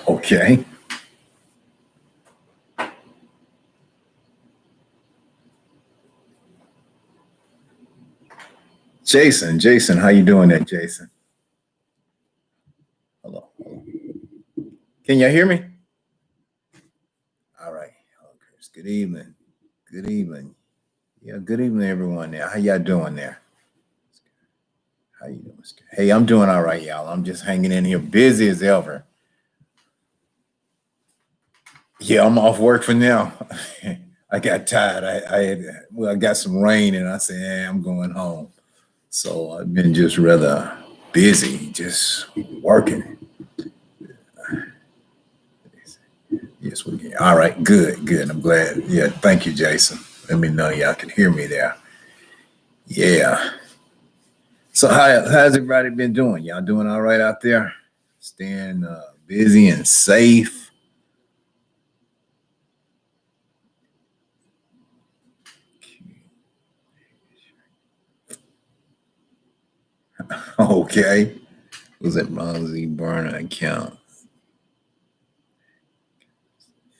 Okay. Jason, how you doing there, Jason? Hello. Can y'all hear me? All right. Okay. Good evening. Good evening. Yeah, good evening, everyone there. How y'all doing there? How you doing? Hey, I'm doing all right, y'all. I'm just hanging in here, busy as ever. Yeah, I'm off work for now. I got tired. I got some rain, and I said, hey, I'm going home. So I've been just rather busy, just working. Yes, we can. All right, good. I'm glad. Yeah, thank you, Jason. Let me know y'all can hear me there. Yeah. So how's everybody been doing? Y'all doing all right out there? Staying busy and safe. Okay. Was that Mozzie burner account?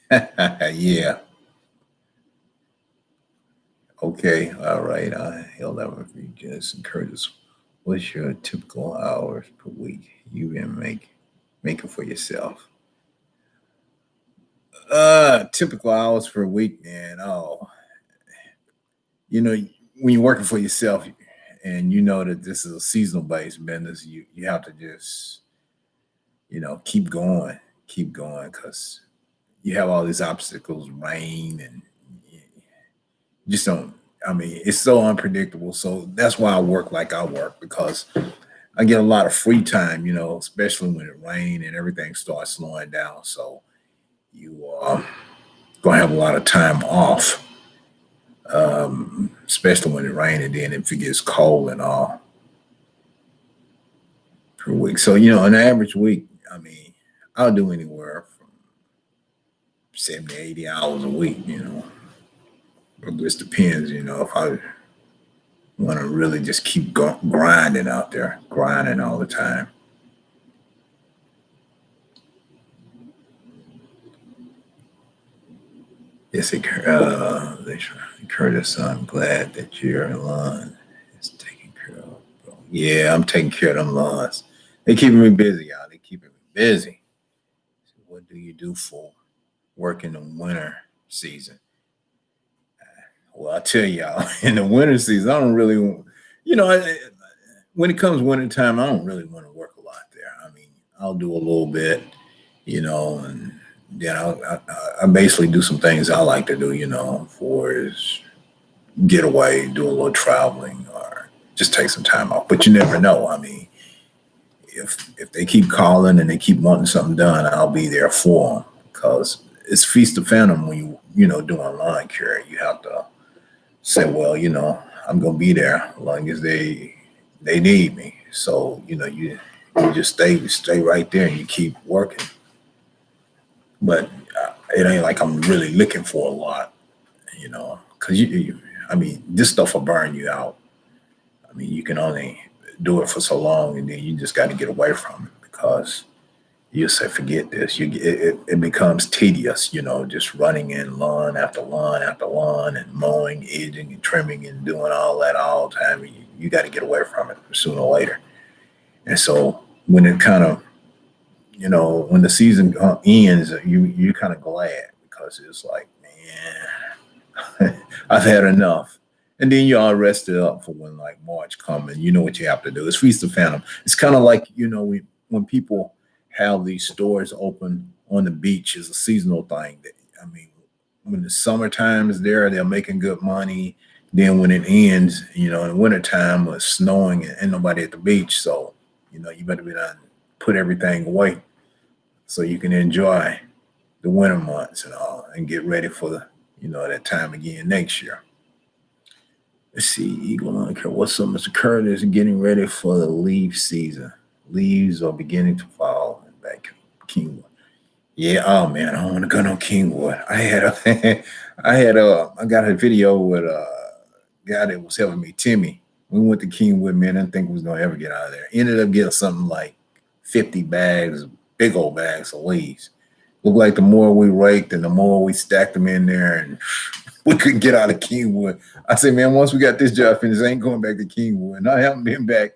Yeah. Okay. All right. I held that one for you, Jason Curtis. What's your typical hours per week you been making for yourself? Typical hours per week, man. Oh, you know, when you're working for yourself and you know that this is a seasonal based business, you have to just, keep going because you have all these obstacles, rain, and you just don't. I mean, it's so unpredictable. So that's why I work like I work because I get a lot of free time, especially when it rains and everything starts slowing down. So you gonna have a lot of time off, especially when it rains and then if it gets cold and all per week. So an average week, I mean, I'll do anywhere from 70, 80 hours a week. It just depends. If I want to really just keep grinding out there, grinding all the time. Yes, Curtis, I'm glad that your lawn is taken care of, bro. Yeah, I'm taking care of them lawns. They keeping me busy, y'all. They keeping me busy. So what do you do for work in the winter season? Well, I tell y'all, in the winter season, I don't really, you know, when it comes winter time, I don't really want to work a lot there. I mean, I'll do a little bit, and then I basically do some things I like to do, for is get away, do a little traveling, or just take some time off. But you never know. I mean, if they keep calling and they keep wanting something done, I'll be there for them because it's feast of phantom when doing lawn care. You have to say, well, I'm gonna be there as long as they need me. So you just stay right there and you keep working. But it ain't like I'm really looking for a lot, because I mean, this stuff will burn you out. I mean, you can only do it for so long, and then you just got to get away from it because you say, forget this. It becomes tedious, just running in lawn after lawn after lawn and mowing, edging, and trimming, and doing all that all the time. You got to get away from it sooner or later. And so when it kind of, when the season ends, you're kind of glad because it's like, man, I've had enough. And then you're all rested up for when like March comes, and you know what you have to do. It's feast of phantom. It's kind of like when people have these stores open on the beach is a seasonal thing. I mean, when the summertime is there, they're making good money. Then when it ends, in the wintertime, it's snowing and ain't nobody at the beach. So, you better be done, put everything away so you can enjoy the winter months and all and get ready for that time again next year. Let's see, Eagle on care. What's up, Mr. Curtis? Getting ready for the leaf season. Leaves are beginning to fall back Kingwood. Yeah, oh man, I don't want to go no Kingwood. I got a video with a guy that was helping me, Timmy. We went to Kingwood, man. I didn't think we was gonna ever get out of there. Ended up getting something like 50 bags of big old bags of leaves. Looked like the more we raked and the more we stacked them in there, and we couldn't get out of Kingwood. I said, man, once we got this job finished, I ain't going back to Kingwood. And I haven't been back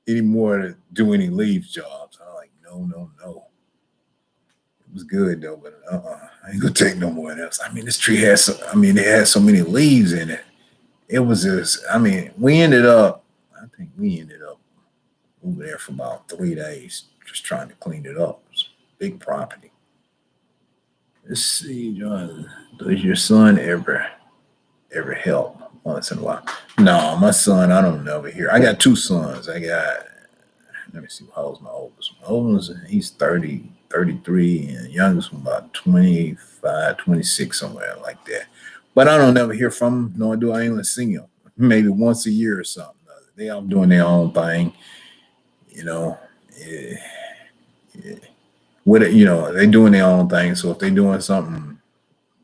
anymore to do any leaves jobs. I'm like, no, no, no. It was good though, but I ain't gonna take no more else. I mean, this tree has, it had so many leaves in it. It was just, I think we ended up over there for about 3 days just trying to clean it up. It was a big property. Let's see, John, does your son ever help once in a while? No, my son, I don't never hear. I got two sons. Let me see, how old's my oldest? My oldest, he's 30, 33, and youngest one about 25, 26, somewhere like that. But I don't never hear from him, nor do I even see him. Maybe once a year or something. They all doing their own thing, you know. Eh, eh, they doing their own thing. So if they doing something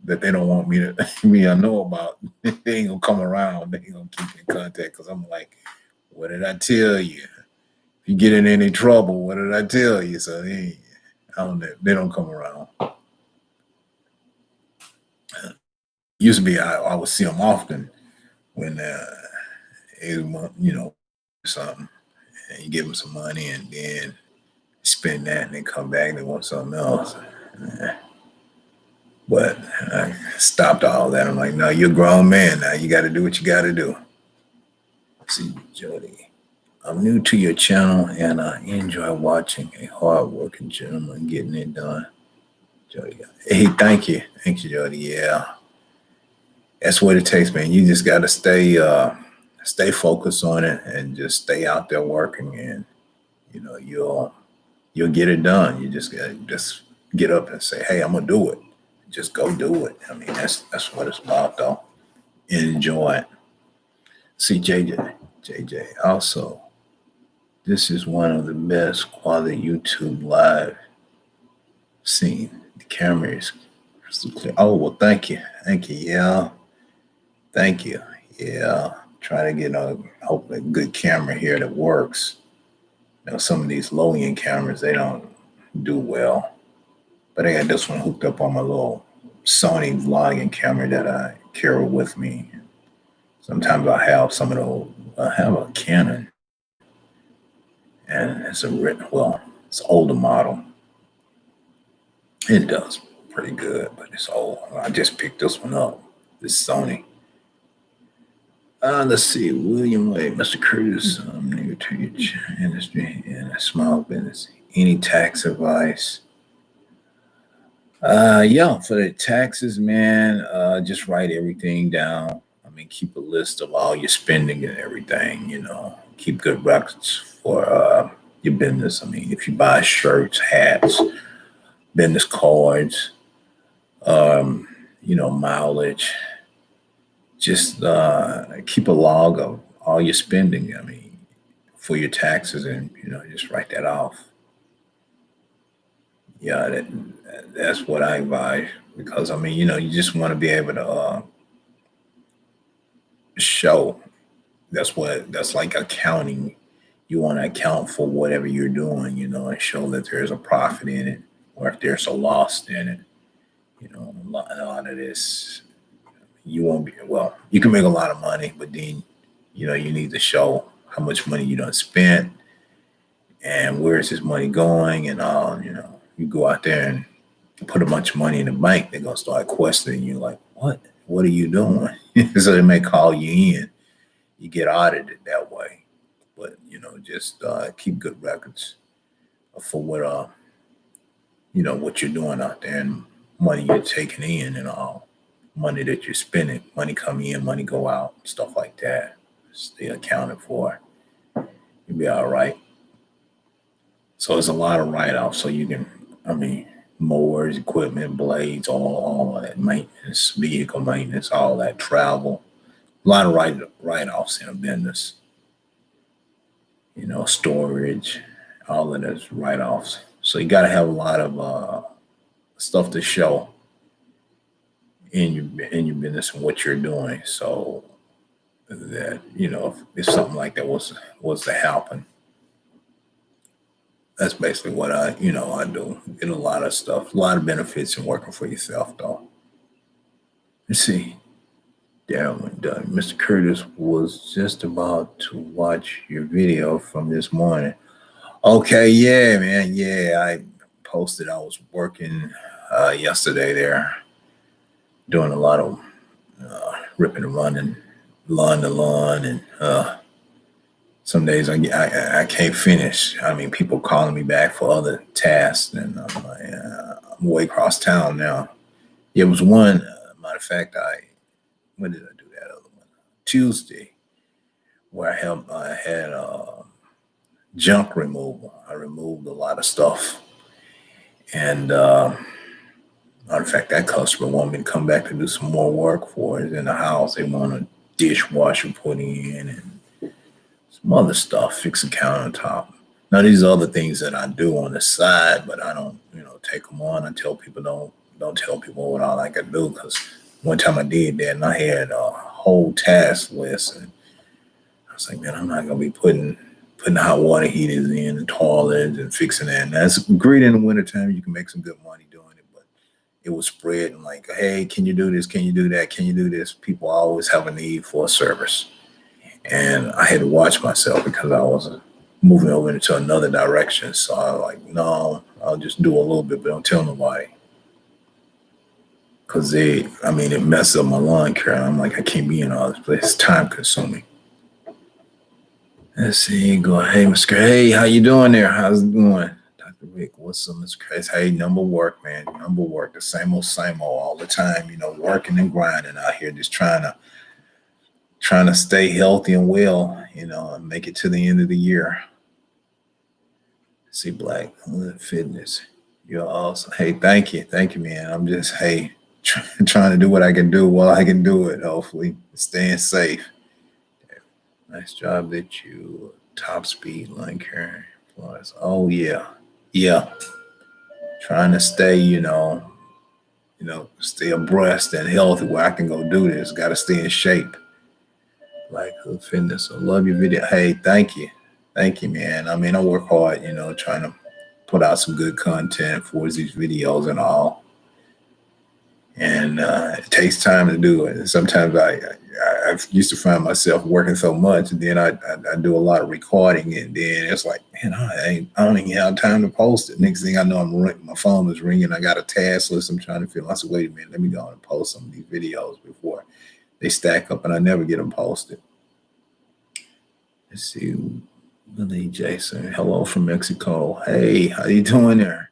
that they don't want me to me to know about, they ain't gonna come around. They ain't gonna keep in contact because I'm like, what did I tell you? If you get in any trouble, what did I tell you? So they don't come around. Used to be I would see them often when it was, something, and you give them some money and then spend that and then come back and they want something else. But I stopped all that. I'm like, no, you're a grown man now. You got to do what you got to do. See, Jody, I'm new to your channel and I enjoy watching a hardworking gentleman getting it done. Jody, hey, thank you. Thank you, Jody. Yeah, that's what it takes, man. You just got to stay focused on it and just stay out there working, and you'll get it done. You just got to just get up and say, hey, I'm gonna do it. Just go do it. I mean, that's what it's about, though. Enjoy it. See, JJ. Also, this is one of the best quality YouTube live seen. The camera is crystal clear. Oh well, thank you. Yeah, thank you. Yeah, try to get hopefully a good camera here that works. Some of these low end cameras, they don't do well. But I got this one hooked up on my little Sony vlogging camera that I carry with me. Sometimes I have some of those. I have a Canon, and it's it's an older model. It does pretty good, but it's old. I just picked this one up. This Sony. Let's see, William Wade, Mr. Curtis, I'm new to your industry and a small business. Any tax advice? Yeah, for the taxes, man, just write everything down. I mean, keep a list of all your spending and everything, keep good records for your business. I mean, if you buy shirts, hats, business cards, mileage, just keep a log of all your spending. I mean, for your taxes, and just write that off. Yeah, that's what I advise, because I mean, you just want to be able to show. That's like accounting. You want to account for whatever you're doing, and show that there's a profit in it, or if there's a loss in it. A lot of this, you won't be, well, you can make a lot of money, but then, you need to show how much money you done spent and where is this money going and all. You go out there and put a bunch of money in the bank, they're going to start questioning you like, what are you doing? So they may call you in. You get audited that way. But, just keep good records for what you're doing out there, and money you're taking in and all, money that you're spending, money come in, money go out, stuff like that. Stay accounted for. You'll be all right. So there's a lot of write-offs. So you can, mowers, equipment, blades, all that maintenance, vehicle maintenance, all that travel. A lot of write-offs in a business. Storage, all of those write-offs. So you got to have a lot of stuff to show in your business and what you're doing, so that if something like that was to happen, That's basically what I do. Get a lot of stuff, a lot of benefits in working for yourself, though. Let's see. Darren, Mr. Curtis was just about to watch your video from this morning. Okay, yeah, man. Yeah, I posted. I was working yesterday there, doing a lot of ripping and running, lawn to lawn, and some days I can't finish. I mean, people calling me back for other tasks, and I'm way across town now. It was one matter of fact. When did I do that other one? Tuesday, where I had junk removal. I removed a lot of stuff, and matter of fact, that customer wanted me to come back to do some more work for it in the house. They want a dishwasher put in and some other stuff, fix a countertop. Now these are other things that I do on the side, but I don't, take them on. I tell people don't tell people what all I can do because one time I did that and I had a whole task list and I was like, man, I'm not gonna be putting the hot water heaters in the toilets and fixing that. And that's great in the wintertime. You can make some good money doing it, but it was spreading like, hey, can you do this? Can you do that? Can you do this? People always have a need for a service. And I had to watch myself because I was moving over into another direction. So I was like, no, I'll just do a little bit, but don't tell nobody. Because it messed up my lawn care. I'm like, I can't be in all this place. It's time consuming. Let's see, go, hey, Mr. Hey, how you doing there? How's it going? Dr. Rick, what's up, Mr. Chris? Hey, number work, man. Number work, the same old all the time, working and grinding out here, just trying to stay healthy and well, and make it to the end of the year. See, Black Fitness. You're awesome. Hey, thank you. Thank you, man. I'm just, hey, trying to do what I can do while I can do it, hopefully. Staying safe. Nice job that you top speed line carrying plus. Oh yeah. Yeah. Trying to stay, stay abreast and healthy where I can go do this. Gotta stay in shape. Like Hood Fitness. I love your video. Hey, thank you. Thank you, man. I mean, I work hard, trying to put out some good content for these videos and all. And it takes time to do it. And sometimes I used to find myself working so much, and then I do a lot of recording, and then it's like, man, I don't even have time to post it. Next thing I know, my phone is ringing. I got a task list I'm trying to fill. I said, wait a minute, let me go and post some of these videos before they stack up, and I never get them posted. Let's see, Billy Jason, hello from Mexico. Hey, how you doing there?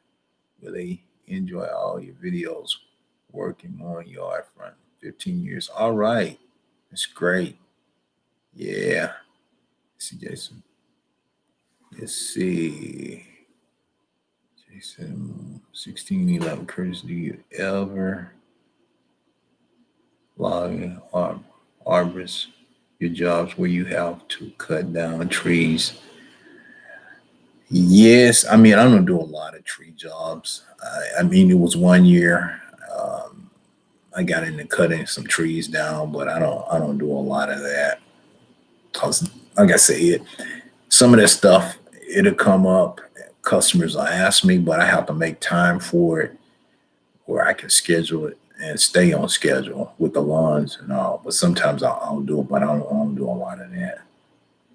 Really enjoy all your videos. Working on yard front, 15 years. All right. That's great. Yeah. Let's see, Jason. Let's see. Jason, 1611. Curtis, do you ever log arborist your jobs where you have to cut down trees? Yes. I don't do a lot of tree jobs. It was one year. I got into cutting some trees down, but I don't do a lot of that because, like I said, some of that stuff it'll come up. Customers will ask me, but I have to make time for it, where I can schedule it and stay on schedule with the lawns and all. But sometimes I'll do it, but I don't do a lot of that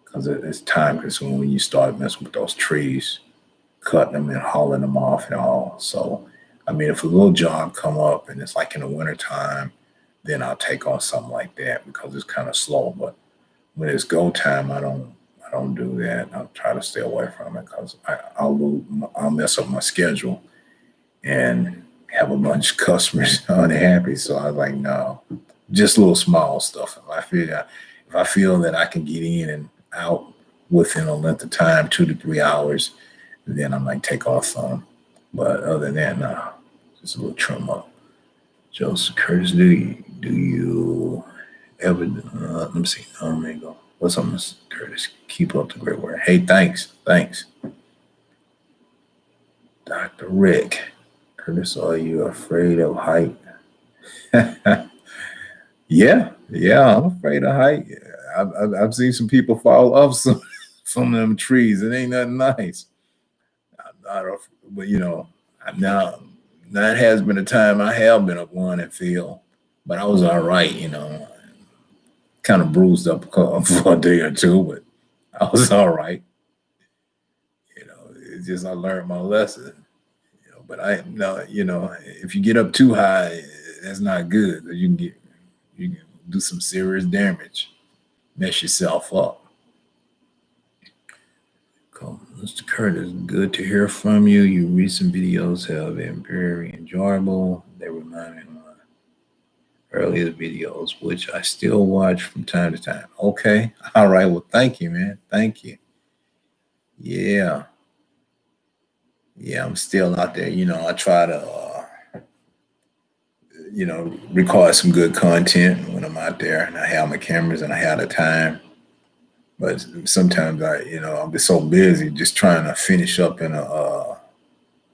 because it's time consuming when you start messing with those trees, cutting them and hauling them off and all. So if a little job come up and it's like in the wintertime, then I'll take on something like that because it's kind of slow. But when it's go time, I don't do that. I'll try to stay away from it because I'll mess up my schedule and have a bunch of customers unhappy. So I was like, no, just little small stuff. If I feel that I can get in and out within a length of time, 2 to 3 hours, then I might take off some. But other than that, no. Just a little trim up. Joseph Curtis, do you ever? Let me see. Oh, there you go. What's up, Mr. Curtis? Keep up the great work. Hey, thanks. Dr. Rick, Curtis, are you afraid of height? Yeah, I'm afraid of height. I've seen some people fall off some of them trees. It ain't nothing nice. Not a, but now that has been a time I have been up one and feel, but I was all right. Kind of bruised up for a day or two, but I was all right. It's just I learned my lesson. But I no, if you get up too high, that's not good. You can do some serious damage, mess yourself up. Cool. Mr. Curtis, good to hear from you. Your recent videos have been very enjoyable. They remind me of my earlier videos, which I still watch from time to time. Okay. All right. Well, thank you, man. Thank you. Yeah. Yeah, I'm still out there. I try to, record some good content when I'm out there and I have my cameras and I have the time. But sometimes I'm just so busy just trying to finish up in a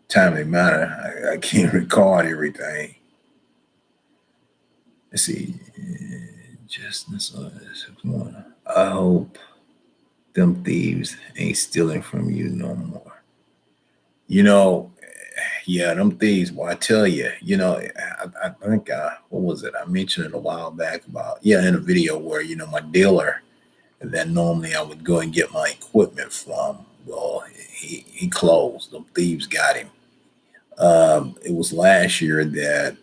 timely manner. I can't record everything. Let's see. Just this one. I hope them thieves ain't stealing from you no more. You know, yeah, them thieves. Well, I tell you, I think what was it? I mentioned it a while back about in a video where my dealer that normally I would go and get my equipment from. Well, he closed. The thieves got him. It was last year that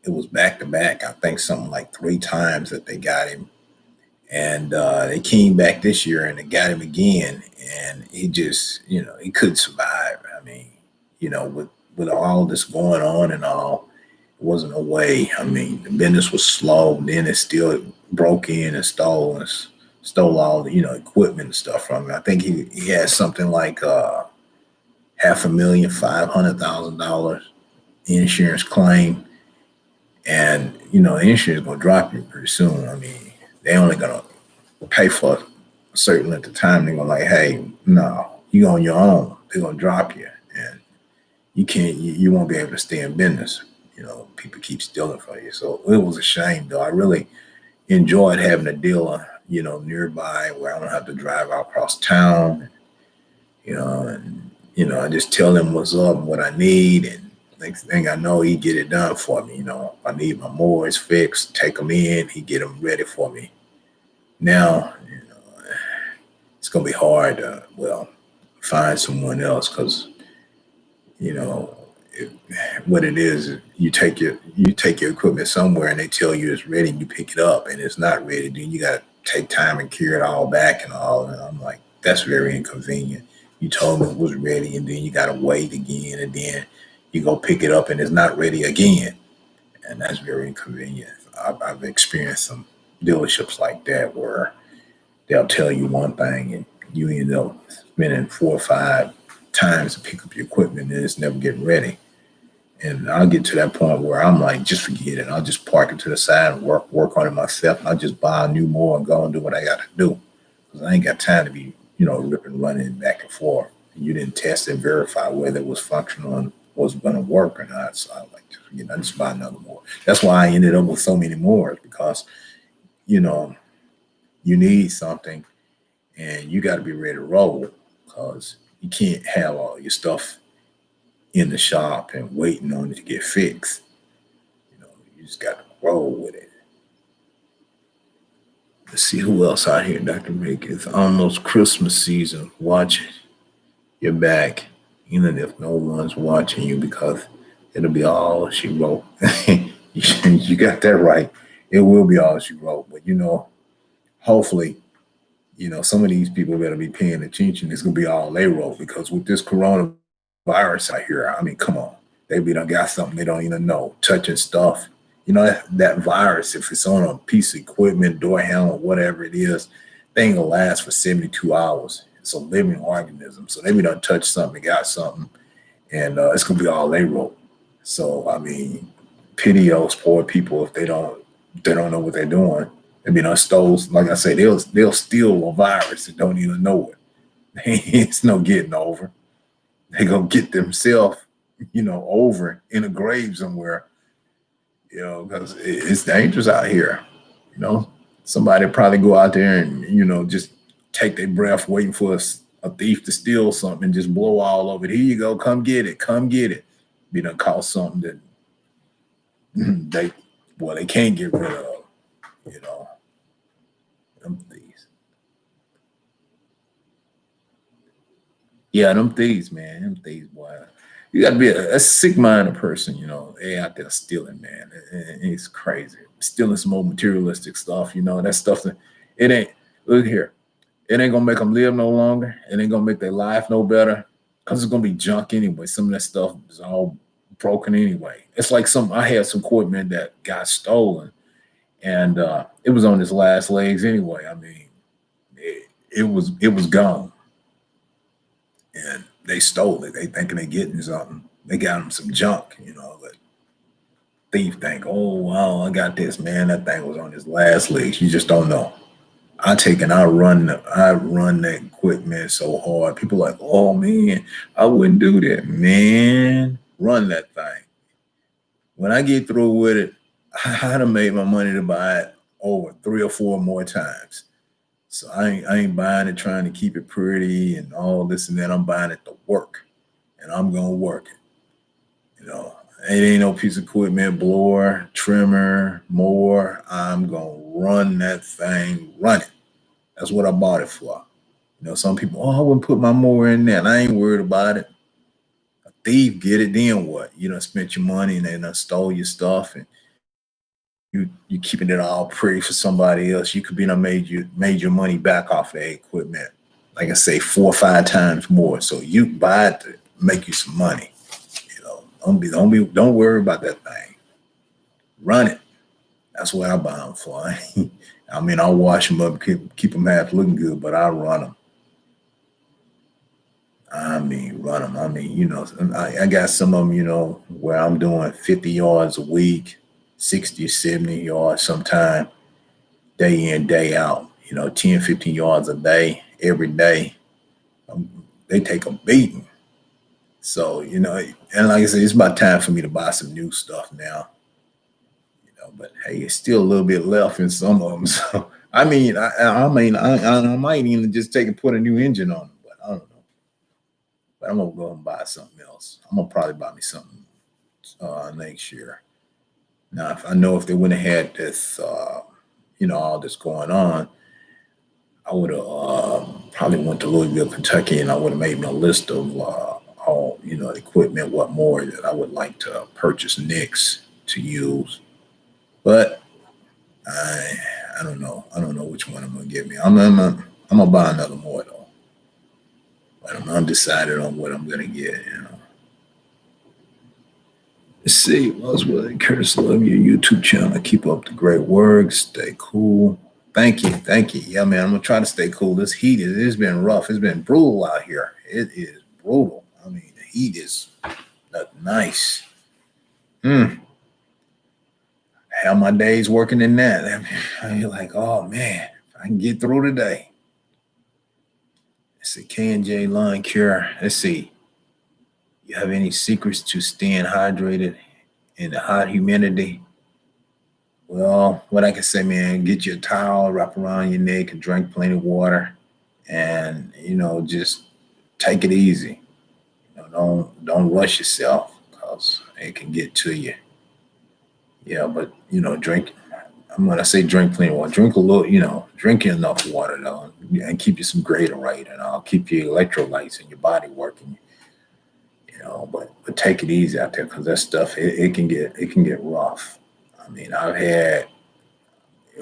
it was back to back. I think something like three times that they got him, and they came back this year and they got him again, and he just he couldn't survive. I mean, with all this going on and all, it wasn't a way. I mean, the business was slow. Then it still broke in and stole all the equipment and stuff from him. I think he had something like half a million, $500,000 insurance claim, and the insurance is gonna drop you pretty soon. I mean, they only gonna pay for a certain length of time. They're gonna like, hey, no, you on your own. They're gonna drop you, and you can't. You won't be able to stay in business. People keep stealing from you. So it was a shame, though. I really enjoyed having a dealer, nearby where I don't have to drive out across town. And I just tell him what's up and what I need, and next thing I know, he get it done for me. If I need my mowers fixed, take them in, he get them ready for me. Now, it's gonna be hard to find someone else because you know it, what it is. You take your equipment somewhere and they tell you it's ready, and you pick it up and it's not ready. Then you got to take time and carry it all back and all. And I'm like, that's very inconvenient. You told me it was ready, and then you got to wait again, and then you go pick it up and it's not ready again, and that's very inconvenient. I've experienced some dealerships like that where they'll tell you one thing and you end up spending 4 or 5 times to pick up your equipment and it's never getting ready. And I'll get to that point where I'm like, just forget it. I'll just park it to the side and work on it myself. I'll just buy a new mower and go and do what I got to do. Because I ain't got time to be, ripping, running back and forth. You didn't test and verify whether it was functional and was going to work or not. So I like, just forget it. I just buy another mower. That's why I ended up with so many mowers because, you know, you need something and you got to be ready to roll because you can't have all your stuff in the shop and waiting on it to get fixed. You just got to roll with it. Let's see who else out here, Dr. Rick. It's almost Christmas season. Watch your back, even if no one's watching you, because it'll be all she wrote. You got that right. It will be all she wrote. But hopefully, some of these people better be paying attention. It's gonna be all they wrote because with this coronavirus out here, I mean, come on, they be done got something they don't even know, touching stuff. That virus, if it's on a piece of equipment, door handle, whatever it is, thing will last for 72 hours. It's a living organism, so they be done touch something, got something, and it's gonna be all they wrote. So I mean, pity those poor people if they don't know what they're doing. I mean, stole, like I say, they'll steal a virus and don't even know it. It's no getting over. They gonna get themselves, over in a grave somewhere. Because it's dangerous out here. You know, Somebody probably go out there and just take their breath, waiting for us. a thief to steal something and just blow all over it. Here you go, come get it, come get it. Be done cost something that they they can't get rid of, you know. Them thieves. Yeah, them thieves, man. Them thieves, boy. You gotta be a sick-minded person, you know. They out there stealing, man. It's crazy. Stealing some old materialistic stuff, you know. That stuff that it ain't. Look here, it ain't gonna make them live no longer. It ain't gonna make their life no better because it's gonna be junk anyway. Some of that stuff is all broken anyway. It's like some. I had some equipment that got stolen, and it was on its last legs anyway. I mean, it was gone, and they stole it. They thinking they getting something. They got them some junk, you know. But thief think, oh wow, I got this, man. That thing was on its last legs. You just don't know. I run that equipment so hard. People like, oh man, I wouldn't do that, man. Run that thing. When I get through with it, I'd have made my money to buy it over 3 or 4 more times. So I ain't buying it trying to keep it pretty and all this and that. I'm buying it to work, and I'm gonna work it. You know, it ain't no piece of equipment, blower, trimmer, mower. I'm gonna run that thing, run it. That's what I bought it for. You know, some people, oh, I wouldn't put my mower in there. And I ain't worried about it. A thief get it, then what? You done spent your money and they done stole your stuff, and you keeping it all pretty for somebody else. You could be done made your money back off that equipment. Like I say, 4 or 5 times more. So you buy it to make you some money. You know, don't worry about that thing. Run it. That's what I buy them for. I mean, I'll wash them up, keep them half looking good, but I run them. I mean, run them. I mean, you know, I got some of them, you know, where I'm doing 50 yards a week, 60, 70 yards sometime, day in, day out, you know, 10, 15 yards a day, every day. They take a beating. So, you know, and like I said, it's about time for me to buy some new stuff now, you know, but hey, it's still a little bit left in some of them. So, I might even just take and put a new engine on them, but I don't know. But I'm gonna go and buy something else. I'm gonna probably buy me something next year. Now, if I know if they wouldn't have had this, you know, all this going on, I would have probably went to Louisville, Kentucky, and I would have made me a list of all, you know, equipment, what more that I would like to purchase next to use. But I, I don't know. I don't know which one I'm gonna get me. I'm gonna buy another more though. But I'm undecided on what I'm gonna get. You know. Let's see. What's with Curtis? Love your YouTube channel. Keep up the great work. Stay cool. Thank you. Thank you. Yeah, man. I'm gonna try to stay cool. This heat it's been rough. It's been brutal out here. It is brutal. I mean, the heat is not nice. Mm. How my days working in that. I mean, like, oh man, if I can get through today. Let's see, K&J Lawn Cure. Let's see. You have any secrets to staying hydrated in the hot humidity? Well, what I can say, man, get your towel, wrap around your neck, and drink plenty of water, and you know, just take it easy. You know, don't rush yourself because it can get to you. Yeah, but you know, drink. I'm gonna say drink plenty of water. Drink a little, you know, drink enough water though, and keep you some Gatorade, and I'll keep your electrolytes in your body working. You know, but take it easy out there because that stuff it can get rough. I mean, it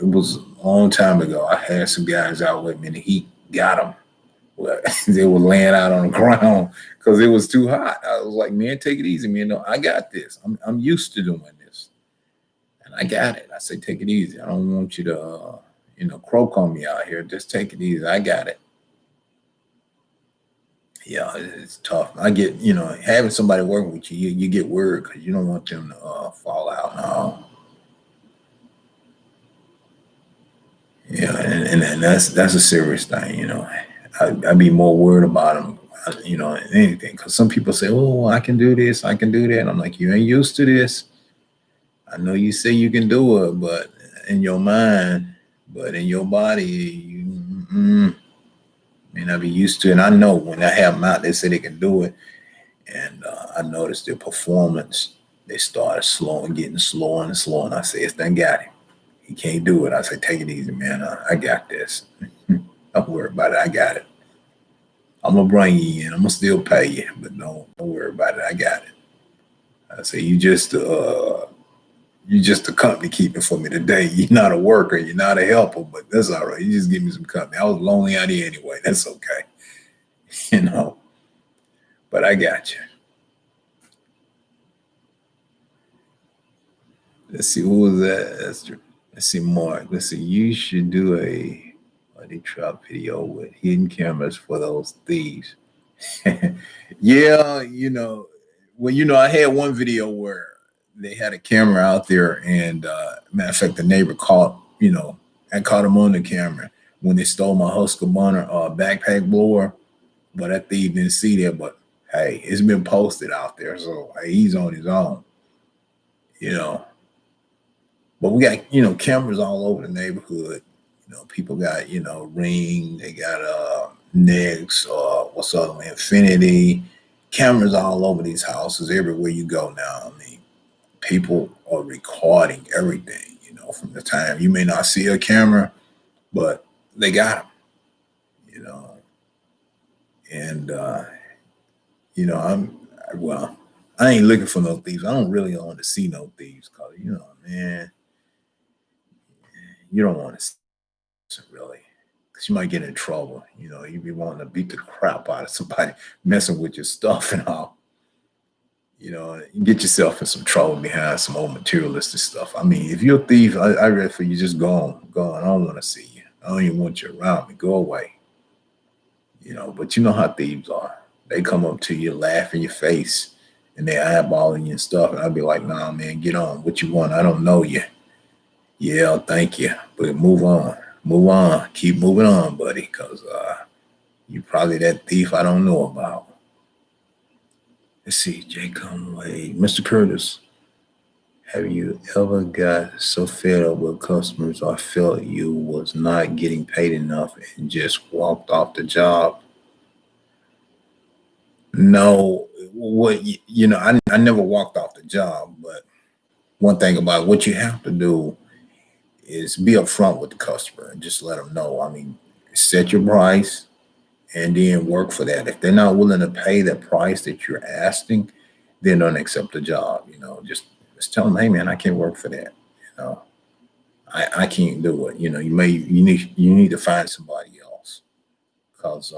was a long time ago. I had some guys out with me, and the heat got them. Well, they were laying out on the ground because it was too hot. I was like, man, take it easy, man. No, I got this. I'm used to doing this, and I got it. I say, take it easy. I don't want you to, you know, croak on me out here. Just take it easy. I got it. Yeah, it's tough. I get, you know, having somebody working with you, you get worried because you don't want them to fall out. No. Yeah, and that's a serious thing, you know. I'd be more worried about them, you know, than anything. Because some people say, "Oh, I can do this, I can do that." And I'm like, "You ain't used to this. I know you say you can do it, but in your mind, but in your body, you, May not be used to it. And I know when I have them out, they say they can do it. And I noticed their performance. They started slowing, getting slower and slower. And I say, it's done got him. He can't do it. I say, take it easy, man. I got this. Don't worry about it. I got it. I'm gonna bring you in. I'm gonna still pay you, but don't worry about it. I got it. I say, you just a company keeper for me today. You're not a worker. You're not a helper, but that's all right. You just give me some company. I was lonely out here anyway. That's okay. You know, but I got you. Let's see, who was that? Let's see, Mark. Let's see, you should do a money trap video with hidden cameras for those thieves. Yeah, well, I had one video where they had a camera out there, and matter of fact, the neighbor caught, I caught him on the camera when they stole my Husqvarna backpack blower, but that thief didn't see that. But hey, it's been posted out there, so hey, he's on his own, you know. But we got, cameras all over the neighborhood. People got, Ring, they got Next, what's the other one, Infinity, cameras all over these houses, everywhere you go now. I mean, people are recording everything, from the time you may not see a camera, but they got them, you know. And, well, I ain't looking for no thieves. I don't really want to see no thieves because, man, you don't want to really, because you might get in trouble. You be wanting to beat the crap out of somebody messing with your stuff and all. You get yourself in some trouble behind some old materialistic stuff. I mean, if you're a thief, I read for you, just go on. I don't want to see you. I don't even want you around me. Go away. But you know how thieves are. They come up to you, laugh in your face, and they eyeballing you and stuff. And I'd be like, nah, man, get on. What you want? I don't know you. Yeah, thank you. But move on. Move on. Keep moving on, buddy, because you probably that thief I don't know about. Let's see, Jay Conway. Mr. Curtis, have you ever got so fed up with customers or felt you was not getting paid enough and just walked off the job? No, I never walked off the job, but one thing about what you have to do is be upfront with the customer and just let them know. I mean, set your price and then work for that. If they're not willing to pay the price that you're asking, then don't accept the job. Just tell them, hey man, I can't work for that. I can't do it. You need to find somebody else because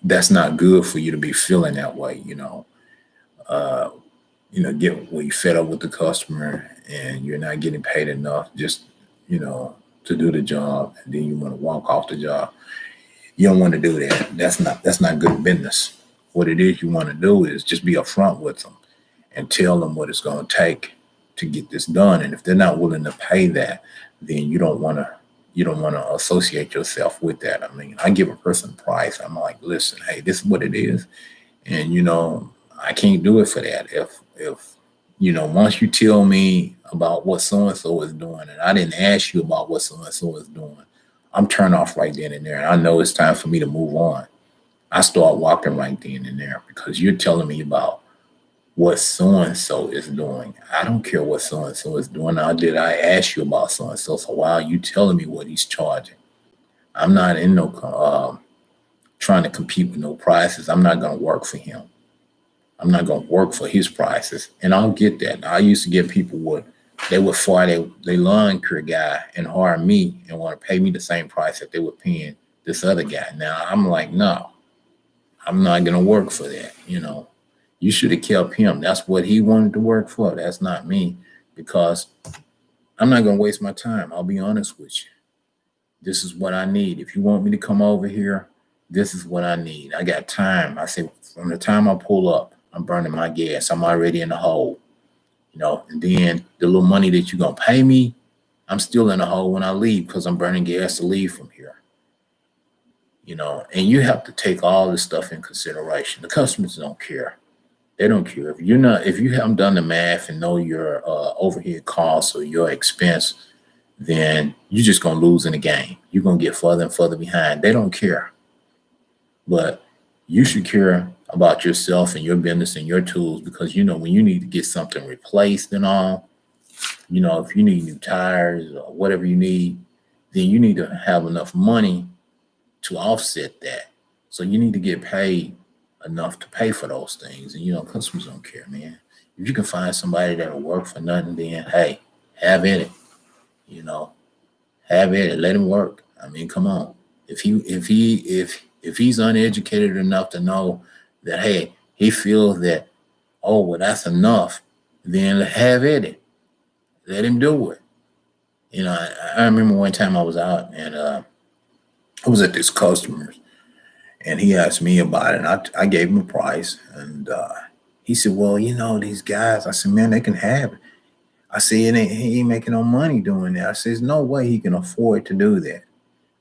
that's not good for you to be feeling that way. Uh, get where you fed up with the customer and you're not getting paid enough just, to do the job, and then you want to walk off the job. You don't want to do that. That's not good business. What it is you want to do is just be upfront with them and tell them what it's going to take to get this done. And if they're not willing to pay that, then you don't want to associate yourself with that. I mean, I give a person a price. I'm like, listen, hey, this is what it is. And, I can't do it for that. If once you tell me about what so-and-so is doing, and I didn't ask you about what so-and-so is doing, I'm turned off right then and there. And I know it's time for me to move on. I start walking right then and there because you're telling me about what so-and-so is doing. I don't care what so-and-so is doing. Now, did I ask you about so-and-so? So why are you telling me what he's charging? I'm not in no trying to compete with no prices. I'm not going to work for him. I'm not going to work for his prices. And I'll get that. I used to get people they would fire their lawn care guy and hire me and want to pay me the same price that they were paying this other guy. Now, I'm like, no, I'm not going to work for that. You should have kept him. That's what he wanted to work for. That's not me, because I'm not going to waste my time. I'll be honest with you. This is what I need. If you want me to come over here, this is what I need. I got time. I say from the time I pull up, I'm burning my gas. I'm already in the hole, and then the little money that you're going to pay me, I'm still in the hole when I leave because I'm burning gas to leave from here. And you have to take all this stuff in consideration. The customers don't care. They don't care. If you haven't done the math and know your overhead costs or your expense, then you're just going to lose in the game. You're going to get further and further behind. They don't care. But you should care about yourself and your business and your tools, because when you need to get something replaced and all, if you need new tires or whatever you need, then you need to have enough money to offset that. So you need to get paid enough to pay for those things. And customers don't care, man. If you can find somebody that'll work for nothing, then hey, have at it. You know, have at it. Let him work. I mean, come on. If he's uneducated enough to know that, hey, he feels that, oh well, that's enough, then have at it. Let him do it. I remember one time I was out, and I was at this customer's, and he asked me about it, and I gave him a price, and he said, well, these guys. I said, man, they can have it. I said, he ain't making no money doing that. I said, there's no way he can afford to do that.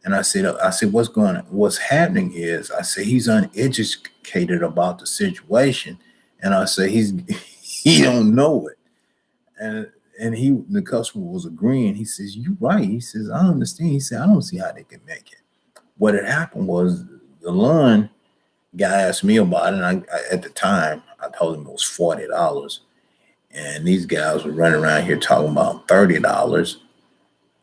And I said, what's happening is, I said, he's uneducated about the situation, and I said, he don't know it. And the customer was agreeing. He says, "You right." He says, "I understand." He said, "I don't see how they can make it." What had happened was, the lawn guy asked me about it, and at the time I told him it was $40, and these guys were running around here talking about $30.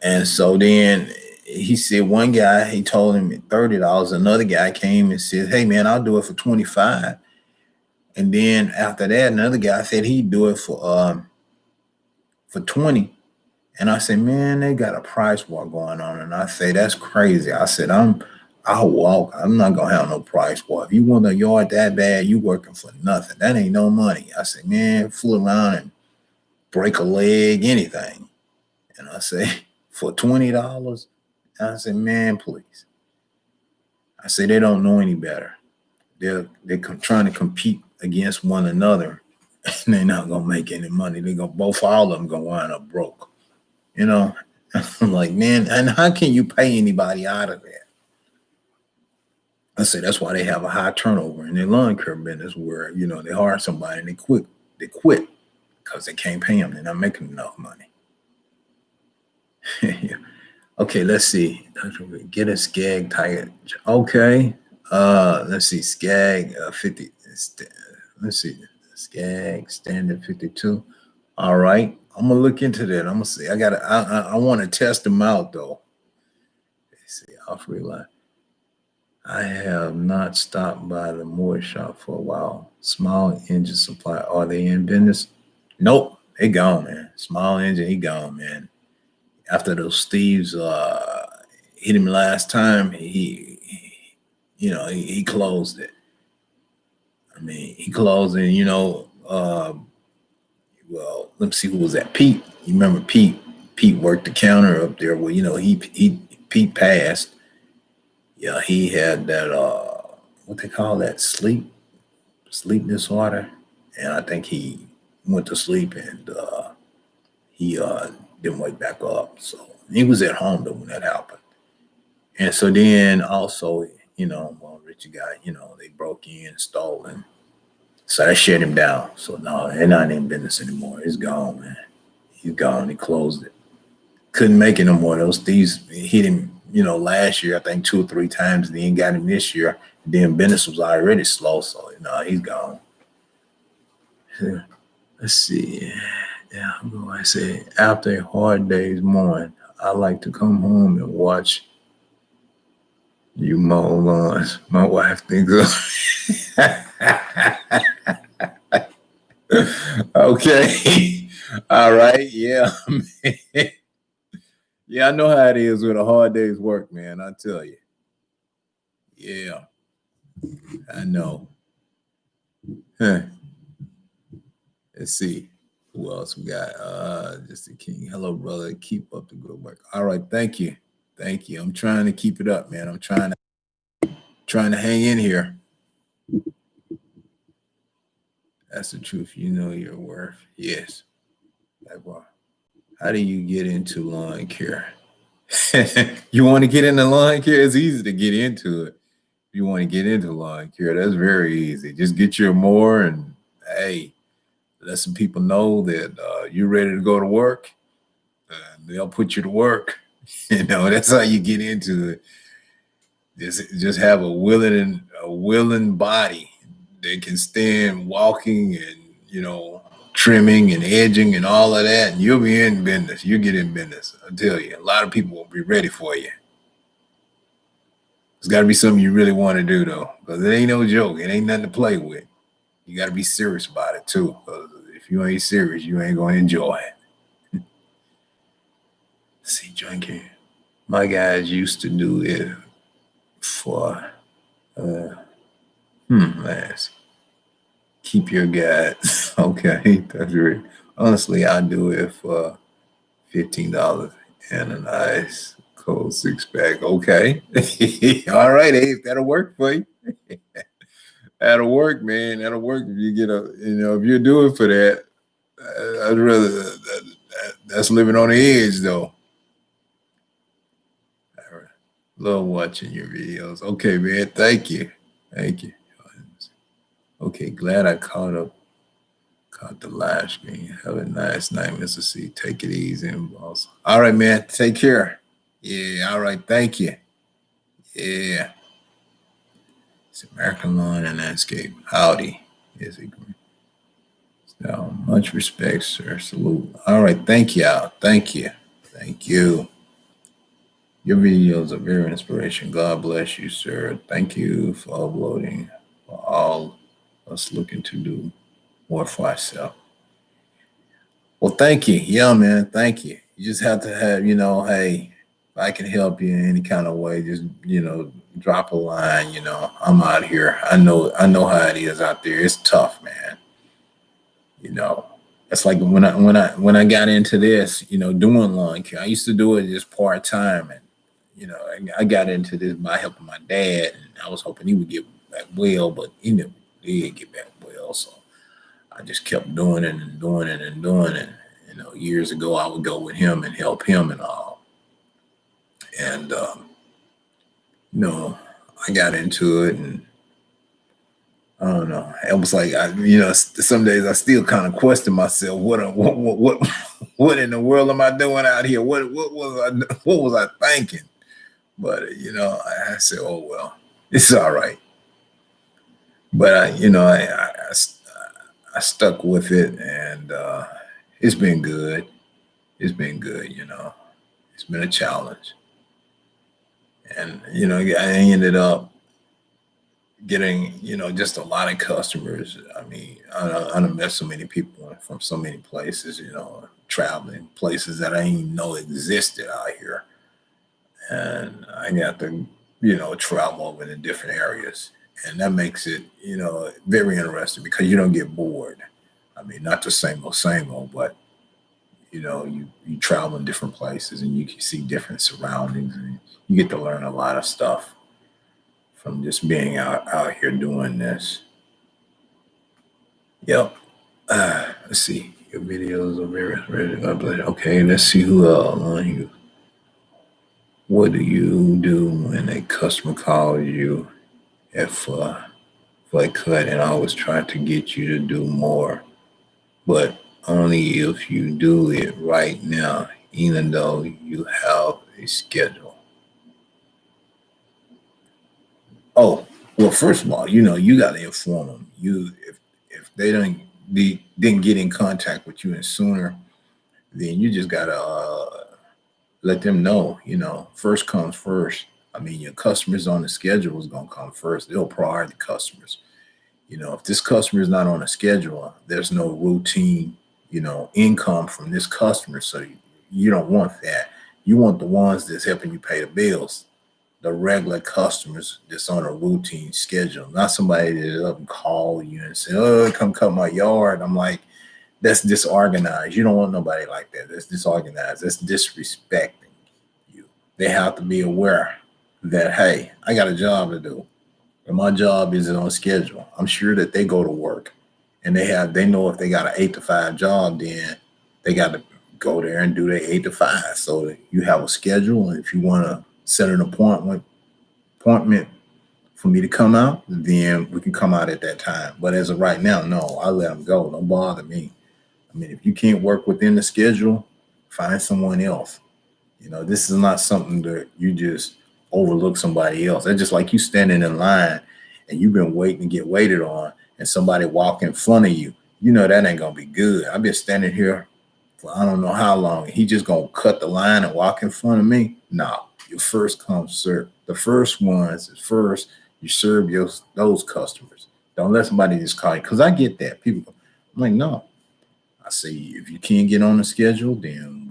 And so then he said, one guy, he told him $30. Another guy came and said, "Hey man, I'll do it for 25." And then after that, another guy said he'd do it for 20. And I said, man, they got a price war going on. And I say, that's crazy. I said, I'll walk. I'm not gonna have no price war. If you want a yard that bad, you working for nothing. That ain't no money. I said, man, fool around and break a leg, anything. And I say, for $20. I said, man, please. I say, they don't know any better. They're trying to compete against one another, and they're not gonna make any money. All of them gonna wind up broke. You know, I'm like, man, and how can you pay anybody out of that? I say that's why they have a high turnover in their lawn care business, where they hire somebody and they quit. They quit because they can't pay them. They're not making enough money. Yeah. Okay, let's see. Get a skag tire. Okay. Let's see. Skag 50. Let's see. Skag standard 52. All right. I'm gonna look into that. I'm gonna see. I want to test them out though. Let's see. Off reline. I have not stopped by the Mower shop for a while. Small engine supply. Are they in business? Nope. They gone, man. Small engine, he gone, man. After those thieves hit him last time, he closed it. I mean, he closed it. Well, let me see who was that. Pete. You remember Pete? Pete worked the counter up there. Well, Pete passed. Yeah, he had that what they call that, sleep disorder, and I think he went to sleep, and he didn't wake back up. So he was at home though when that happened. And so then also, well, Richie guy, they broke in, stolen. So that shut him down. So no, they're not in business anymore. It's gone, man. He's gone. He closed it. Couldn't make it no more. Those thieves hit him, last year, I think 2 or 3 times. They ain't got him this year. Then business was already slow. So, he's gone. Yeah. Let's see. Yeah, I'm going to say, after a hard day's morning, I like to come home and watch you mow lawns. My wife thinks okay. All right. Yeah. Yeah, I know how it is with a hard day's work, man. I tell you. Yeah, I know. Huh. Let's see. Who else we got? Just the king. Hello, brother. Keep up the good work. All right, thank you. Thank you. I'm trying to keep it up, man. I'm trying to hang in here. That's the truth. You know your worth. Yes. Like, well, how do you get into lawn care? You want to get into lawn care? It's easy to get into it. If you want to get into lawn care, that's very easy. Just get your mower and hey, let some people know that you're ready to go to work. They'll put you to work. That's how you get into it. Just have a willing body that can stand walking and trimming and edging and all of that, and you'll be in business. You get in business. I tell you, a lot of people won't be ready for you. It's got to be something you really want to do though, because it ain't no joke. It ain't nothing to play with. You got to be serious about it too. 'Cause if you ain't serious, you ain't gonna enjoy it. See, drinking. My guys used to do it for uh, last. Keep your guys. Okay, that's right. Honestly, I do it for $15 and a nice cold six pack. Okay. All right, Abe, that'll work for you. That'll work, man. That'll work if you get if you're doing for that. I'd rather that's living on the edge, though. All right. Love watching your videos. Okay, man. Thank you. Thank you. Okay, glad I caught the live stream. Have a nice night, Mr. C. Take it easy, boss. All right, man. Take care. Yeah. All right. Thank you. Yeah. It's American Lawn and Landscape. Howdy. Yes, so much respect, sir. Salute. All right. Thank y'all. Thank you. Thank you. Your videos are very inspiration. God bless you, sir. Thank you for uploading for all us looking to do more for ourselves. Well, thank you. Yeah, man. Thank you. You just have to have, hey, if I can help you in any kind of way, just, drop a line, I'm out here. I know how it is out there. It's tough, man. You know, it's like when I got into this, doing lawn care. I used to do it just part time, and I got into this by helping my dad, and I was hoping he would get back well, but he never did get back well. So I just kept doing it and doing it and doing it. Years ago, I would go with him and help him and all. And I got into it, and I don't know. It was like some days I still kind of question myself. What in the world am I doing out here? What was I thinking? But I said, oh well, it's all right. But I stuck with it, and it's been good. It's been good. It's been a challenge, and I ended up getting just a lot of customers. I mean, I done met so many people from so many places, traveling places that I didn't even know existed out here, and I got to travel over to different areas, and that makes it very interesting because you don't get bored. I mean, not the same old, but you travel in different places and you can see different surroundings, and you get to learn a lot of stuff from just being out here doing this. Yep. Let's see. Your videos are very okay. Let's see who on you. What do you do when a customer calls you if for a cut and always trying to get you to do more, but only if you do it right now, even though you have a schedule? Oh, well, first of all, you got to inform them. If they didn't get in contact with you sooner, then you just gotta let them know. First comes first. I mean, your customers on the schedule is gonna come first. They'll prioritize the customers. If this customer is not on a schedule, there's no routine, income from this customer. So you don't want that. You want the ones that's helping you pay the bills, the regular customers that's on a routine schedule, not somebody that up and call you and say, "Oh, come cut my yard." I'm like, that's disorganized. You don't want nobody like that. That's disorganized. That's disrespecting you. They have to be aware that, hey, I got a job to do, and my job isn't on schedule. I'm sure that they go to work, and they know if they got an 8 to 5 job, then they got to go there and do their 8 to 5. So you have a schedule, and if you want to set an appointment for me to come out, then we can come out at that time. But as of right now, no, I let them go. Don't bother me. I mean, if you can't work within the schedule, find someone else. This is not something that you just overlook somebody else. That's just like you standing in line and you've been waiting to get waited on, and somebody walk in front of you. You know that ain't gonna be good. I've been standing here for I don't know how long. He just gonna cut the line and walk in front of me? No, you first come serve. The first ones is first. You serve those customers. Don't let somebody just call you. Cause I get that. People, I'm like, no. I say if you can't get on the schedule, then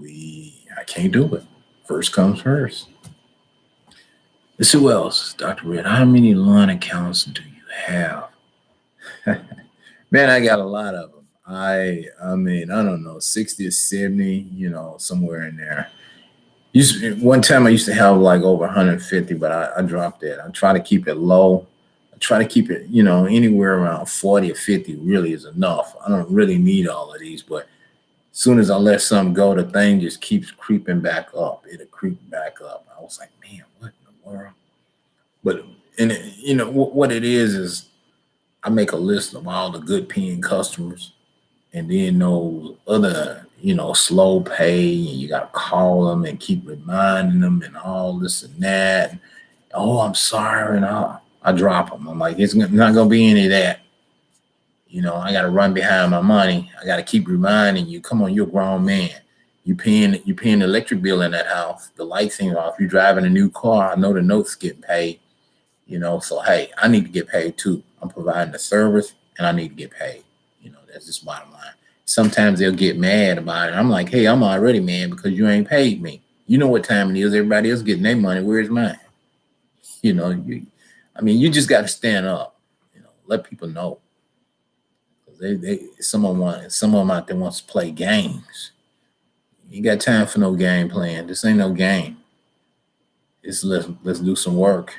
I can't do it. First comes first. Let's see who else. Dr. Red, how many lawn accounts do you have? Man, I got a lot of them. I mean, I don't know, 60 or 70, somewhere in there. One time I used to have like over 150, but I dropped that. I try to keep it low. I try to keep it, anywhere around 40 or 50 really is enough. I don't really need all of these, but as soon as I let some go, the thing just keeps creeping back up. It'll creep back up. I was like, man, what in the world? But, and what it is I make a list of all the good paying customers, and then those other, slow pay, and you got to call them and keep reminding them and all this and that. And, oh, I'm sorry. And I drop them. I'm like, it's not going to be any of that. I got to run behind my money. I got to keep reminding you, come on, you're a grown man. You paying the electric bill in that house. The lights ain't off. You're driving a new car. I know the notes get paid. So hey, I need to get paid too. I'm providing the service and I need to get paid. That's just bottom line. Sometimes they'll get mad about it. I'm like, hey, I'm already mad because you ain't paid me. You know what time it is. Everybody else getting their money. Where's mine? You just got to stand up. Let people know. Some of them out there wants to play games. You got time for no game playing. This ain't no game. Let's do some work.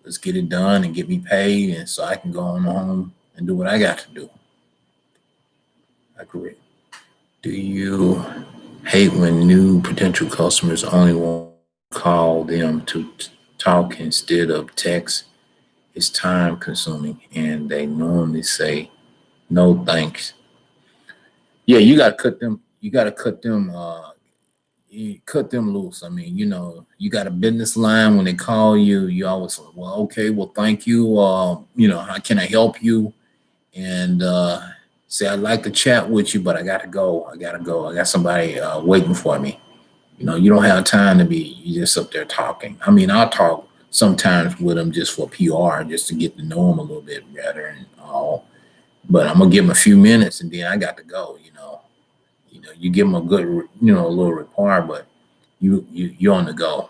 Let's get it done and get me paid, and so I can go on home and do what I got to do. I agree. Do you hate when new potential customers only want to call them to talk instead of text? It's time consuming, and they normally say no thanks. Yeah, you got to cut them. You got to cut them. You cut them loose. I mean, you got a business line. When they call you, you always say, well, okay, well, thank you. How can I help you? And say, I'd like to chat with you, but I got to go. I got somebody waiting for me. You don't have time to be you just up there talking. I mean, I'll talk sometimes with them just for PR, just to get to know them a little bit better and all. But I'm gonna give them a few minutes and then I got to go. You give them a good, a little rapport, but you're on the go.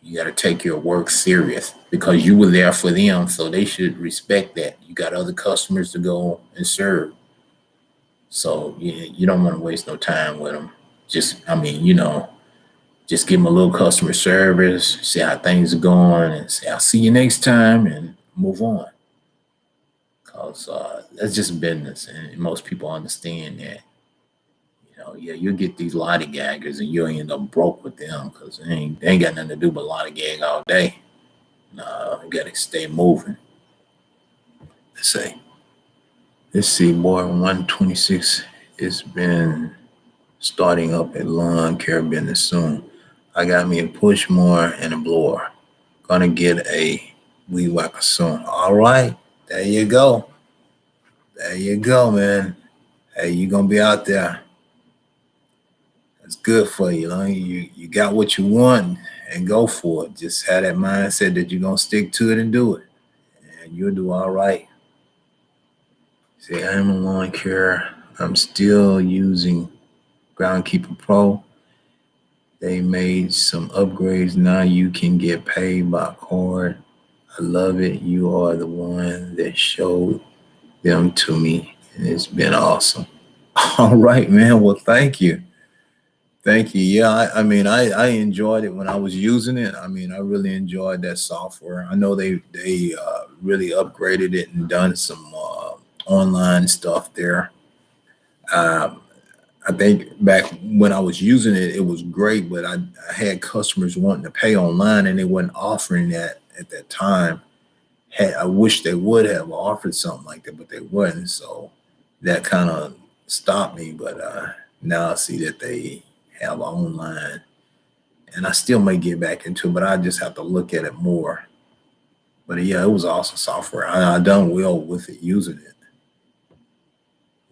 You got to take your work serious because you were there for them, so they should respect that. You got other customers to go and serve, so you don't want to waste no time with them. Just give them a little customer service, see how things are going, and say, I'll see you next time, and move on. Because that's just business, and most people understand that. Yeah, you'll get these lollygaggers and you'll end up broke with them because they ain't got nothing to do but lollygag all day. No, you got to stay moving. Let's see, boy, 126 has been starting up a lawn care business soon. I got me a push mower and a blower. Gonna get a weed whacker soon. All right, there you go. There you go, man. Hey, you gonna be out there. It's good for you. You got what you want and go for it. Just have that mindset that you're gonna stick to it and do it, and you'll do all right. Say, I'm a lawn care. I'm still using Groundkeeper Pro. They made some upgrades. Now you can get paid by card. I love it. You are the one that showed them to me, and it's been awesome. All right, man. Well, thank you. Thank you. Yeah, I enjoyed it when I was using it. I mean, I really enjoyed that software. I know they really upgraded it and done some online stuff there. Um, I think back when I was using it, it was great, but I had customers wanting to pay online and they weren't offering that at that time. I wish they would have offered something like that, but they wouldn't. So that kind of stopped me. But now I see that they have online and I still may get back into it, but I just have to look at it more. But yeah, it was awesome software. I done well with it using it.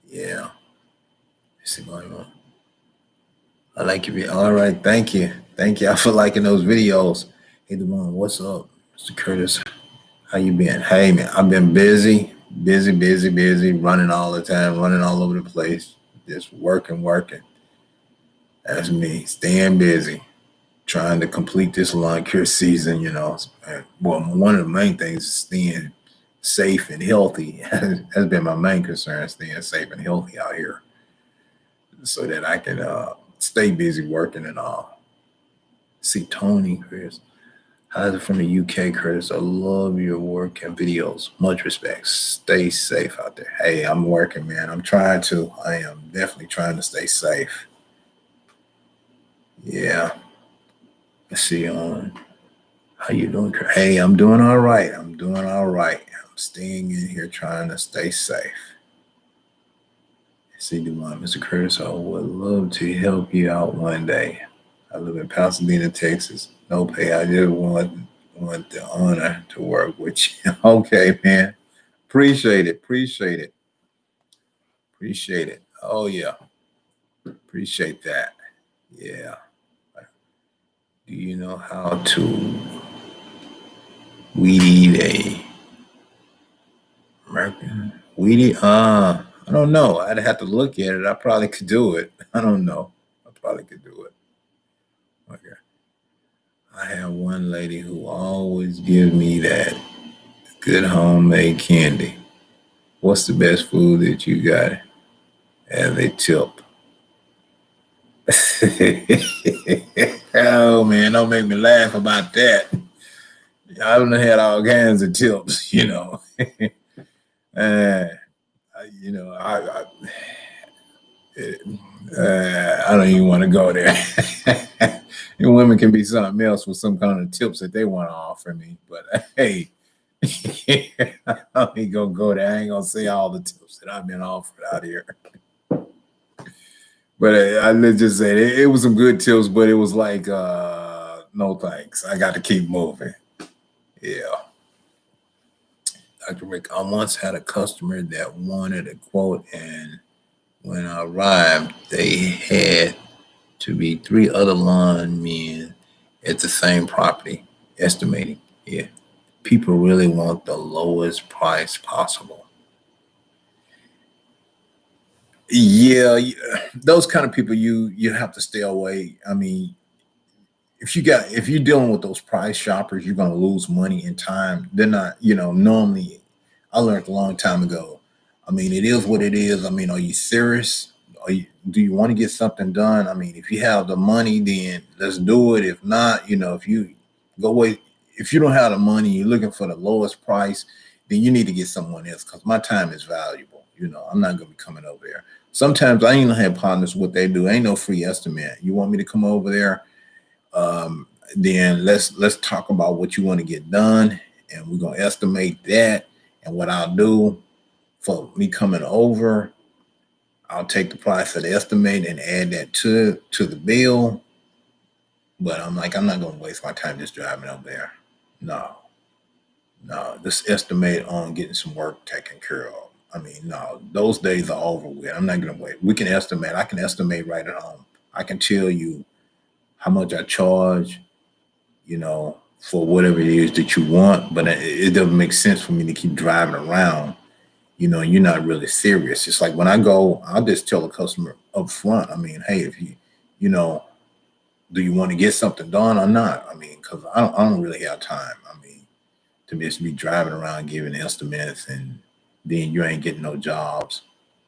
Yeah. Let's see going on. I like your all right. Thank you. Thank you. I feel liking those videos. Hey Devon, what's up? Mr. Curtis, how you been? Hey man, I've been busy, running all the time, running all over the place. Just working. That's me, staying busy, trying to complete this lawn care season, Well, one of the main things is staying safe and healthy has been my main concern, staying safe and healthy out here so that I can stay busy working and all. See, Tony, Chris. How's it from the UK, Curtis? I love your work and videos. Much respect. Stay safe out there. Hey, I'm working, man. I'm trying to. I am definitely trying to stay safe. Yeah. Let's see. How you doing? Hey, I'm doing all right. I'm staying in here trying to stay safe. See, Dumont, Mr. Curtis, I would love to help you out one day. I live in Pasadena, Texas. No pay. I just want the honor to work with you. Okay, man. Appreciate it. Oh yeah. Appreciate that. Yeah. Do you know how to weed a American weedy? I don't know. I'd have to look at it. I probably could do it. I don't know. I probably could do it. Okay. I have one lady who always gives me that good homemade candy. What's the best food that you got as a tip? Oh man, don't make me laugh about that. I've had all kinds of tips, uh, I don't even want to go there. And women can be something else with some kind of tips that they want to offer me. But hey, I ain't gonna go there. I ain't gonna say all the tips that I've been offered out here. But let's just say it was some good tips, but it was like, no thanks. I got to keep moving. Yeah. Dr. Rick, I once had a customer that wanted a quote, and when I arrived, they had to be three other lawn men at the same property, estimating. Yeah. People really want the lowest price possible. Yeah, those kind of people you have to stay away. I mean, if you're dealing with those price shoppers, you're gonna lose money and time. They're not, normally I learned a long time ago. I mean, it is what it is. I mean, are you serious? Do you want to get something done? I mean, if you have the money, then let's do it. If not, if you go away, if you don't have the money, you're looking for the lowest price, then you need to get someone else because my time is valuable. I'm not gonna be coming over there. Sometimes I ain't gonna have partners. What they do ain't no free estimate. You want me to come over there? Then let's talk about what you want to get done, and we're gonna estimate that. And what I'll do for me coming over, I'll take the price of the estimate and add that to the bill. But I'm like, I'm not gonna waste my time just driving over there. No, no. Let's estimate on getting some work taken care of. I mean, no, those days are over with. I'm not gonna wait. We can estimate. I can estimate right at home. I can tell you how much I charge, for whatever it is that you want. But it doesn't make sense for me to keep driving around. You're not really serious. It's like when I go, I'll just tell the customer up front. I mean, hey, if you know, do you want to get something done or not? I mean, because I don't really have time. I mean, to just be driving around giving estimates and then you ain't getting no jobs.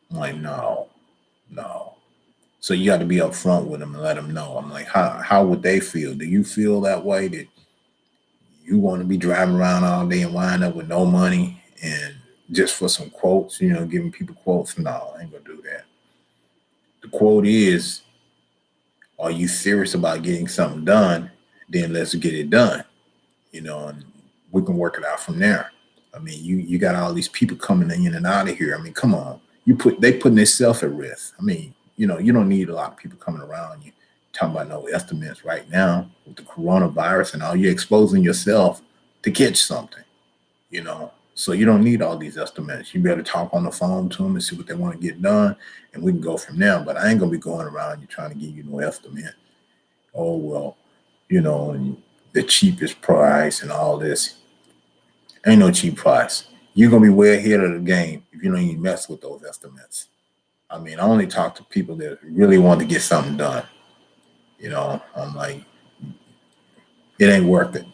I'm like, no, no. So you got to be upfront with them and let them know. I'm like, how would they feel? Do you feel that way that you want to be driving around all day and wind up with no money and just for some quotes, giving people quotes? No, I ain't gonna do that. The quote is, are you serious about getting something done? Then let's get it done, and we can work it out from there. I mean, you got all these people coming in and out of here. I mean, come on. They putting themselves at risk. I mean, you don't need a lot of people coming around you. talking about no estimates right now with the coronavirus and all. You're exposing yourself to catch something, you know. So you don't need all these estimates. You better talk on the phone to them and see what they want to get done, and we can go from there. But I ain't gonna be going around you trying to give you no estimate. Oh well, and the cheapest price and all this. Ain't no cheap price. You're gonna be way ahead of the game if you don't even mess with those estimates. I mean, I only talk to people that really want to get something done. I'm like, it ain't worth it.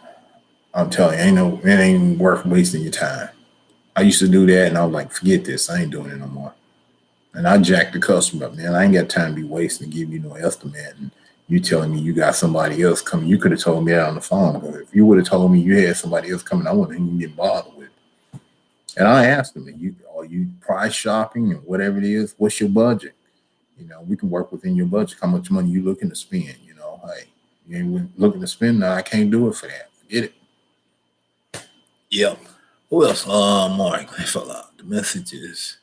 I'm telling you, it ain't worth wasting your time. I used to do that, and I was like, forget this. I ain't doing it no more. And I jacked the customer up, man. I ain't got time to be wasting to give you no estimate. And you telling me you got somebody else coming. You could have told me that on the phone. Because if you would have told me you had somebody else coming, I wouldn't even get bothered with it. And I asked them, are you price shopping and whatever it is? What's your budget? We can work within your budget. How much money you looking to spend? Hey, you ain't looking to spend now. I can't do it for that. Forget it. Yep. Who else? Mark, I fell out. The message is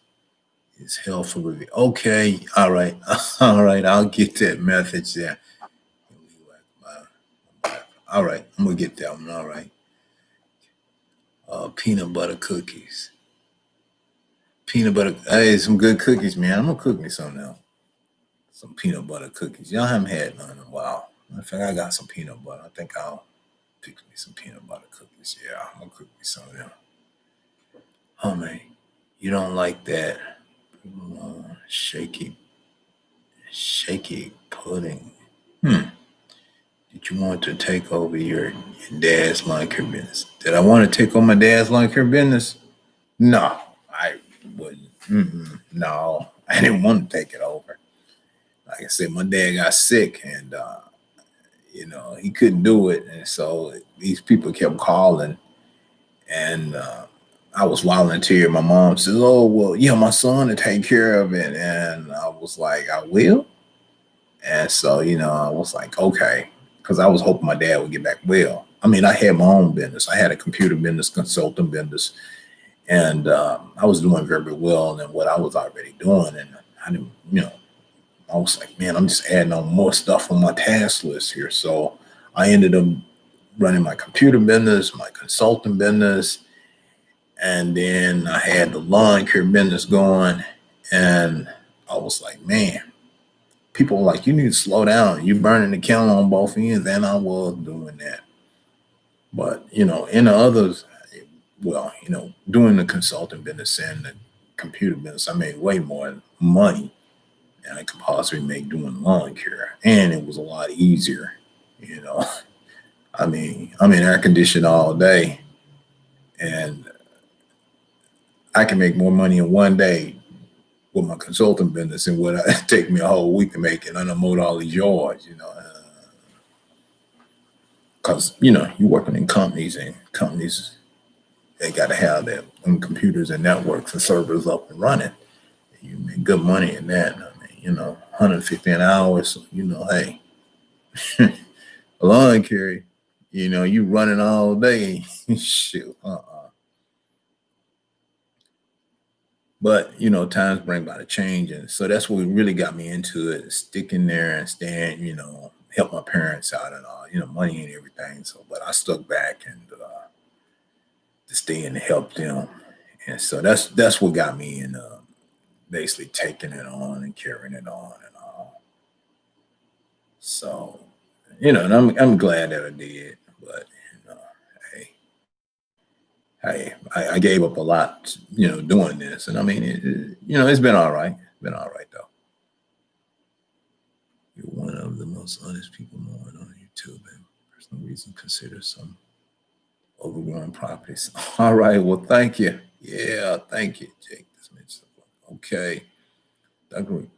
helpful review. Okay. All right. All right. I'll get that message there. All right. I'm gonna get that one. All right. Peanut butter cookies. Peanut butter. Hey, some good cookies, man. I'm gonna cook me some now. Some peanut butter cookies. Y'all haven't had none in a while. In fact, I got some peanut butter. I think I'll fix me some peanut butter cookies. Yeah, I'm gonna cook me some of them. Oh man, you don't like that shaky pudding? Did you want to take over your dad's lawn care business? Did I want to take over my dad's lawn care business? No, I wouldn't. No, I didn't want to take it over. Like I said, my dad got sick, and he couldn't do it, and so these people kept calling, and I was volunteering. My mom says, "Oh well, my son to take care of it," and I was like, "I will." And so I was like, "Okay," because I was hoping my dad would get back well. I mean, I had my own business. I had a computer business, consulting business, and I was doing very well in what I was already doing, and I didn't, I was like, man, I'm just adding on more stuff on my task list here. So I ended up running my computer business, my consulting business, and then I had the lawn care business going. And I was like, man, people were like, you need to slow down. You're burning the candle on both ends. And I was doing that. But, in the others, well, doing the consulting business and the computer business, I made way more money than I could possibly make doing lawn care. And it was a lot easier, you know. I mean, I'm in air conditioning all day, and I can make more money in one day with my consulting business than what it take me a whole week to make it. And I'm mowed all these yards, because you're working in companies, and companies they got to have their own computers and networks and servers up and running. You make good money in that. I mean, 150 an hour. So hey, lawn care, you running all day. Shoot, But times bring about a change, and so that's what really got me into it. Sticking there and staying, help my parents out and all. Money and everything. So, but I stuck back and to stay and help them, and so that's what got me in basically taking it on and carrying it on and all. So, and I'm glad that I did, but hey, I gave up a lot, doing this, and I mean, it's been all right. It's been all right though. You're one of the most honest people known on YouTube, and there's no reason to consider some overgrown properties. All right, well, thank you. Yeah, thank you, Jake. This makes okay. Agree.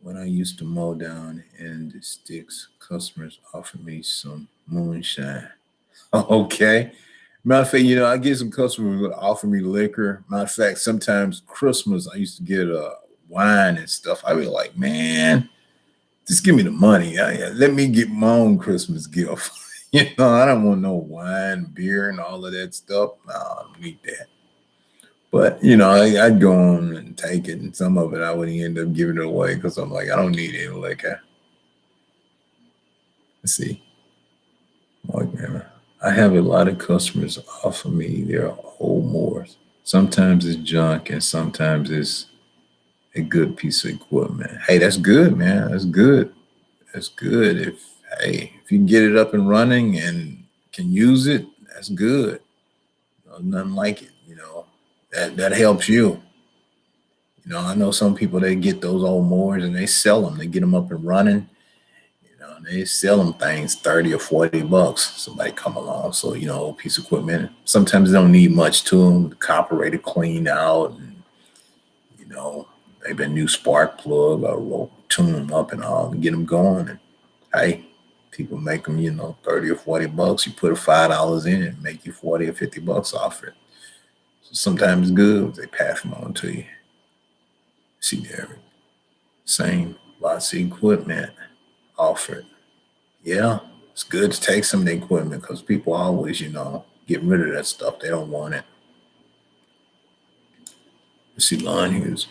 When I used to mow down in the sticks, customers offered me some moonshine. Okay. Matter of fact, I get some customers who would offer me liquor. Matter of fact, sometimes Christmas I used to get wine and stuff. I'd be like, man, just give me the money. Let me get my own Christmas gift. I don't want no wine, beer, and all of that stuff. No, I don't need that. But I'd go on and take it, and some of it I would end up giving it away because I'm like, I don't need any liquor. Let's see. Like, man, I have a lot of customers offer me their old mowers. Sometimes it's junk and sometimes it's a good piece of equipment. Hey, that's good, man. That's good. That's good. If you can get it up and running and can use it, that's good. Nothing like it, that helps you. I know some people, they get those old mowers and they sell them. They get them up and running, and they sell them things 30 or $40. Somebody come along, so old piece of equipment. Sometimes they don't need much to them. The copper clean out, and you know maybe a new spark plug or rope, tune them up and all, and get them going. And hey, people make them, 30 or $40. You put a $5 in it, make you 40 or $50 off it. So sometimes it's good. They pass them on to you. See there, same lots of equipment offered. Yeah, it's good to take some of the equipment because people always, get rid of that stuff. They don't want it. See, line here is,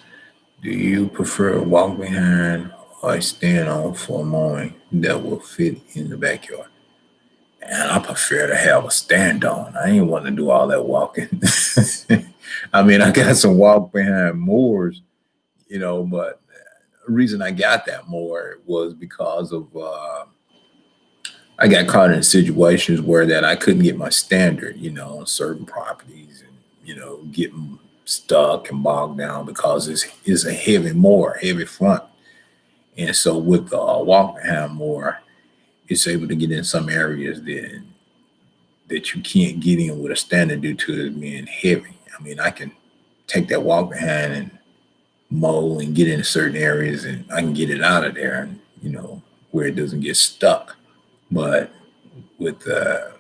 do you prefer a walk behind or a stand on for mowing that will fit in the backyard? And I prefer to have a stand on. I ain't want to do all that walking. I mean, I got some walk behind mowers, but the reason I got that mower was because of I got caught in situations where that I couldn't get my standard, on certain properties, and getting stuck and bogged down because it's a heavy mower, heavy front. And so with the walk behind mower, it's able to get in some areas that you can't get in with a standard due to it being heavy. I mean, I can take that walk behind and mow and get into certain areas, and I can get it out of there, and where it doesn't get stuck. But with the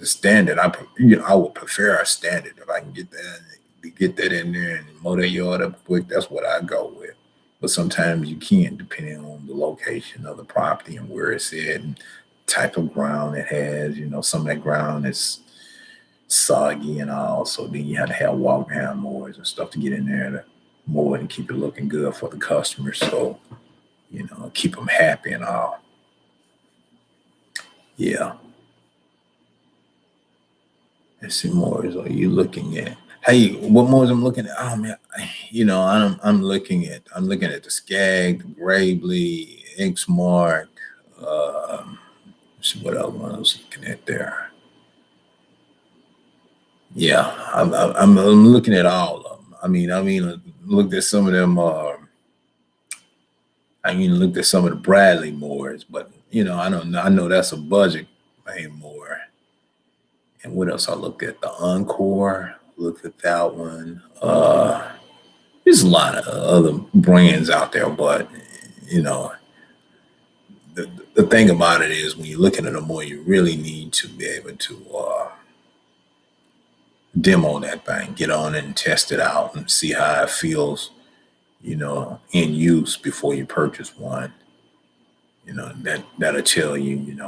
standard, I would prefer a standard. If I can get that in there and mow that yard up quick, that's what I go with. But sometimes you can't, depending on the location of the property and where it's at and type of ground it has. Some of that ground is soggy and all, so then you have to have walk behind mowers and stuff to get in there to mow it and keep it looking good for the customer. So keep them happy and all. Yeah. Let's see, mowers are you looking at? Hey, what mowers I'm looking at? Oh man, I'm looking at the Skag, the Gravely, Exmark. Let's see what else I was looking at there. Yeah, I'm looking at all of them. I mean, looked at some of them. Looked at some of the Bradley mowers, but I don't know. I know that's a budget main mower. And what else I looked at? The Encore. Looked at that one. There's a lot of other brands out there, but you know, the thing about it is when you're looking at a mower, you really need to be able to demo that thing, get on it and test it out and see how it feels, in use before you purchase one. That'll tell you,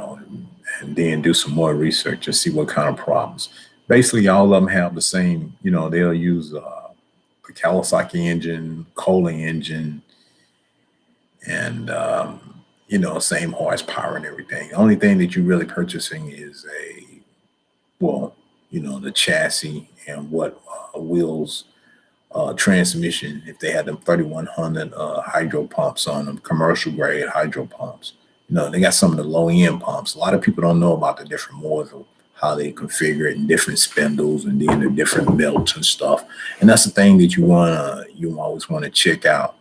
and then do some more research and see what kind of problems. Basically, all of them have the same. They'll use a Kawasaki engine, Kohler engine, and same horsepower and everything. The only thing that you're really purchasing is the chassis and what wheels, transmission, if they had them 3100 hydro pumps on them, commercial grade hydro pumps. They got some of the low end pumps. A lot of people don't know about the different models, how they configure it, and different spindles, and then the different belts and stuff. And that's the thing that you always want to check out.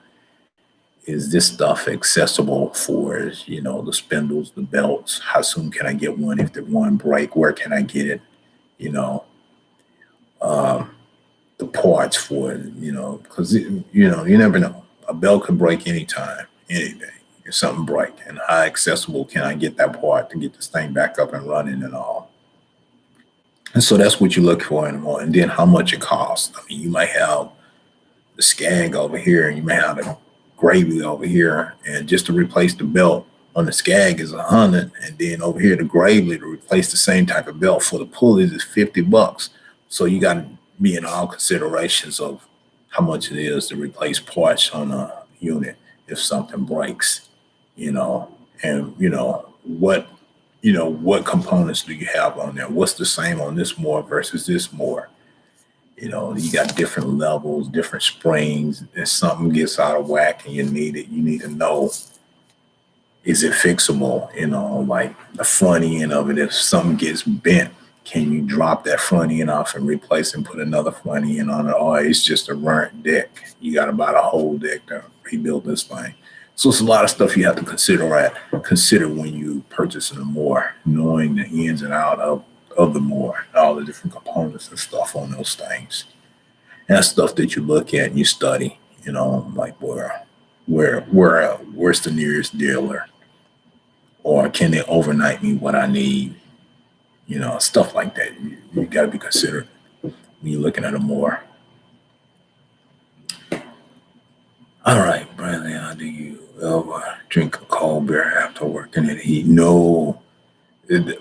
Is this stuff accessible for, the spindles, the belts? How soon can I get one? If the one break, where can I get it? You know, um, the parts for it, because you never know. A belt could break anytime, anything. If something break, and how accessible can I get that part to get this thing back up and running and all? And so that's what you look for in a more. And then how much it costs. I mean, you might have the Skag over here, and you may have the Gravy over here, and just to replace the belt on the Skag is 100, and then over here the Gravely to replace the same type of belt for the pulleys is $50. So you got to be in all considerations of how much it is to replace parts on a unit if something breaks, and what what components do you have on there? What's the same on this mower versus this mower? You got different levels, different springs. If something gets out of whack and you need to know, is it fixable? Like the front end of it, if something gets bent, can you drop that front end off and replace and put another front end on it? Or it's just a burnt deck. You got to buy the whole deck to rebuild this thing. So it's a lot of stuff you have to consider when you purchasing a mower, knowing the ins and out of the mower, all the different components and stuff on those things. And that's stuff that you look at and you study, like where's the nearest dealer? Or can they overnight me what I need? Stuff like that. You got to be considerate when you're looking at a mower. All right, Bradley, how do you ever drink a cold beer after working in the heat? No.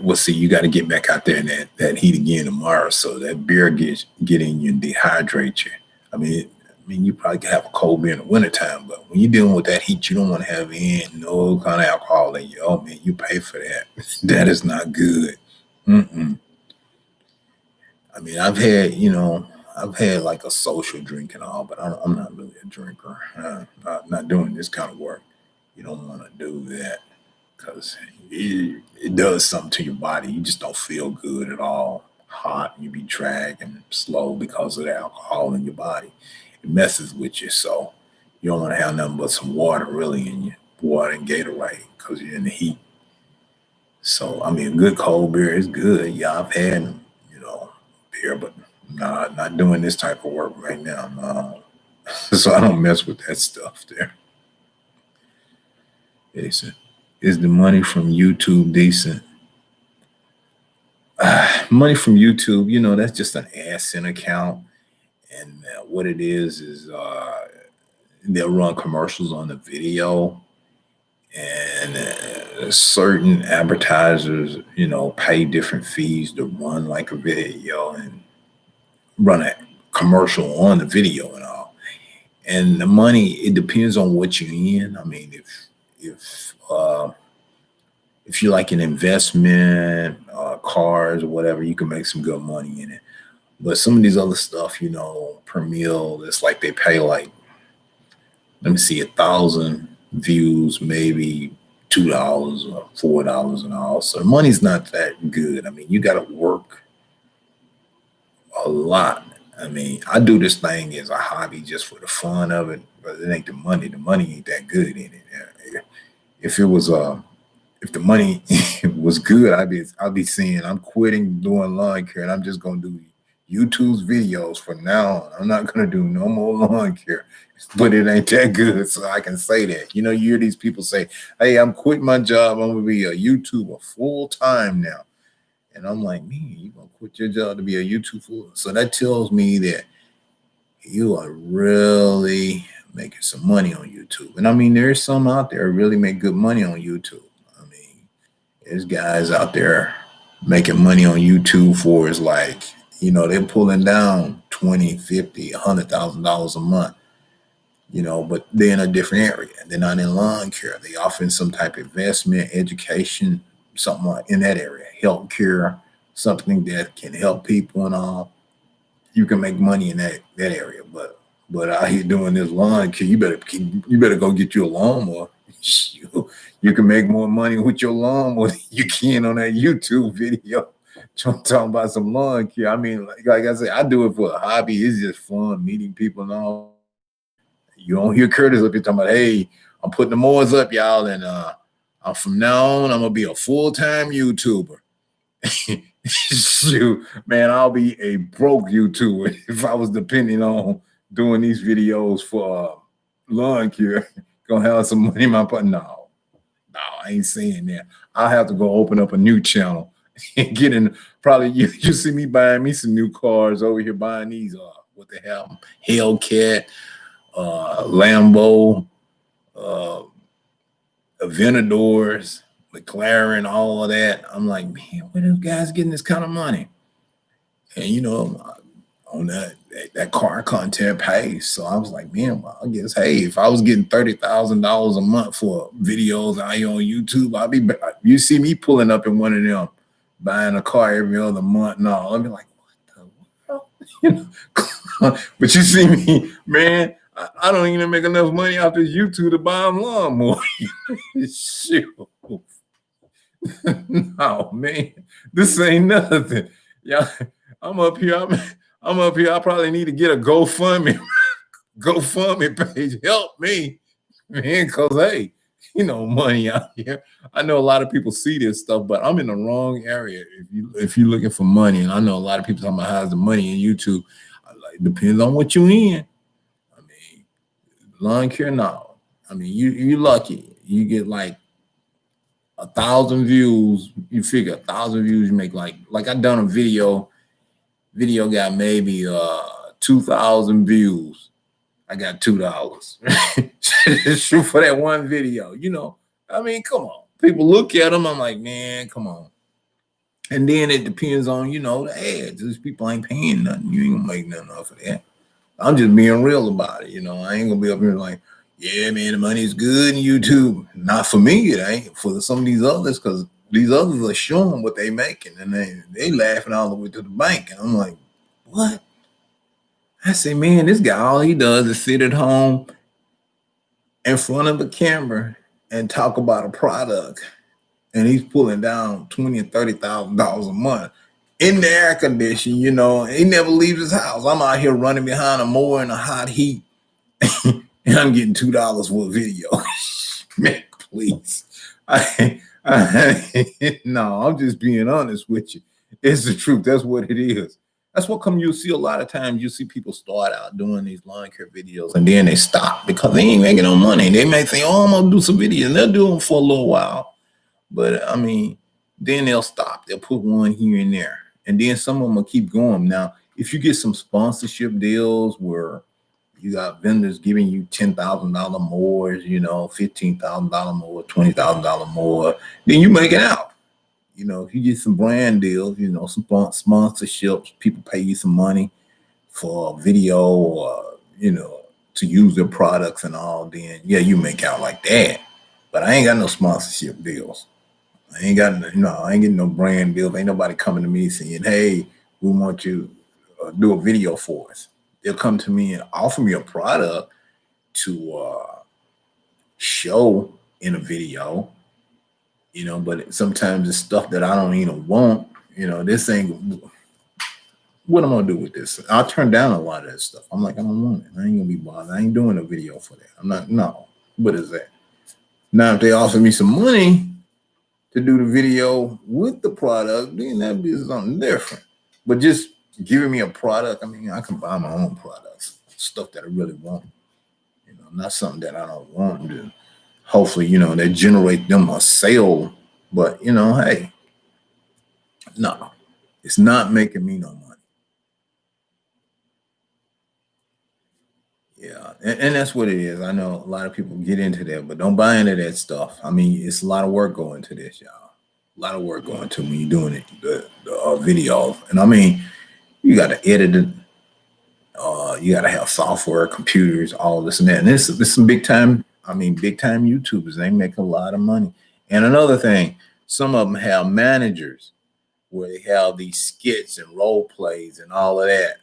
Well, see, you got to get back out there in that heat again tomorrow. So that beer get in you and dehydrate you. I mean, you probably can have a cold beer in the wintertime, but when you're dealing with that heat, you don't want to have no kind of alcohol in you. Oh, man, you pay for that. That is not good. Mm-mm. I mean, I've had like a social drink and all, but I'm not really a drinker. Not doing this kind of work. You don't want to do that because it does something to your body. You just don't feel good at all. Hot, you be dragging slow because of the alcohol in your body. It messes with you, so you don't want to have nothing but some water really in you, water and Gatorade, because you're in the heat. So I mean, good cold beer is good. Yeah, I've had beer, but not doing this type of work right now. No. So I don't mess with that stuff there. Decent. Is the money from YouTube decent? Money from YouTube, that's just an AdSense account. And what it is they'll run commercials on the video. And certain advertisers, pay different fees to run like a video and run a commercial on the video and all. And the money, it depends on what you're in. I mean, if you like an investment, cars or whatever, you can make some good money in it. But some of these other stuff, per meal, it's like they pay like, let me see, 1,000 views, maybe $2 or $4 and all. So money's not that good. I mean, you got to work a lot. I mean, I do this thing as a hobby just for the fun of it, but it ain't the money. The money ain't that good in it. If the money was good, I'd be saying I'm quitting doing lawn care and I'm just gonna do YouTube's videos from now on. I'm not gonna do no more lawn care, but it ain't that good, so I can say that. You hear these people say, "Hey, I'm quitting my job. I'm gonna be a YouTuber full time now," and I'm like, "Man, you gonna quit your job to be a YouTuber?" So that tells me that you are really making some money on YouTube. And I mean, there's some out there really make good money on YouTube. I mean, there's guys out there making money on YouTube for is like, they're pulling down 20, 50, $100,000 a month, but they're in a different area. They're not in lawn care. They offering some type of investment, education, something like in that area, healthcare, something that can help people and all. You can make money in that area, but out here doing this lawn care, you better go get you a lawnmower. You can make more money with your lawnmower than you can on that YouTube video. Talking about some lawn care. I mean, like I said, I do it for a hobby. It's just fun meeting people and all. You don't hear Curtis up here talking about, "Hey, I'm putting the mowers up, y'all, and from now on, I'm gonna be a full-time YouTuber." Shoot, man, I'll be a broke YouTuber if I was depending on doing these videos for lawn care. Gonna have some money in my pocket. No, I ain't saying that. I'll have to go open up a new channel and get in. Probably you see me buying me some new cars over here, buying these what the hell, Hellcat, Lambo, Aventadors, McLaren, all of that. I'm like, man, where those guys getting this kind of money? And on that car content pays. So I was like, man, well, I guess, hey, if I was getting $30,000 a month for videos out here on YouTube, You see me pulling up in one of them, buying a car every other month and all. I'll be like, what the world? You know? But you see me, man, I don't even make enough money off this YouTube to buy a lawnmower. Shoot. No, man, this ain't nothing. Yeah, I'm up here. I'm up here. I probably need to get a GoFundMe page. Help me, man, because hey, money out here. I know a lot of people see this stuff, but I'm in the wrong area. If you're looking for money, and I know a lot of people talking about how's the money in YouTube. Like, depends on what you in. I mean, lawn care now. I mean, you lucky. You get like 1,000 views. You figure 1,000 views, you make like I done a video. Video got maybe 2,000 views. I got $2. Shoot for that one video. I mean, come on. People look at them. I'm like, man, come on. And then it depends on, the ads. These people ain't paying nothing. You ain't gonna make nothing off of that. I'm just being real about it. I ain't gonna be up here like, yeah, man, the money's good in YouTube. Not for me, it ain't. For some of these others, because these others are showing what they making, and they laughing all the way to the bank. And I'm like, what? I say, man, this guy, all he does is sit at home in front of a camera and talk about a product, and he's pulling down $20,000 and $30,000 a month in the air condition. He never leaves his house. I'm out here running behind a mower in a hot heat, and I'm getting $2 for a video. Man, please. No, I'm just being honest with you. It's the truth. That's what it is. That's what you'll see a lot of times. You see people start out doing these lawn care videos and then they stop because they ain't making no money. They may say, oh, I'm going to do some videos. And they'll do them for a little while. But, I mean, then they'll stop. They'll put one here and there. And then some of them will keep going. Now, if you get some sponsorship deals where you got vendors giving you $10,000 mowers, $15,000 more, $20,000 more, then you make it out. If you get some brand deals, some sponsorships, people pay you some money for a video or, to use their products and all, then, yeah, you make out like that. But I ain't got no sponsorship deals. I ain't getting no brand deals. Ain't nobody coming to me saying, hey, we want you to do a video for us. They'll come to me and offer me a product to show in a video, but sometimes it's stuff that I don't even want. This ain't what I'm gonna do with this. I'll turn down a lot of that stuff. I'm like, I don't want it. I ain't gonna be bothered. I ain't doing a video for that. I'm not, no. What is that? Now, if they offer me some money to do the video with the product, then that'd be something different. But just giving me a product, I mean, I can buy my own products, stuff that I really want. Not something that I don't want to. Hopefully, they generate them a sale. But, hey, no, it's not making me no money. Yeah, and that's what it is. I know a lot of people get into that, but don't buy into that stuff. I mean, it's a lot of work going to this, y'all. A lot of work going to when you're doing it, the videos. And I mean, you got to edit it. You got to have software, computers, all this and that. And this some big time YouTubers. They make a lot of money. And another thing, some of them have managers where they have these skits and role plays and all of that.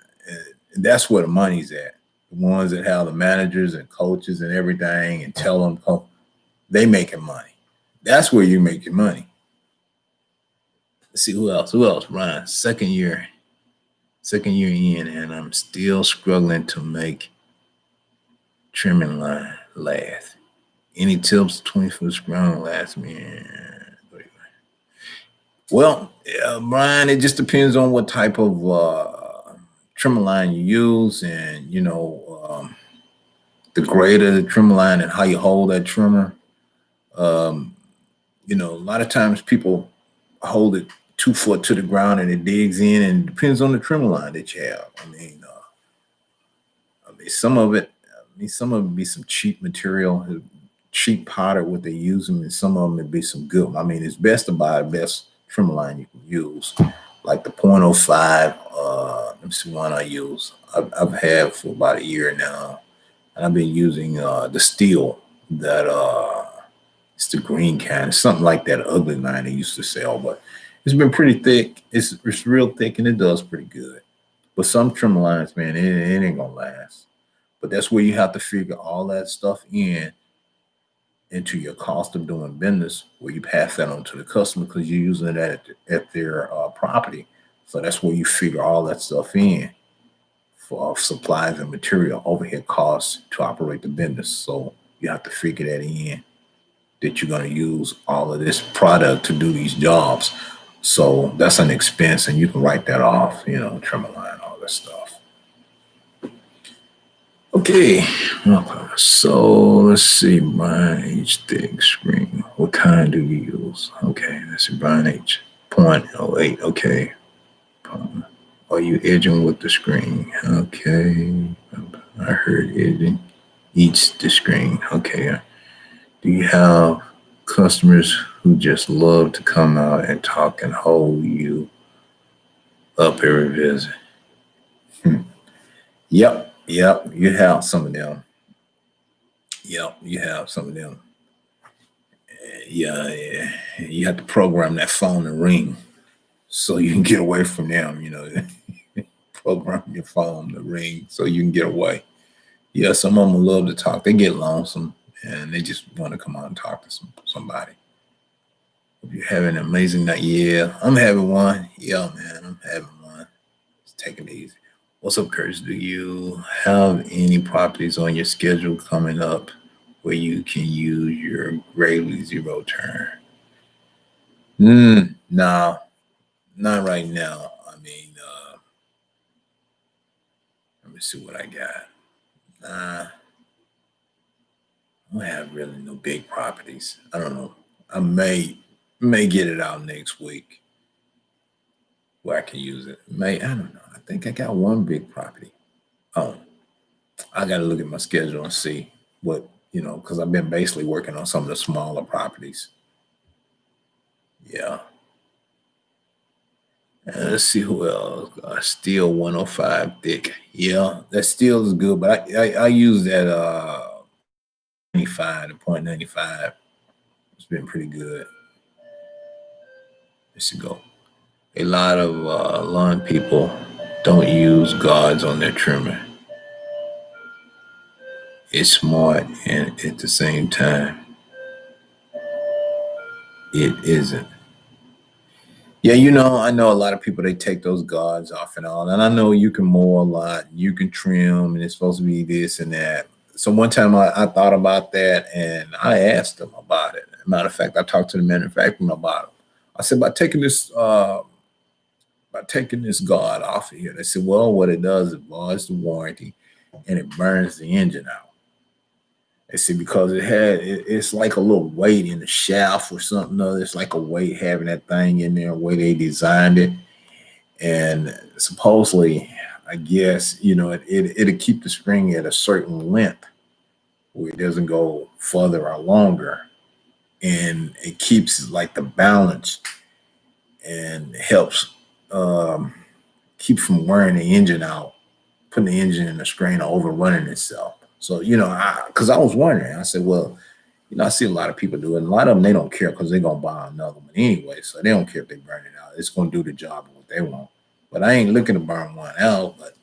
And that's where the money's at. The ones that have the managers and coaches and everything and tell them, oh, they making money. That's where you make your money. Let's see who else. Ryan, second year in, and I'm still struggling to make trimming line last. Any tips? 20-foot scrum last, man. Well, Brian, it just depends on what type of trimmer line you use, and the grade of the trimmer line and how you hold that trimmer. A lot of times people hold it 2 foot to the ground and it digs in, and it depends on the trimmer line that you have. I mean, some of it be some cheap material, cheap powder what they use them, and some of them would be some good. I mean, it's best to buy the best trimmer line you can use, like the .05. Let me see one I use. I've had for about a year now, and I've been using the steel that It's the green kind. It's something like that ugly line they used to sell, but it's been pretty thick. It's real thick and it does pretty good. But some trim lines, man, it ain't gonna last. But that's where you have to figure all that stuff into your cost of doing business, where you pass that on to the customer because you're using it at their property. So that's where you figure all that stuff in for supplies and material, overhead costs to operate the business. So you have to figure that in, that you're going to use all of this product to do these jobs. So that's an expense, and you can write that off, trim a line, all that stuff. Okay, so let's see, Brian H. Thick screen. What kind do you use? Okay, let's see, Brian H. 0.08. Okay. Are you edging with the screen? Okay. I heard edging eats the screen. Okay. Do you have customers who just love to come out and talk and hold you up every visit? Yep. You have some of them. Yep, you have some of them. Yeah. You have to program that phone to ring so you can get away from them. Program your phone to ring so you can get away. Yeah, some of them love to talk. They get lonesome and they just want to come out and talk to somebody. If you're having an amazing night, yeah, I'm having one. Yeah, man, I'm having one. Just taking it easy. What's up, Curtis? Do you have any properties on your schedule coming up where you can use your gravely zero turn? No, not right now. I mean, let me see what I got. I don't have really no big properties. I don't know. I may get it out next week where I can use it. I don't know. I think I got one big property. Oh, I got to look at my schedule and see what, because I've been basically working on some of the smaller properties. Yeah. And let's see who else. Steel 105 thick. Yeah, that steel is good, but I use that 95, the point 95. It's been pretty good. Let's go. A lot of lawn people don't use guards on their trimmer. It's smart, and at the same time, it isn't. Yeah, I know a lot of people, they take those guards off and all, and I know you can mow a lot, you can trim, and it's supposed to be this and that. So one time I thought about that, and I asked them about it. Matter of fact, I talked to the manufacturer about it. I said, by taking this guard off of here, they said, well, what it does, it voids the warranty and it burns the engine out. They said because it's like a little weight in the shaft or something. Other. It's like a weight having that thing in there, the way they designed it. And supposedly, I guess, it'll keep the spring at a certain length where it doesn't go further or longer. And it keeps like the balance and helps keep from wearing the engine out, putting the engine in the strain or overrunning itself. So, because I was wondering, I said, well, I see a lot of people do it. And a lot of them, they don't care because they're going to buy another one anyway. So they don't care if they burn it out. It's going to do the job of what they want. But I ain't looking to burn one out. But,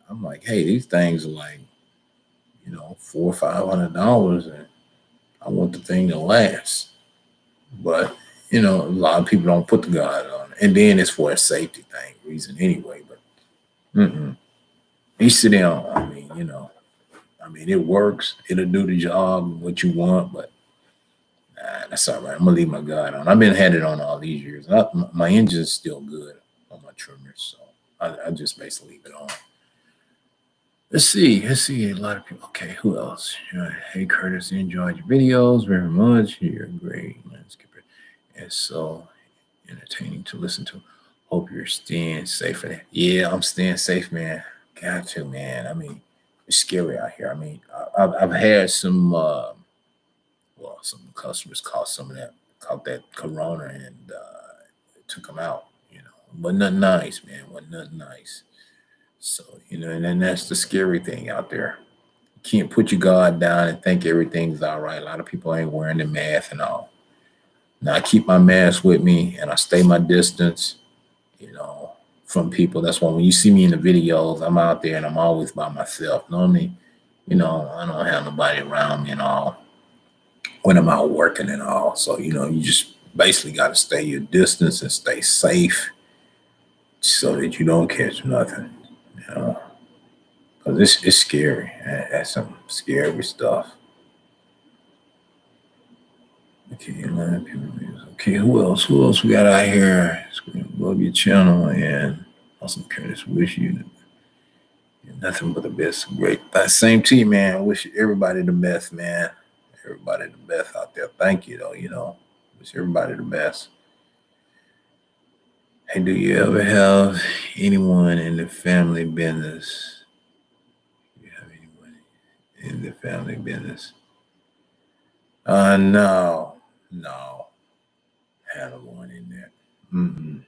I'm like, hey, these things are like, $400 or $500. And I want the thing to last. But, a lot of people don't put the guard on. And then it's for a safety reason anyway. But, you sit down, it works. It'll do the job, what you want, but that's all right. I'm gonna leave my guard on. I've been had it on all these years. My engine's still good on my trimmers, so I just basically leave it on. Let's see. A lot of people. Okay, who else? Hey, Curtis, enjoyed your videos very much. You're great, landscaper. It's so entertaining to listen to. Hope you're staying safe for that. Yeah, I'm staying safe, man. Got to, man. It's scary out here. I've had some some customers caught that corona and it took them out, but nothing nice, man. Wasn't nothing nice. So, and then that's the scary thing out there. can't put your guard down and think everything's all right. A lot of people ain't wearing the mask and all. Now I keep my mask with me and I stay my distance, you know, from people. That's why when you see me in the videos, I'm out there and I'm always by myself. Normally, I don't have nobody around me and all when I'm out working and all. So, you just basically got to stay your distance and stay safe so that you don't catch nothing, you know, because it's scary. That's some scary stuff. Okay, a lot of people. Okay, who else? Who else we got out here? Love your channel and awesome Curtis. Wish you nothing but the best. Great. That same team, man. Wish everybody the best, man. Everybody the best out there. Thank you, though. Wish everybody the best. Hey, do you ever have anyone in the family business? Do you have anyone in the family business? No, no. Had a one in there. Mm-mm.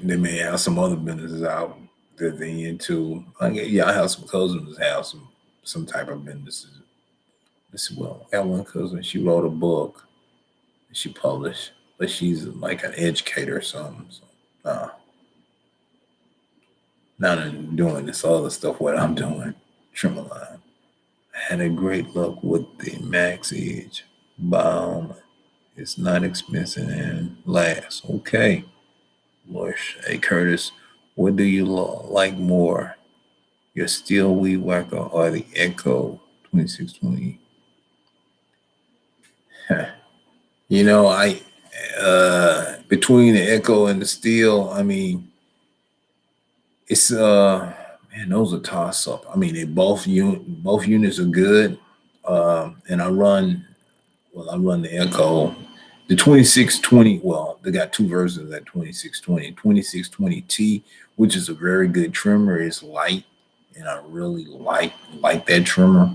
They may have some other businesses out that they into. Yeah, I have some cousins that have some type of businesses. Well, I got one cousin. She wrote a book. She published, but she's like an educator or something. So, now I'm doing this other stuff. What I'm doing, trim a line. I had a great luck with the Max Edge balm. It's not expensive and lasts. Okay. Lush. Hey Curtis, what do you like more? Your steel weed whacker or the Echo 2620? I between the Echo and the steel, it's man, those are toss up. They both units are good. And I run the Echo. The 2620, well, they got two versions of that 2620. 2620T, which is a very good trimmer, is light, and I really like that trimmer.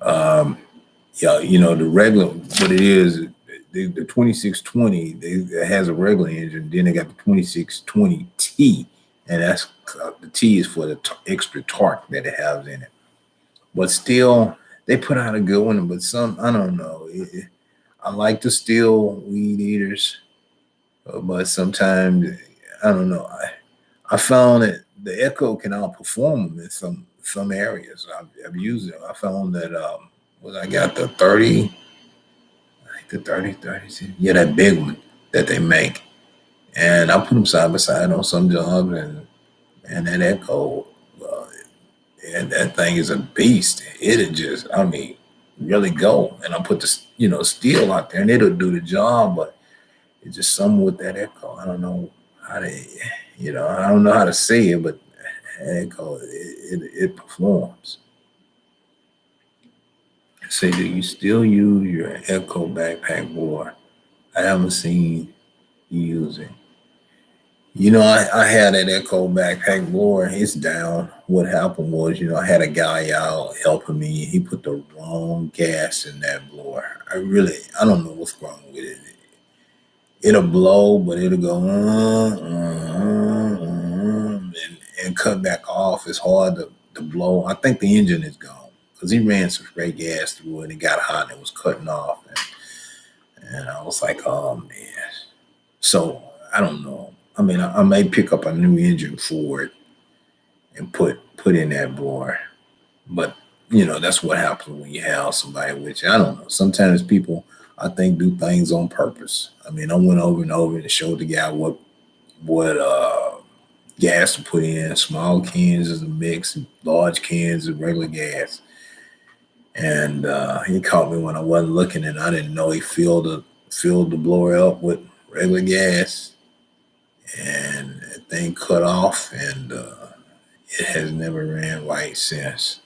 Yeah, the regular, what it is, the 2620, it has a regular engine. Then they got the 2620T, and that's the T is for the extra torque that it has in it. But still, they put out a good one. But some, I don't know. I like the steel weed eaters, but sometimes I don't know. I found that the Echo can outperform them in some areas. I've used it. I found that I got the 30, I think the 30, yeah, that big one that they make, and I put them side by side on some jobs, and that Echo, uh, and that thing is a beast. It'll just, really go. And I put the steel out there, and it'll do the job, but it's just something with that Echo. I don't know how to, I don't know how to say it, but Echo, it performs. Say, do you still use your Echo backpack board? I haven't seen you use it. I had that Echo backpack blower. It's down. What happened was, I had a guy out helping me. He put the wrong gas in that blower. I don't know what's wrong with it. It'll blow, but it'll go and cut back off. It's hard to blow. I think the engine is gone because he ran some spray gas through it and it got hot and it was cutting off. And I was like, oh man. So I don't know. I may pick up a new engine for it and put in that blower. But that's what happens when you have somebody with you. I don't know. Sometimes people, I think, do things on purpose. I went over and over and showed the guy what gas to put in. Small cans is a mix, large cans is regular gas. And he caught me when I wasn't looking, and I didn't know he filled the blower up with regular gas, and that thing cut off, and it has never ran right since.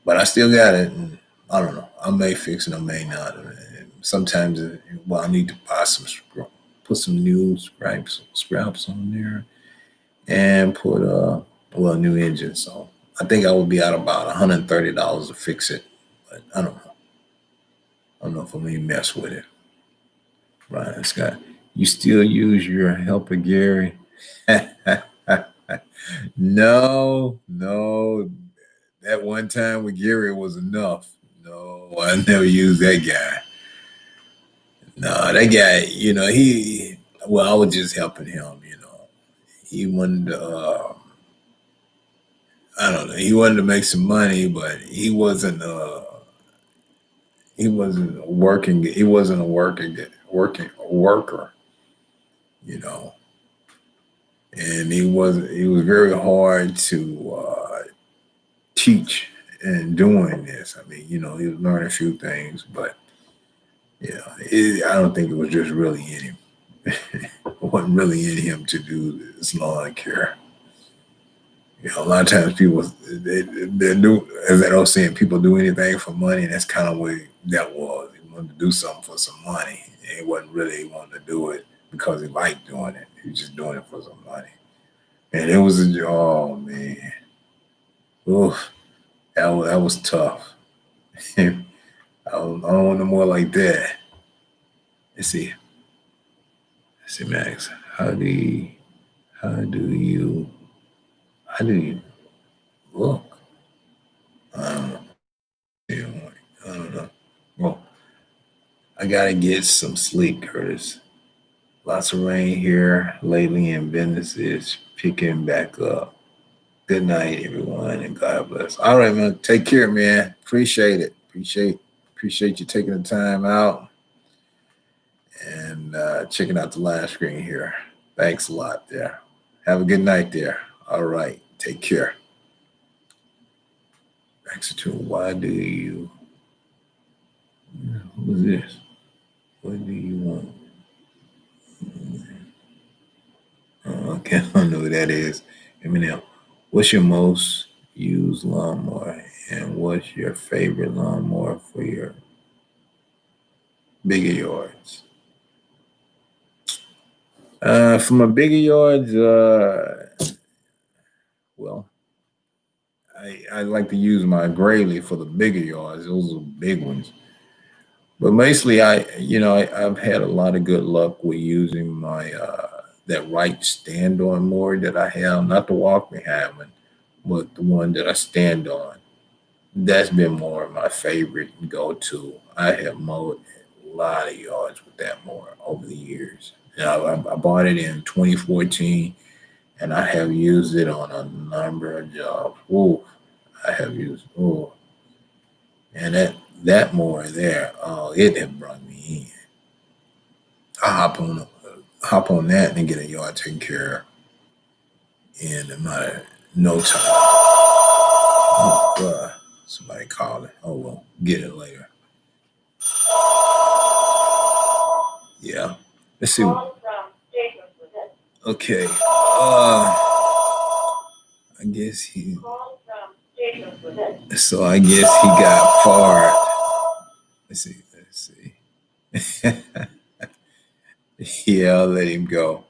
But I still got it, and I don't know. I may fix it, I may not. Sometimes, I need to buy put some new scraps on there, and put a new engine. So I think I would be out about $130 to fix it, but I don't know. I don't know if I'm gonna mess with it. Ryan Scott, you still use your helper Gary? No, no. That one time with Gary was enough. No, I never used that guy. No, that guy, well, I was just helping him, He wanted to, I don't know, he wanted to make some money, but he wasn't a worker, you know. And he was very hard to teach and doing this. I mean, he was learning a few things, but I don't think it was just really in him. It wasn't really in him to do this lawn care. A lot of times people they do, as I was saying, people do anything for money, and that's kind of what that was. He wanted to do something for some money. And he wasn't really wanting to do it because he liked doing it. He was just doing it for some money. And it was oh man, oof, that was tough. I don't want no more like that. Let's see. Let's see, Max. How do you how do you look? I don't know. I don't know. Well, I gotta get some sleep, Curtis. Lots of rain here lately, and business is picking back up. Good night, everyone, and God bless. All right, man. Take care, man. Appreciate it. Appreciate you taking the time out and checking out the live screen here. Thanks a lot there. Have a good night there. All right. Take care. Back to why do you who's this? What do you want? Oh, okay, I don't know who that is. Eminem. What's your most used lawnmower? And what's your favorite lawnmower for your bigger yards? For my bigger yards, well, I like to use my Grayling for the bigger yards. Those are big ones. But mostly, I've had a lot of good luck with using my that right stand on mower that I have, not the walk behind one, but the one that I stand on. That's been more of my favorite go to. I have mowed a lot of yards with that mower over the years. I bought it in 2014 and I have used it on a number of jobs. Ooh, I have used, and that mower there, oh, it had brought me in. I hop on that and get a yard taken care of in a matter of no time. Oh, somebody called it. Oh well, get it later. Yeah. Let's see. Okay. I guess he. So I guess he got fired. Let's see. Let's see. Yeah, I'll let him go.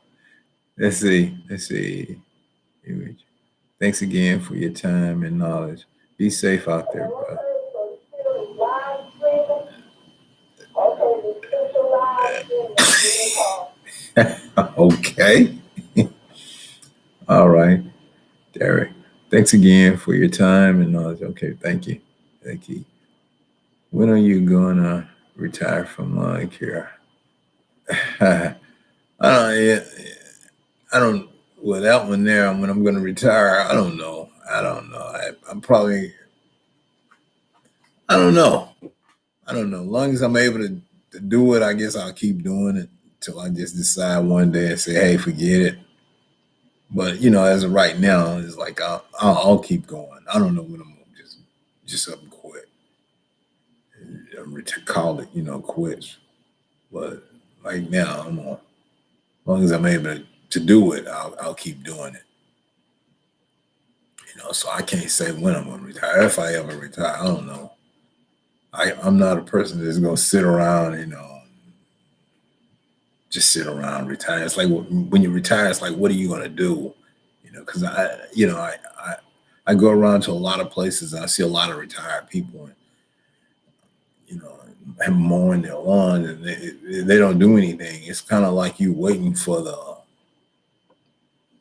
Let's see. Let's see. Thanks again for your time and knowledge. Be safe out there, bro. Okay. All right, Derek. Thanks again for your time and knowledge. Okay, thank you. Thank you. When are you gonna retire from lawn care? I don't. Yeah, I don't. Well, that one there. When I'm gonna retire, I don't know. I don't know. I'm probably. I don't know. I don't know. As long as I'm able to do it, I guess I'll keep doing it till I just decide one day and say, "Hey, forget it." But as of right now, it's like I'll keep going. I don't know when I'm gonna just up and quit, to call it quits. But right now, I'm on. As long as I'm able to do it, I'll keep doing it. So I can't say when I'm gonna retire. If I ever retire, I don't know. I'm not a person that's gonna sit around, just sit around retire. It's like when you retire, it's like what are you gonna do? Because I go around to a lot of places and I see a lot of retired people, and and mowing their lawn, and they don't do anything. It's kind of like you waiting for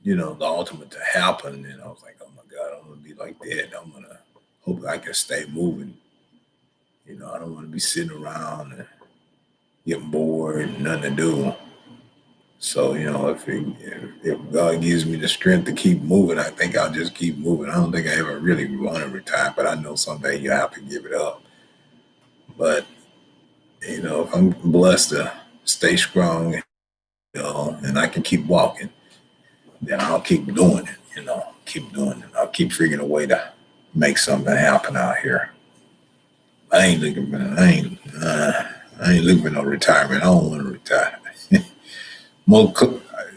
the ultimate to happen. And I was like, oh my God, I'm gonna be like that. I'm gonna hope I can stay moving. I don't want to be sitting around and getting bored and nothing to do. So, if God gives me the strength to keep moving, I think I'll just keep moving. I don't think I ever really want to retire, but I know someday you have to give it up. But, if I'm blessed to stay strong, and I can keep walking, then I'll keep doing it, keep doing it. I'll keep figuring a way to make something happen out here. I ain't looking for, I ain't looking for no retirement. I don't want to retire. More,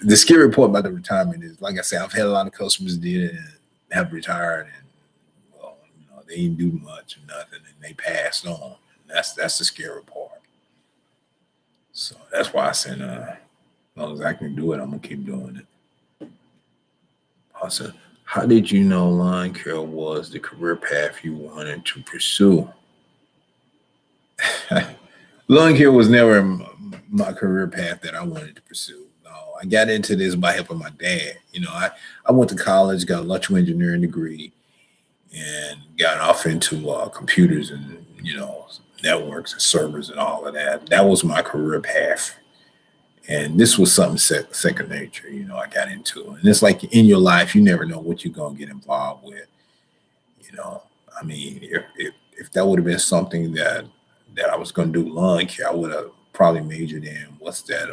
the scary part about the retirement is, like I said, I've had a lot of customers did and have retired, and well, they didn't do much or nothing, and they passed on. That's the scary part. So that's why I said, as long as I can do it, I'm gonna keep doing it. I said, how did you know lawn care was the career path you wanted to pursue? Lawn care was never my career path that I wanted to pursue. No, I got into this by helping my dad. I went to college, got an electrical engineering degree, and got off into computers and networks and servers and all of that. That was my career path, and this was something second nature. I got into, and it's like in your life, you never know what you're gonna get involved with. You know, I mean, if that would have been something that I was going to do lawn care, I would have probably majored in what's that?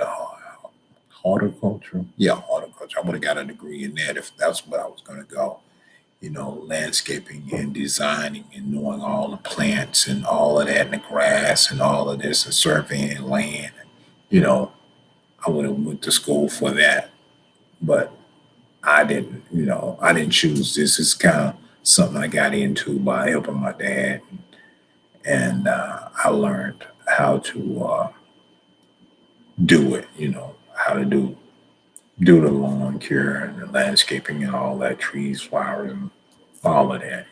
Horticulture. Yeah, horticulture. I would have got a degree in that if that's what I was going to go. Landscaping and designing and knowing all the plants and all of that and the grass and all of this and surveying land. You know, I would have went to school for that, but I didn't. I didn't choose this. It's kind of something I got into by helping my dad, and I learned how to do it. How to do the lawn care and the landscaping and all that, trees, flowers, and all of that.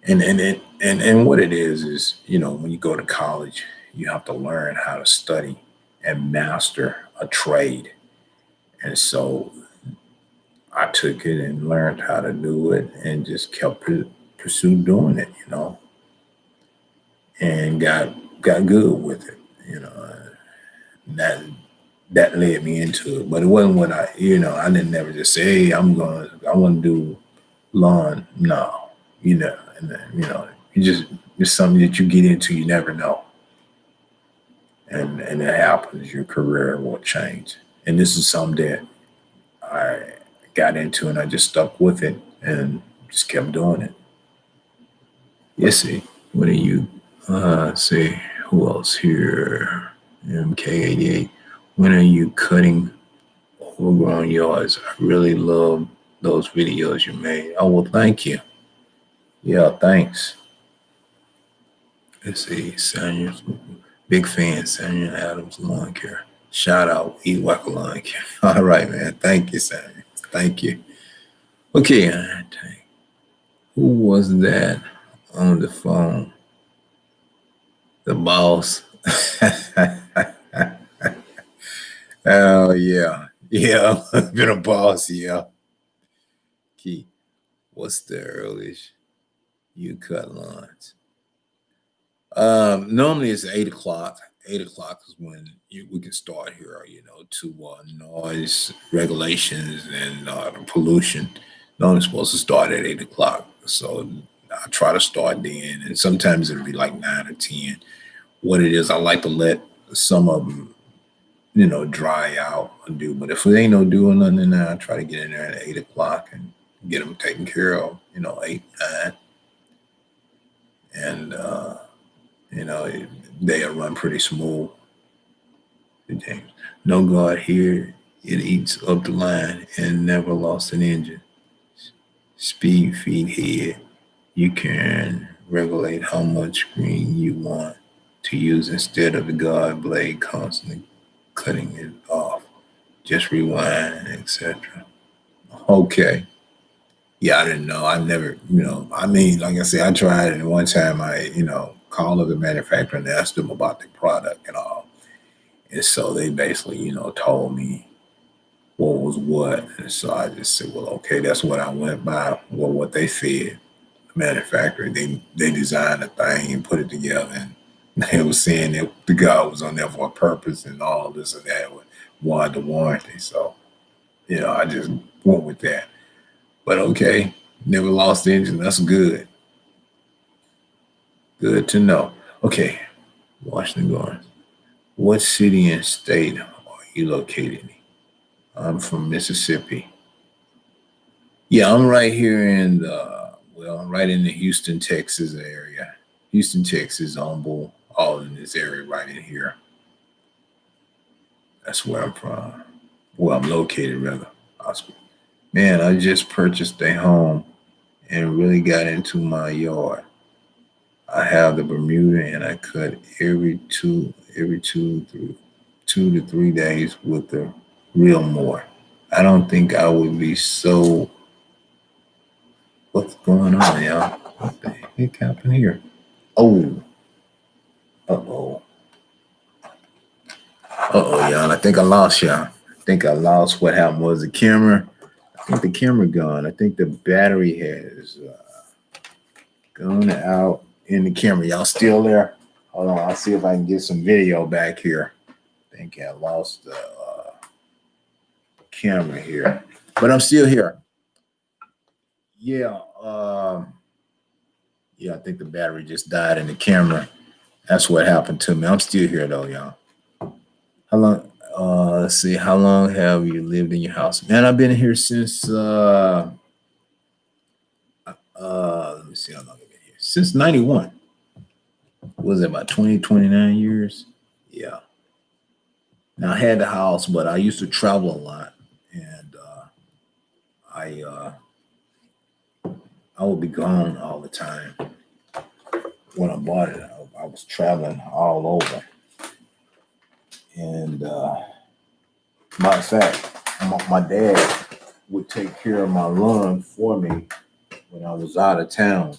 And what it is when you go to college, you have to learn how to study and master a trade. And so I took it and learned how to do it and just kept pursued doing it, and got good with it, and that led me into it. But it wasn't what I didn't never just say, hey, I want to do lawn. No, and then, you just it's something that you get into, you never know. And it happens, your career will change. And this is something that I got into and I just stuck with it and just kept doing it. Yes, see, what are you say who else here? MK88. When are you cutting overgrown yards? I really love those videos you made. Oh well, thank you. Yeah, thanks. Let's see, Samuel, big fan, Samuel Adams Lawn Care. Shout out, Eat Wacker Lawn Care. All right, man. Thank you, Samuel. Thank you. Okay, who was that on the phone? The boss. Oh yeah, yeah. Been a boss, yeah. Key. What's the earliest you cut lawns? Normally it's 8 o'clock. 8 o'clock is when we can start here. To noise regulations and the pollution. Normally supposed to start at 8 o'clock. So I try to start then, and sometimes it'll be like 9 or 10. What it is, I like to let some of them, dry out and do. But if it ain't no doing nothing, then I try to get in there at 8 o'clock and get them taken care of. 8, 9, and they'll run pretty smooth. James, no guard here. It eats up the line and never lost an engine. Speed feed head. You can regulate how much green you want to use instead of the guard blade constantly cutting it off. Just rewind, etc. Okay. Yeah, I didn't know. I never, I mean, like I said, I tried it, and one time I, called up the manufacturer and asked them about the product and all. And so they basically, told me what was what. And so I just said, well, okay, that's what I went by. Well, what they said. The manufacturer, they designed the thing and put it together, and they were saying that the guy was on there for a purpose and all this and that. Wanted the warranty. So, I just went with that. But okay, never lost the engine. That's good. Good to know. Okay, Washington Gardens. What city and state are you located in? I'm from Mississippi. Yeah, I'm right here in I'm right in the Houston, Texas area. Houston, Texas, Humble, all in this area right in here. That's where I'm from. Well, I'm located rather. Man, I just purchased a home and really got into my yard. I have the Bermuda and I cut every 2 to 3 days with the real mower. I don't think I would be so. What's going on, y'all? What the heck happened here? Oh, uh-oh. Y'all. I think I lost y'all. I think I lost. What happened was the camera. I think the camera gone. I think the battery has gone out in the camera. Y'all still there? Hold on. I'll see if I can get some video back here. I think I lost the camera here. But I'm still here. Yeah. I think the battery just died in the camera. That's what happened to me. I'm still here though, y'all. How long? Let's see. How long have you lived in your house? Man, I've been here since. Let me see how long I've been here. Since '91. Was it about 29 years? Yeah. Now I had the house, but I used to travel a lot, and I would be gone all the time. When I bought it, I was traveling all over. And matter of fact, my dad would take care of my lawn for me when I was out of town.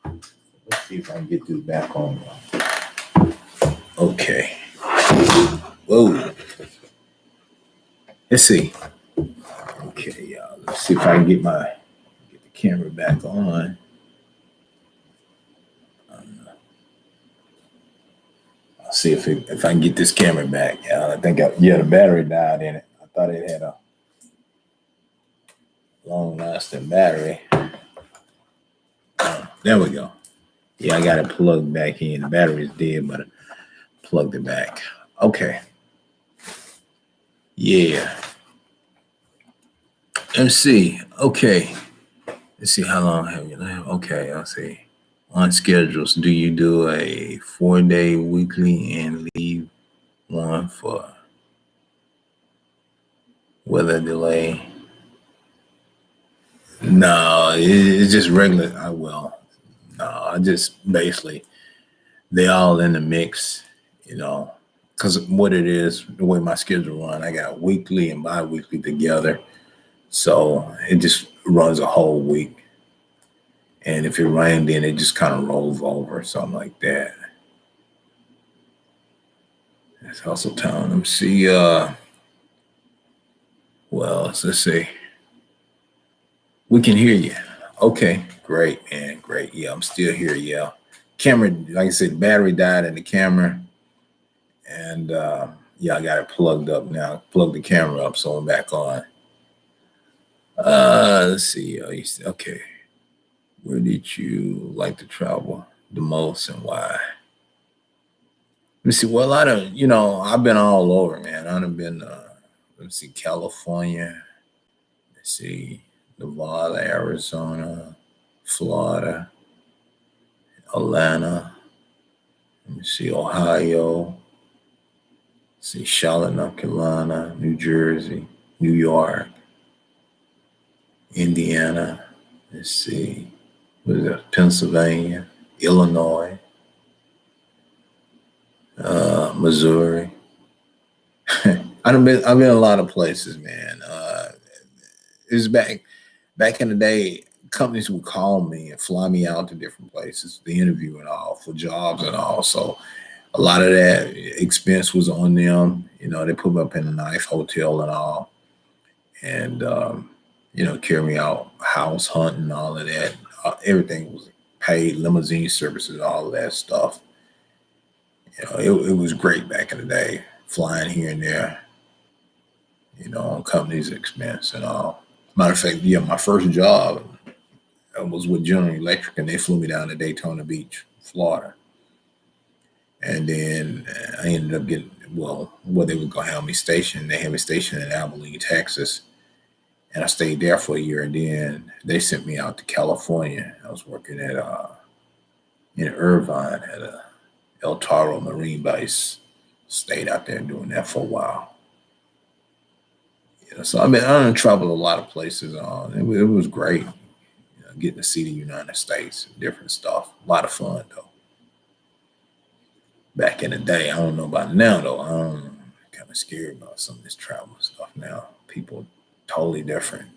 Let's see if I can get this back on. Okay. Whoa. Let's see. Okay, y'all. Let's see if I can get the camera back on. I'll see if I can get this camera back. I think the battery died in it. I thought it had a long-lasting battery. There we go. Yeah, I got it plugged back in. The battery's dead, but I plugged it back. Okay. Yeah. Let's see. Okay. Let's see, how long have you lived? Okay, I'll see. On schedules, do you do a 4-day weekly and leave one for weather delay? No, it's just regular. I just basically, they all in the mix, because what it is, the way my schedule run, I got weekly and bi-weekly together. So it just runs a whole week. And if it rained, then it just kind of rolls over or something like that. That's also telling them, see, let's see. We can hear you. Okay, great, man, great. Yeah, I'm still here, yeah. Camera, like I said, battery died in the camera. And I got it plugged up now. Plug the camera up, so I'm back on. Let's see. Okay. Where did you like to travel the most and why? Let me see. Well, I've been all over, man. I've been, California. Let's see, Nevada, Arizona, Florida, Atlanta. Let me see, Ohio. Let's see, Charlotte, North Carolina, New Jersey, New York, Indiana. Let's see, what is that? Pennsylvania, Illinois, Missouri. I've been a lot of places, man. It's back in the day, companies would call me and fly me out to different places, the interview and all, for jobs and all. So a lot of that expense was on them. They put me up in a nice hotel and all. and carry me out house hunting, all of that. Everything was paid, limousine services, all of that stuff. It was great back in the day, flying here and there, on company's expense and all. Matter of fact, yeah, my first job was with General Electric, and they flew me down to Daytona Beach, Florida. And then I ended up getting, well, they were going to have me stationed. They had me stationed in Abilene, Texas. And I stayed there for a year. And then they sent me out to California. I was working at in Irvine at a El Toro Marine Base. Stayed out there doing that for a while. So I mean, I done traveled a lot of places. It was great, getting to see the United States, different stuff. A lot of fun though. Back in the day, I don't know about now though. I'm kind of scared about some of this travel stuff now. People totally different.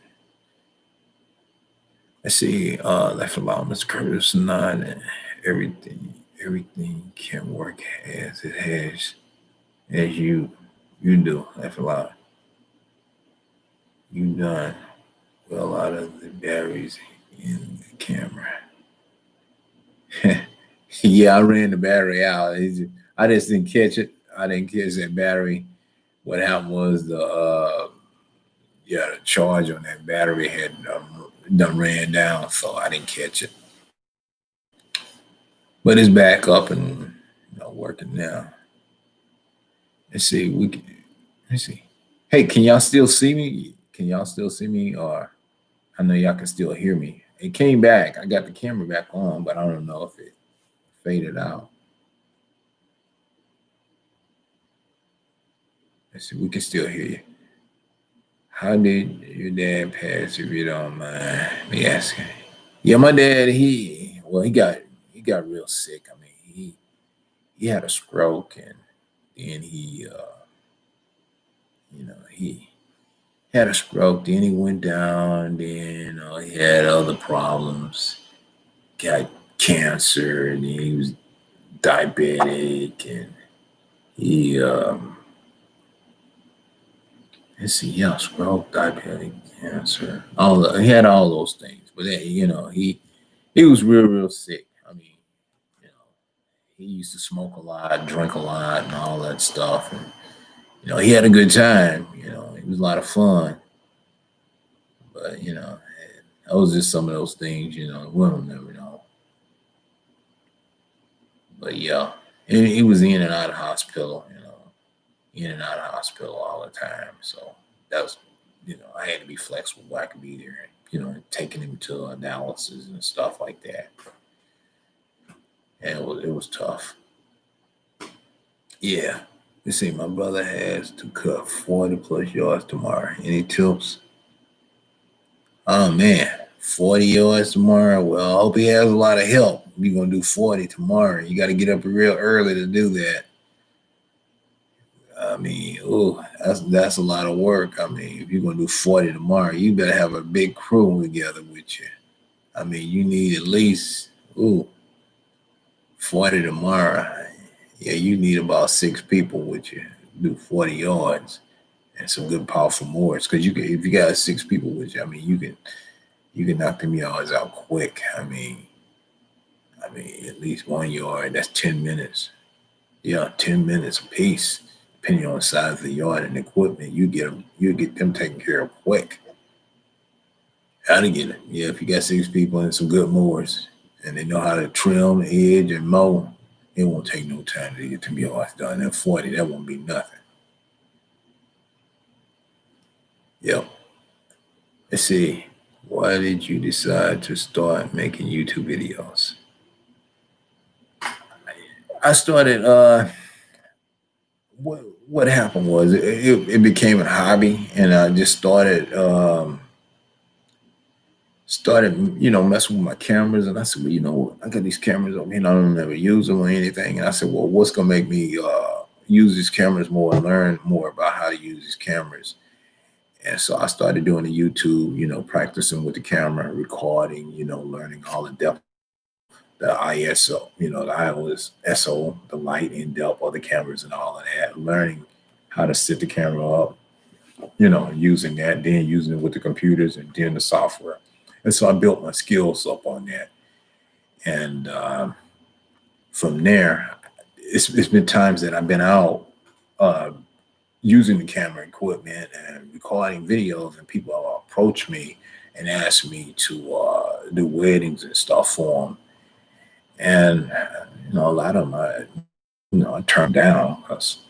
Let's see, left alone, Mr. Curtis, nine, everything can work as it has, as you do. Left alone. You done well out of the batteries in the camera. Yeah, I ran the battery out. I just didn't catch it. I didn't catch that battery. What happened was the charge on that battery had done ran down, so I didn't catch it. But it's back up and working now. Let's see. Let's see. Hey, can y'all still see me? Can y'all still see me? Or I know y'all can still hear me. It came back. I got the camera back on, but I don't know if it faded out. Let's see. We can still hear you. How did your dad pass, if you don't mind me asking? Yeah, my dad, he got real sick. I mean, he had a stroke, and then he had a stroke, then he went down, then he had other problems, got cancer, and he was diabetic, and he let's see, yeah, stroke, diabetic, cancer, he had all those things. But he was real sick. I mean, you know, he used to smoke a lot, drink a lot, and all that stuff. And he had a good time. It was a lot of fun. But that was just some of those things. We'll never know. But yeah, he was in and out of hospital. In and out of hospital all the time. So that was, I had to be flexible where I could be there. Taking him to analysis and stuff like that. And it was tough. Yeah. You see, my brother has to cut 40 plus yards tomorrow. Any tips? Oh man, 40 yards tomorrow. Well, I hope he has a lot of help. You're gonna do 40 tomorrow. You got to get up real early to do that. I mean, that's a lot of work. I mean, if you're gonna do 40 tomorrow, you better have a big crew together with you. I mean, you need at least 40 tomorrow. Yeah, you need about 6 people with you. Do 40 yards and some good powerful mowers. Because if you got 6 people with you, I mean, you can knock them yards out quick. I mean, at least 1 yard. That's 10 minutes. Yeah, 10 minutes a piece, depending on the size of the yard and equipment. You get them taken care of quick. How to get it? Yeah, if you got 6 people and some good mowers, and they know how to trim, edge, and mow, it won't take no time to get them yards done. At 40, that won't be nothing. Yep. Let's see. Why did you decide to start making YouTube videos? I started. What happened was it became a hobby, and I just started messing with my cameras. And I said, well, you know what, I got these cameras over here and I don't ever use them or anything. And I said, well, what's gonna make me use these cameras more and learn more about how to use these cameras? And so I started doing the YouTube, practicing with the camera, recording, learning all the depth, the ISO, the ISO, the light in depth of the cameras and all of that, learning how to set the camera up, using that, then using it with the computers and then the software. And so I built my skills up on that. And from there, it's been times that I've been out uh, using the camera equipment and recording videos, and people approach me and ask me to do weddings and stuff for them. And a lot of them, I turned down because.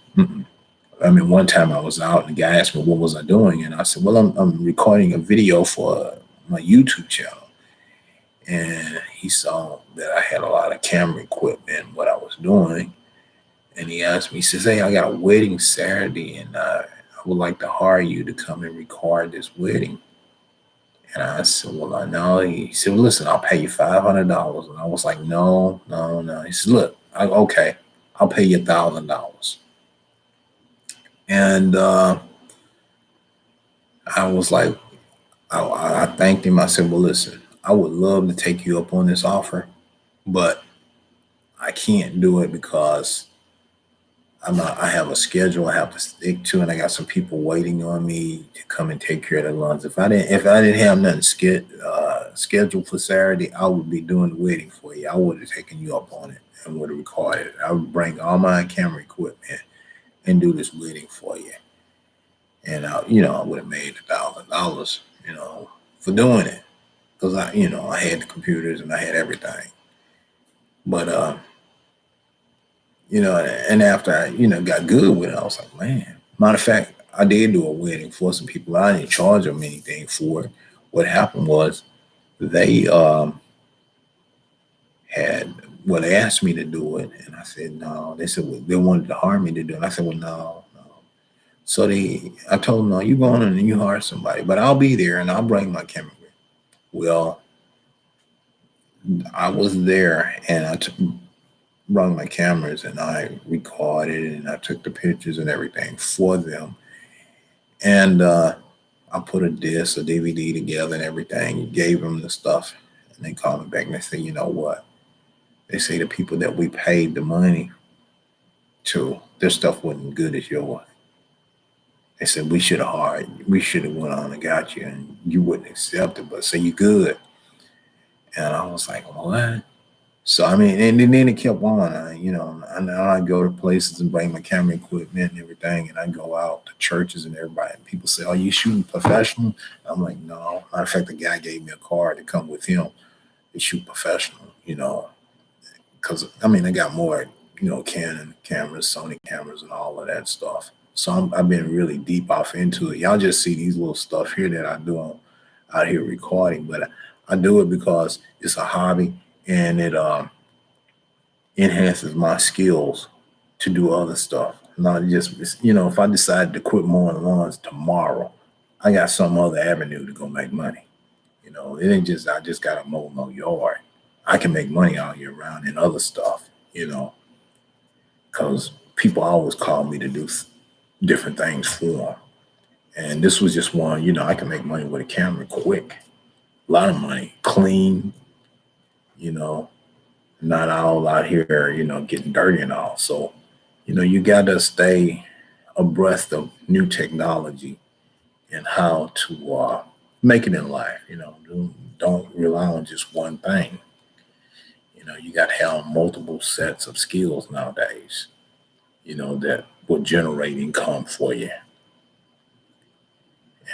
I mean, one time I was out and the guy asked me what was I doing, and I said, "Well, I'm recording a video for my YouTube channel." And he saw that I had a lot of camera equipment, what I was doing, and he asked me, he says, "Hey, I got a wedding Saturday, and I would like to hire you to come and record this wedding." And I said, "Well, I know." He said, "Well, listen, I'll pay you $500." And I was like, "No, no, no." He said, "Look, okay, I'll pay you $1,000." And I was like, I thanked him. I said, "Well, listen, I would love to take you up on this offer, but I can't do it because I have a schedule I have to stick to, and I got some people waiting on me to come and take care of the lunch. If I didn't have nothing scheduled for Saturday, I would be doing the wedding for you. I would have taken you up on it and would have recorded it. I would bring all my camera equipment and do this wedding for you, and I would have made $1,000, for doing it because I had the computers and I had everything. But and after I, got good with it, I was like, man. Matter of fact, I did do a wedding for some people. I didn't charge them anything for it. What happened was they had well, they asked me to do it, and I said no. They said, well, they wanted to hire me to do it. And I said, well, no, no. So I told them, no, you go on and you hire somebody, but I'll be there and I'll bring my camera with. Well, I was there and brought my cameras and I recorded and I took the pictures and everything for them. And I put a disc, a DVD together and everything, gave them the stuff. And they called me back and they said, you know what? They say the people that we paid the money to, their stuff wasn't good as yours. They said we should have went on and got you and you wouldn't accept it, but say you good. And I was like, what? So I mean, and then it kept on. And now I go to places and bring my camera equipment and everything, and I go out to churches and everybody. And people say, "Are you shooting professional?" I'm like, "No." Matter of fact, the guy gave me a card to come with him to shoot professional. Because I mean, I got more, Canon cameras, Sony cameras, and all of that stuff. So I've been really deep off into it. Y'all just see these little stuff here that I do out here recording, but I do it because it's a hobby and it enhances my skills to do other stuff. Not just, if I decide to quit mowing lawns tomorrow, I got some other avenue to go make money. It ain't just, I just got to mow no yard. I can make money all year round and other stuff, because people always call me to do different things for them. And this was just one, I can make money with a camera quick, a lot of money, clean, not all out here, getting dirty and all. So, you got to stay abreast of new technology and how to make it in life. Don't rely on just one thing. You got to have multiple sets of skills nowadays, that will generate income for you.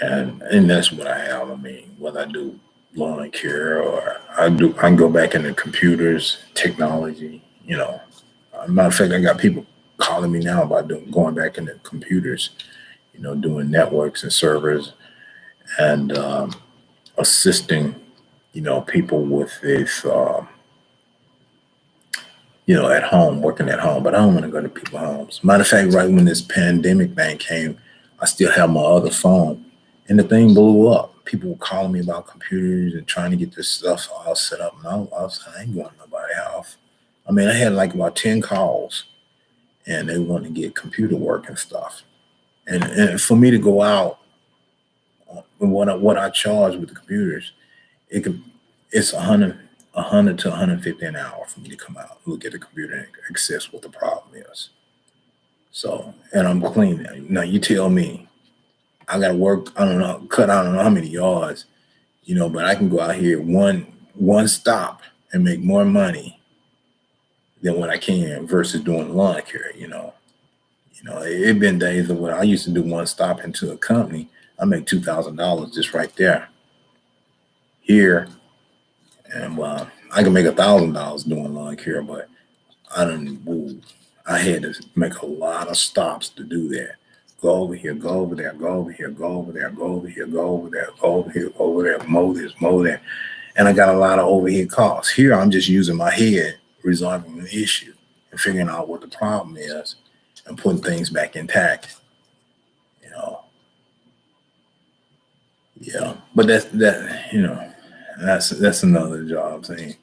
And that's what I have. I mean, whether I do lawn care or I can go back into computers, technology, Matter of fact, I got people calling me now about going back into computers, doing networks and servers and assisting, people with this, at home, working at home. But I don't want to go to people's homes. Matter of fact, right when this pandemic thing came, I still have my other phone and the thing blew up. People were calling me about computers and trying to get this stuff all set up. And I ain't going to nobody's house. I mean, I had like about 10 calls and they want to get computer work and stuff. And for me to go out and what I charge with the computers, it's 100 to 150 an hour for me to come out, look at the computer and access what the problem is. So, and I'm clean. Now you tell me, I got to work. I don't know, cut I don't know how many yards, but I can go out here one stop and make more money than what I can versus doing lawn care. It been days of when I used to do one stop into a company. I make $2,000 just right there. Here, and I can make $1,000 doing lawn care, but I don't move. I had to make a lot of stops to do that. Go over here, go over there, go over here, go over there, go over here, go over there, go over here, go over there, mow this, mow that. And I got a lot of overhead costs. Here, I'm just using my head, resolving an issue and figuring out what the problem is and putting things back intact. You know, yeah. But that's another job thing.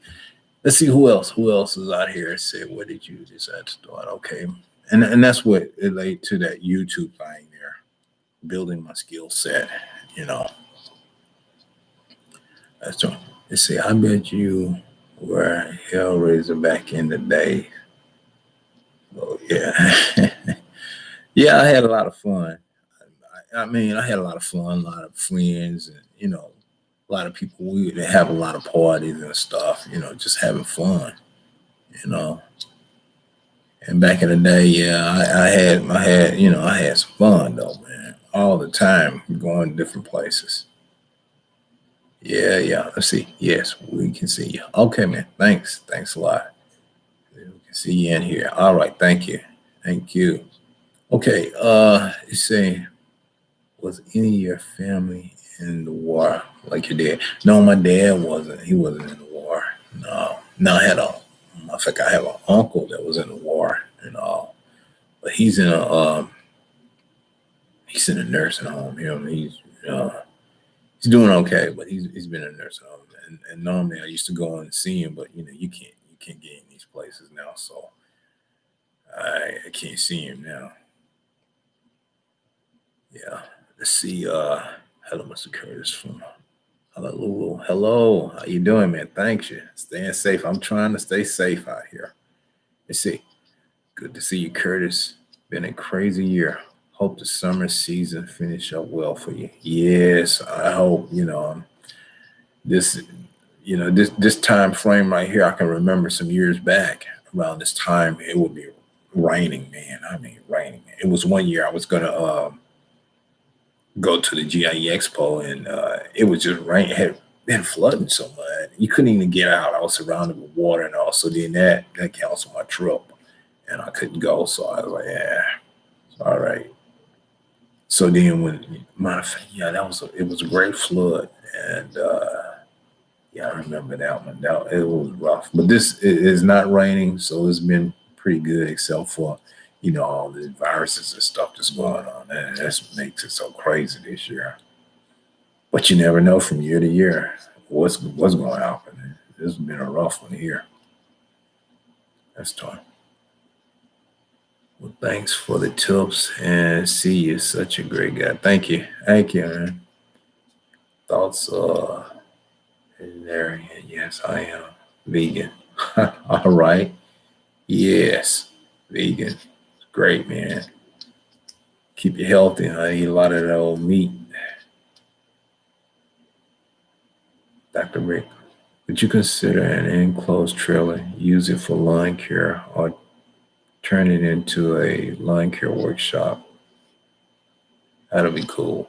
Let's see who else. Who else is out here? Say, what did you decide to start? Okay, and that's what it led to that YouTube thing there, building my skill set. You know, that's all. Let's see. I bet you were a Hellraiser back in the day. Oh yeah, yeah. I had a lot of fun. I mean, I had a lot of fun, a lot of friends, and a lot of people. We would have a lot of parties and stuff. Just having fun. You know. And back in the day, yeah, I had some fun though, man. All the time, going to different places. Yeah, yeah. Let's see. Yes, we can see you. Okay, man. Thanks a lot. We can see you in here. All right. Thank you. Okay. You say, was any of your family in the war like your dad? No, my dad wasn't. He wasn't in the war. No, no. I think I have an uncle that was in the war and all. But he's in a nursing home. He's doing okay, but he's been in a nursing home. And normally I used to go and see him, but you can't get in these places now, so I can't see him now. Yeah. Let's see. Hello, Mr. Curtis from Honolulu. Hello, how you doing, man? Thanks you. Staying safe. I'm trying to stay safe out here. Let's see. Good to see you, Curtis. Been a crazy year. Hope the summer season finish up well for you. Yes, I hope. This, this time frame right here. I can remember some years back around this time it would be raining, man. I mean, raining. It was one year I was gonna go to the GIE Expo, and it was just rain. It had been flooding so much you couldn't even get out. I was surrounded with water, and also then that canceled my trip, and I couldn't go. So I was like, yeah, all right. So then when matter of fact, yeah, it was a great flood, and yeah, I remember that one. That it was rough, but this is not raining, so it's been pretty good, except for all the viruses and stuff that's going on. And that's what makes it so crazy this year. But you never know from year to year what's going to happen. This has been a rough one here. That's tough. Well, thanks for the tips and see you. Such a great guy. Thank you, man. Thoughts, vegetarian. Yes, I am vegan. All right. Yes, vegan. Great, man. Keep you healthy. I eat a lot of that old meat. Dr. Rick, would you consider an enclosed trailer, use it for lawn care, or turn it into a lawn care workshop? That'll be cool.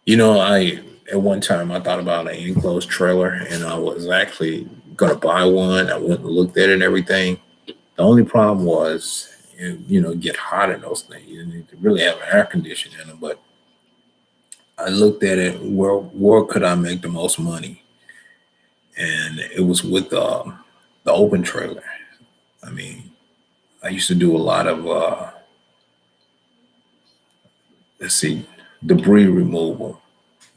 I at one time I thought about an enclosed trailer, and I was actually gonna buy one. I went and looked at it and everything. The only problem was, get hot in those things. You need to really have an air conditioner in them. But I looked at it, where could I make the most money? And it was with the open trailer. I mean, I used to do a lot of let's see, debris removal.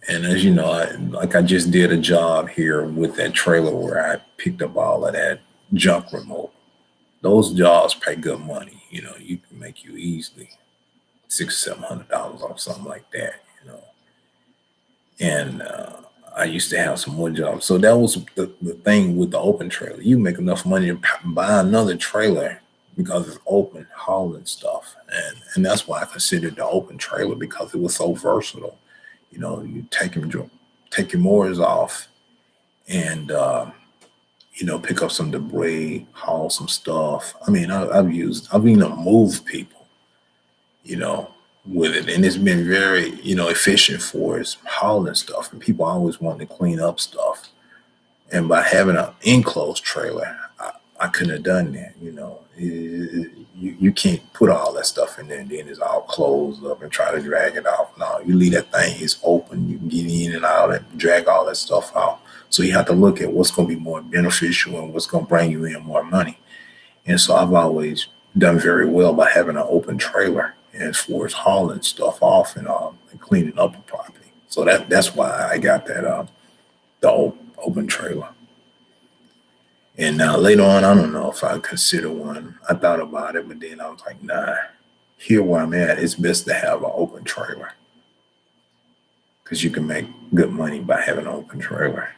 And as you know, I just did a job here with that trailer where I picked up all of that junk removal. Those jobs pay good money. You can make you easily $600-700 off something like that. And I used to have some more jobs. So that was the thing with the open trailer. You make enough money to buy another trailer because it's open, hauling stuff, and that's why I considered the open trailer because it was so versatile. You take your mowers off, and pick up some debris, haul some stuff. I mean, I've even moved people, you know, with it, and it's been very efficient for us hauling stuff. And people always want to clean up stuff, and by having an enclosed trailer, I couldn't have done that. You can't put all that stuff in there and then it's all closed up and try to drag it off. No, you leave that thing, it's open. You can get in and out and drag all that stuff out. So you have to look at what's going to be more beneficial and what's going to bring you in more money. And so I've always done very well by having an open trailer as far as hauling stuff off and cleaning up the property. So that's why I got that open trailer. And now later on, I don't know if I consider one. I thought about it, but then I was like, nah. Here where I'm at, it's best to have an open trailer because you can make good money by having an open trailer.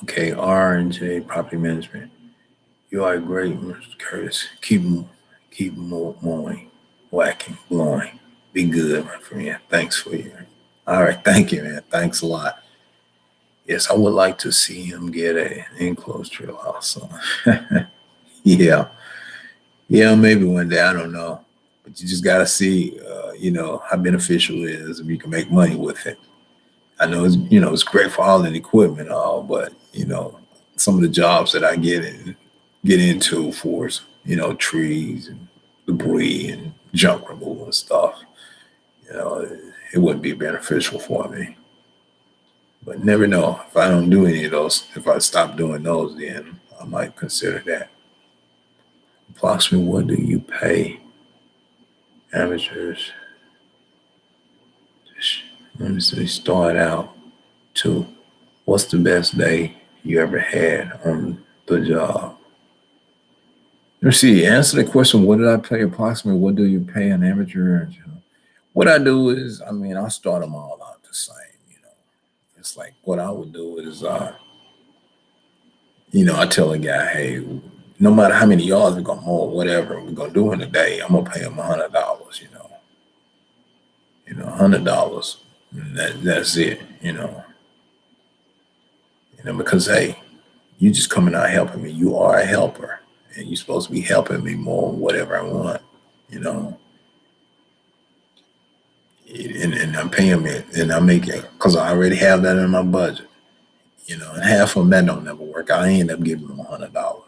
Okay, R and J Property Management. You are great, Mr. Curtis. Keep mowing, whacking, blowing. Be good, my friend. Thanks for your. All right, thank you, man. Thanks a lot. Yes, I would like to see him get an enclosed trailer also. Yeah, yeah, maybe one day. I don't know, but you just gotta see, how beneficial it is if you can make money with it. I know it's great for all the equipment, all, but some of the jobs that I get into for trees and debris and junk removal and stuff, it wouldn't be beneficial for me. But never know. If I don't do any of those, if I stop doing those, then I might consider that. Approximately, what do you pay amateurs? Let me see, start out to what's the best day you ever had on the job? Let's see, answer the question, what did I pay approximately? What do you pay an amateur? What I do is, I start them all out the same. It's like what I would do is, I tell a guy, hey, no matter how many yards we're gonna mow or whatever we're gonna do in a day, I'm gonna pay him $100. $100. That's it. Because hey, you just coming out helping me. You are a helper, and you're supposed to be helping me more whatever I want. You know, and I'm paying it, and I'm making because I already have that in my budget. And half of them that don't never work. I end up giving them $100.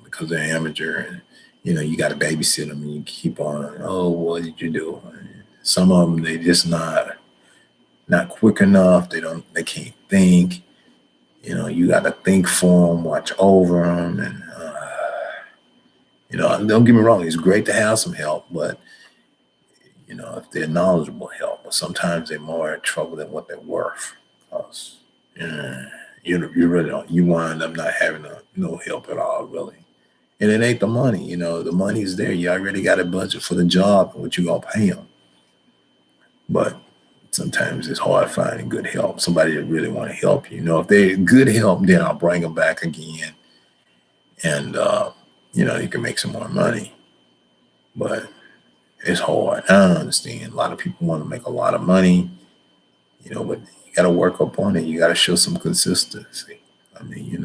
Because they're amateur, and you got to babysit them, and you keep on. Oh, what did you do? And some of them they just not quick enough. They can't think. You got to think for them, watch over them, and don't get me wrong. It's great to have some help, but if they're knowledgeable help, but sometimes they're more in trouble than what they're worth. Cause you really don't. You wind up not having no help at all, really. And it ain't the money. The money's there. You already got a budget for the job and what you gonna pay them. But sometimes it's hard finding good help. Somebody that really want to help you. If they're good help, then I'll bring them back again, and you can make some more money. But it's hard. I don't understand. A lot of people want to make a lot of money, but you got to work up on it. You got to show some consistency. I mean,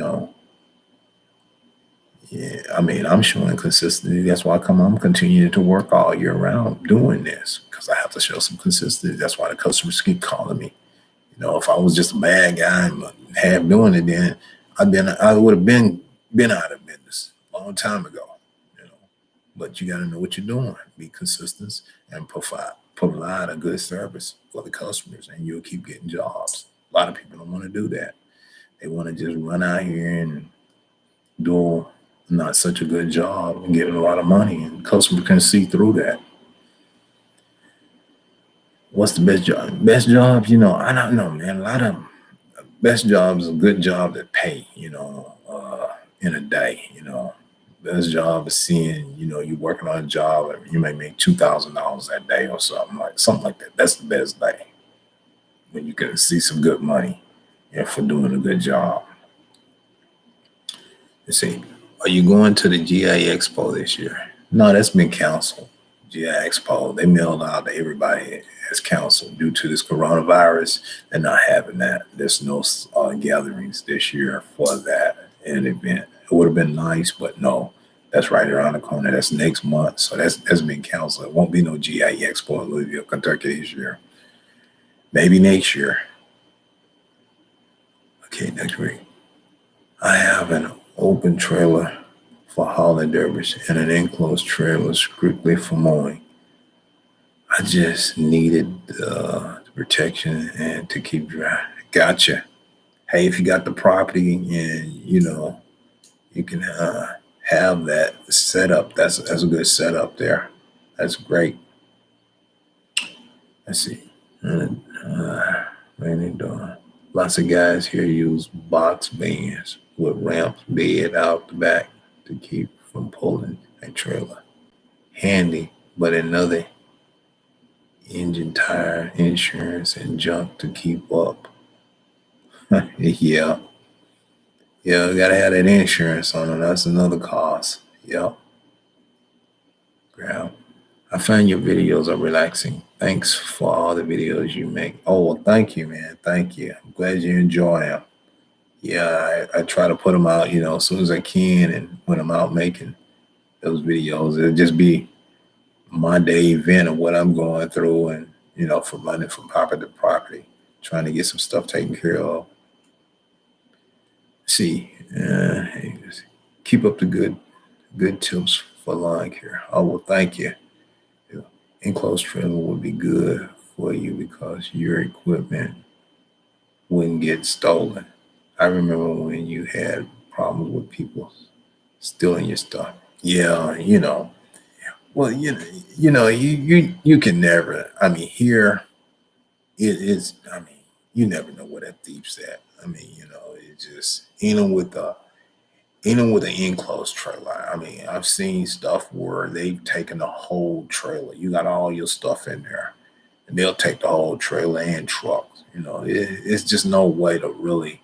yeah, I'm showing consistency. That's why I'm continuing to work all year round doing this because I have to show some consistency. That's why the customers keep calling me. If I was just a bad guy and half doing it, then I would have been out of business a long time ago. You know, but you got to know what you're doing, be consistent, and provide a good service for the customers, and you'll keep getting jobs. A lot of people don't want to do that. They want to just run out here and do not such a good job and getting a lot of money, and customers can see through that. What's the best job? Best jobs, I don't know, man. A lot of best jobs a good job that pay, in a day, Best job is seeing, you're working on a job and you may make $2,000 that day or something like that. That's the best day when you can see some good money and for doing a good job. You see, Are you going to the GI Expo this year? No, that's been canceled. GI Expo, they mailed out to everybody as canceled due to this coronavirus. They're not having that. There's no gatherings this year for that an event. It would have been nice, but no. That's right around the corner. That's next month. So that's been canceled. It won't be no GI Expo in Louisville, Kentucky this year. Maybe next year. Okay, next week. I have an open trailer for hauling derbies and an enclosed trailer strictly for mowing. I just needed the protection and to keep dry. Gotcha. Hey, if you got the property and you can have that setup. That's a good setup there. That's great. Let's see. Raining dawn. Lots of guys here use box vans with ramps bed out the back to keep from pulling a trailer. Handy, but another engine, tire, insurance, and junk to keep up. Yeah. Yeah, you gotta have that insurance on it. That's another cost. Yep. Grab. I find your videos are relaxing. Thanks for all the videos you make. Oh, well, thank you, man. Thank you. I'm glad you enjoy them. Yeah, I try to put them out, as soon as I can. And when I'm out making those videos, it'll just be my day event of what I'm going through and, from running from property to property, trying to get some stuff taken care of. See, keep up the good tips for lawn care. Oh, well, thank you. Enclosed trailer would be good for you because your equipment wouldn't get stolen. I remember when you had problems with people stealing your stuff. Yeah, Well, you can never. I mean, here it is. I mean, you never know where that thief's at. I mean, it's just even with an enclosed trailer. I mean, I've seen stuff where they've taken the whole trailer. You got all your stuff in there, and they'll take the whole trailer and trucks. It's just no way to really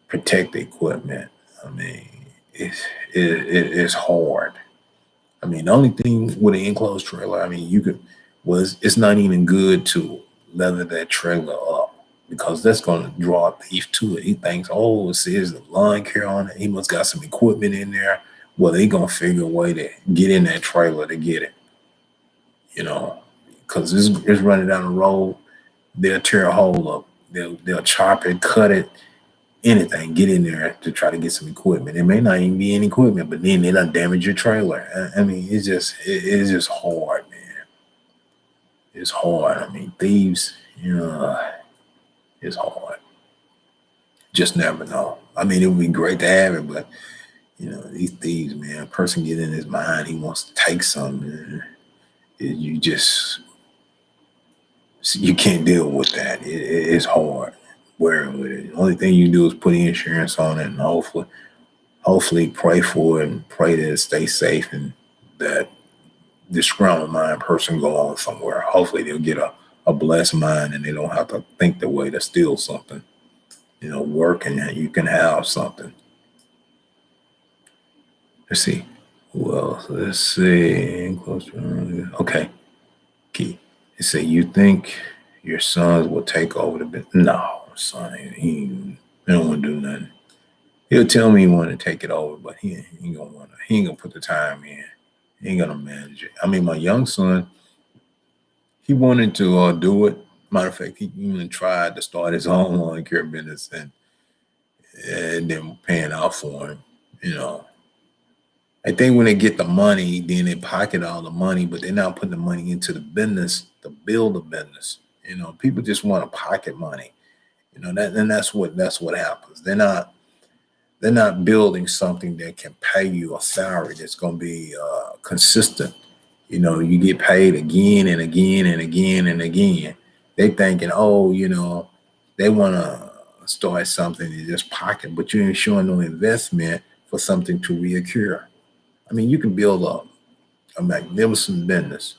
protect the equipment. I mean, it's hard. I mean, the only thing with an enclosed trailer, I mean, it's not even good to leather that trailer up because that's going to draw a thief to it. He thinks, oh, it says the lawn care on it. He must got some equipment in there. Well, they going to figure a way to get in that trailer to get it, because it's running down the road. They'll tear a hole up. They'll chop it, cut it, anything, get in there to try to get some equipment. It may not even be any equipment, but then they done damage your trailer. I mean, it's just hard, man. It's hard. I mean, thieves, it's hard. Just never know. I mean, it would be great to have it, but these thieves, man, a person get in his mind, he wants to take something. You can't deal with that. It's hard wearing with it. The only thing you do is put insurance on it and hopefully pray for it and pray that it stays safe and that this scrum mind person go on somewhere. Hopefully they'll get a blessed mind and they don't have to think the way to steal something. Work and you can have something. Let's see. Well, let's see. Okay. Key. It say you think your sons will take over the business. No, son, he don't want to do nothing. He'll tell me he want to take it over, but he ain't gonna put the time in. He ain't gonna manage it. I mean, my young son, he wanted to do it. Matter of fact, he even tried to start his own lawn care business and then paying out for him. I think when they get the money, then they pocket all the money, but they're not putting the money into the business to build a business. People just want to pocket money. That's what happens. They're not building something that can pay you a salary that's going to be consistent. You get paid again and again and again and again. They thinking, they want to start something and just pocket, but you ain't showing no investment for something to reoccur. I mean, you can build up a magnificent business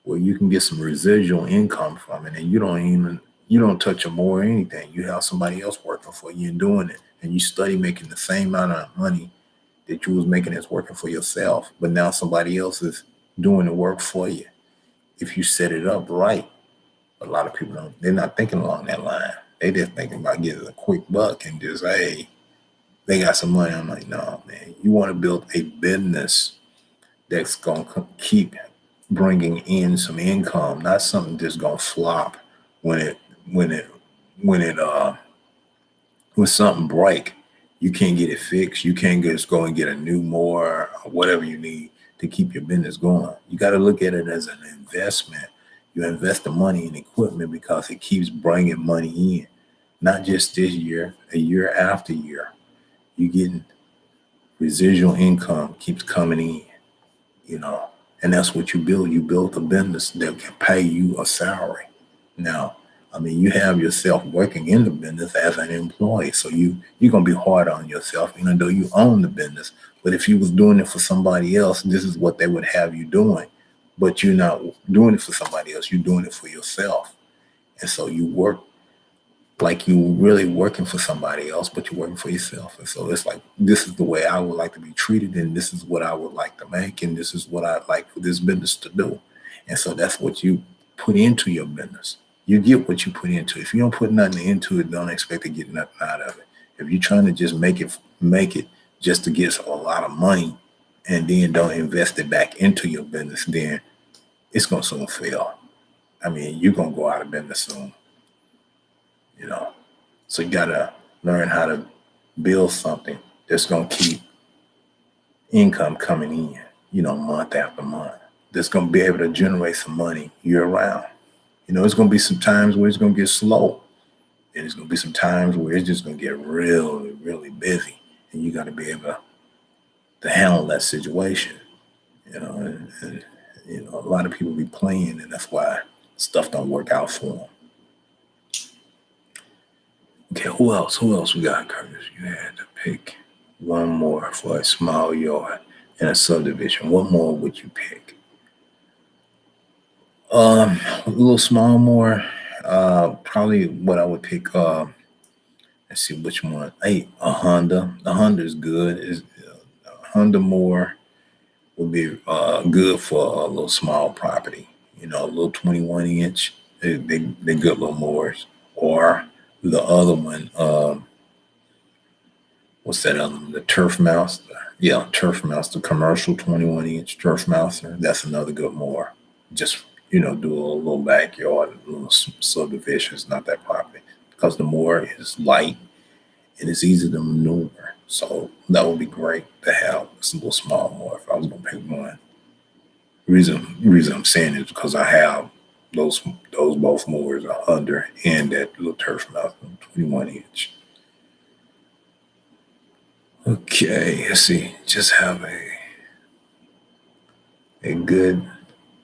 where you can get some residual income from it, and you don't touch a mower or anything. You have somebody else working for you and doing it, and you study making the same amount of money that you was making as working for yourself, but now somebody else is doing the work for you. If you set it up right, a lot of people don't. They're not thinking along that line. They just thinking about getting a quick buck and just hey, they got some money. I'm like, no, man. You want to build a business that's gonna keep bringing in some income, not something that's gonna flop when it when it when it when something break. You can't get it fixed. You can't just go and get a new mower or whatever you need to keep your business going. You got to look at it as an investment. You invest the money in equipment because it keeps bringing money in, not just this year, a year after year. You getting residual income keeps coming in, you know, and that's what you build. You build a business that can pay you a salary. Now, I mean, you have yourself working in the business as an employee, so you're gonna be hard on yourself, even though you own the business. But if you was doing it for somebody else, this is what they would have you doing. But you're not doing it for somebody else. You're doing it for yourself, and so you work like you really working for somebody else, but you're working for yourself. And so it's like this is the way I would like to be treated, and this is what I would like to make, and this is what I'd like for this business to do. And so that's what you put into your business. You get what you put into. If you don't put nothing into it, don't expect to get nothing out of it. If you're trying to just make it just to get a lot of money and then don't invest it back into your business, then it's gonna soon fail. I mean, you're gonna go out of business soon, you know. So you gotta learn how to build something that's gonna keep income coming in, month after month. That's gonna be able to generate some money year round. It's gonna be some times where it's gonna get slow, and it's gonna be some times where it's just gonna get really, really busy, and you gotta be able to handle that situation. And a lot of people be playing, and that's why stuff don't work out for them. Okay, who else? Who else we got, Curtis? You had to pick one more for a small yard and a subdivision. What more would you pick? A little small more. Probably what I would pick. Let's see which one. Hey, a Honda. The Honda is good. Is Honda more would be good for a little small property. A little 21 inch. They good little mowers. Or the other one. What's that other one? The Turf Mouse. Yeah, Turf Mouse, the commercial 21 inch Turf Mouser. That's another good mower. Just, do a little backyard, a little subdivision. It's not that property because the mower is light and it's easy to maneuver. So that would be great to have a little small mower if I was going to pick one. Reason I'm saying it is because I have those both mowers are under and that little Turf Mouse 21 inch. Okay, let's see. Just have a good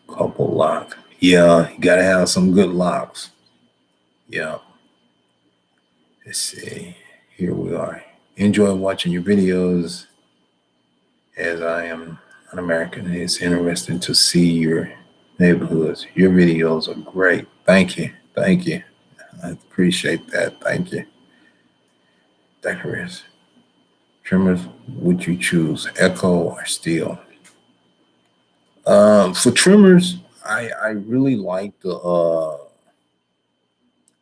couple lock. Yeah, you gotta have some good locks. Yeah. Let's see. Here we are. Enjoy watching your videos as I am an American. It's interesting to see your neighborhoods. Your videos are great. Thank you. Thank you. I appreciate that. Thank you. Decorous. Trimmers, would you choose Echo or Steel? For trimmers, I really like I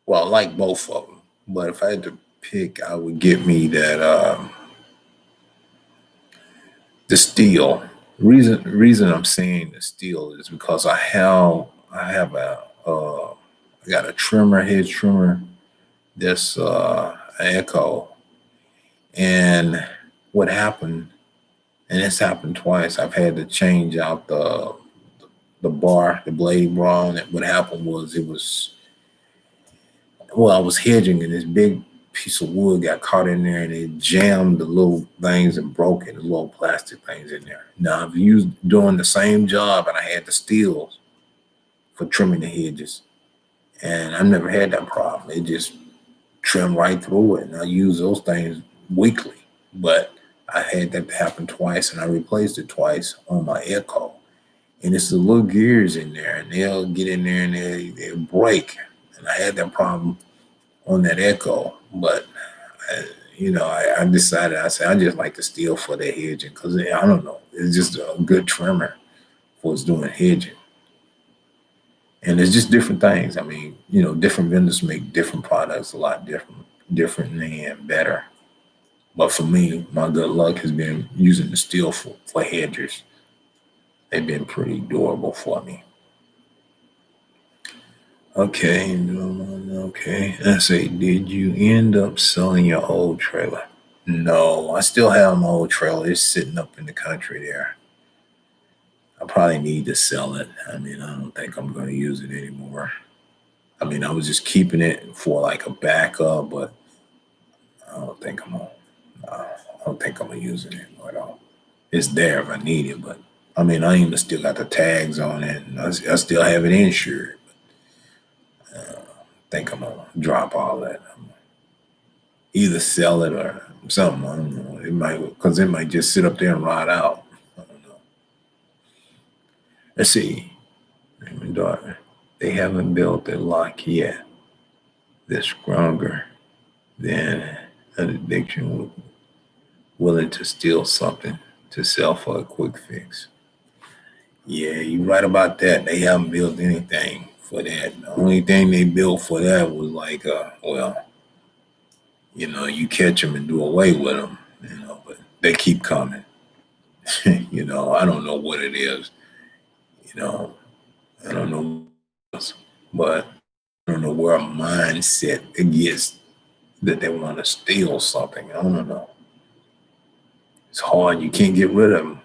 like both of them. But if I had to pick, I would get me that the Steel. Reason I'm saying the Steel is because I have I got a trimmer, head trimmer, that's an Echo, and what happened, and it's happened twice. I've had to change out the bar, the blade bar on it. What happened was I was hedging and this big piece of wood got caught in there and it jammed the little things and broke it, the little plastic things in there. Now I've used doing the same job and I had the steels for trimming the hedges. And I've never had that problem. It just trimmed right through it. And I use those things weekly. But I had that happen twice and I replaced it twice on my Echo. And it's the little gears in there and they'll get in there and they'll break. And I had that problem on that Echo, but I decided, I said, I just like to steal for the hedging because I don't know. It's just a good trimmer for us doing hedging. And it's just different things. I mean, different vendors make different products a lot different and better. But for me, my good luck has been using the steel for hedgers. They've been pretty durable for me. Okay, okay. Let's say, did you end up selling your old trailer? No, I still have my old trailer. It's sitting up in the country there. I probably need to sell it. I mean, I don't think I'm going to use it anymore. I mean, I was just keeping it for like a backup, but I don't think I'm gonna. I don't think I'm gonna use it anymore at all. It's there if I need it, but I mean, I even still got the tags on it, and I still have it insured. I think I'm gonna drop all that. I'm gonna either sell it or something. I don't know. It might because it might just sit up there and rot out. I don't know. Let's see. My daughter. They haven't built a lock yet. They're stronger than an addiction willing to steal something to sell for a quick fix. Yeah, you're right about that. They haven't built anything for that. The only thing they built for that was like, well, you catch them and do away with them, but they keep coming. I don't know what it is. You know, I don't know, but I don't know where a mindset it gets that they want to steal something. I don't know. It's hard. You can't get rid of them.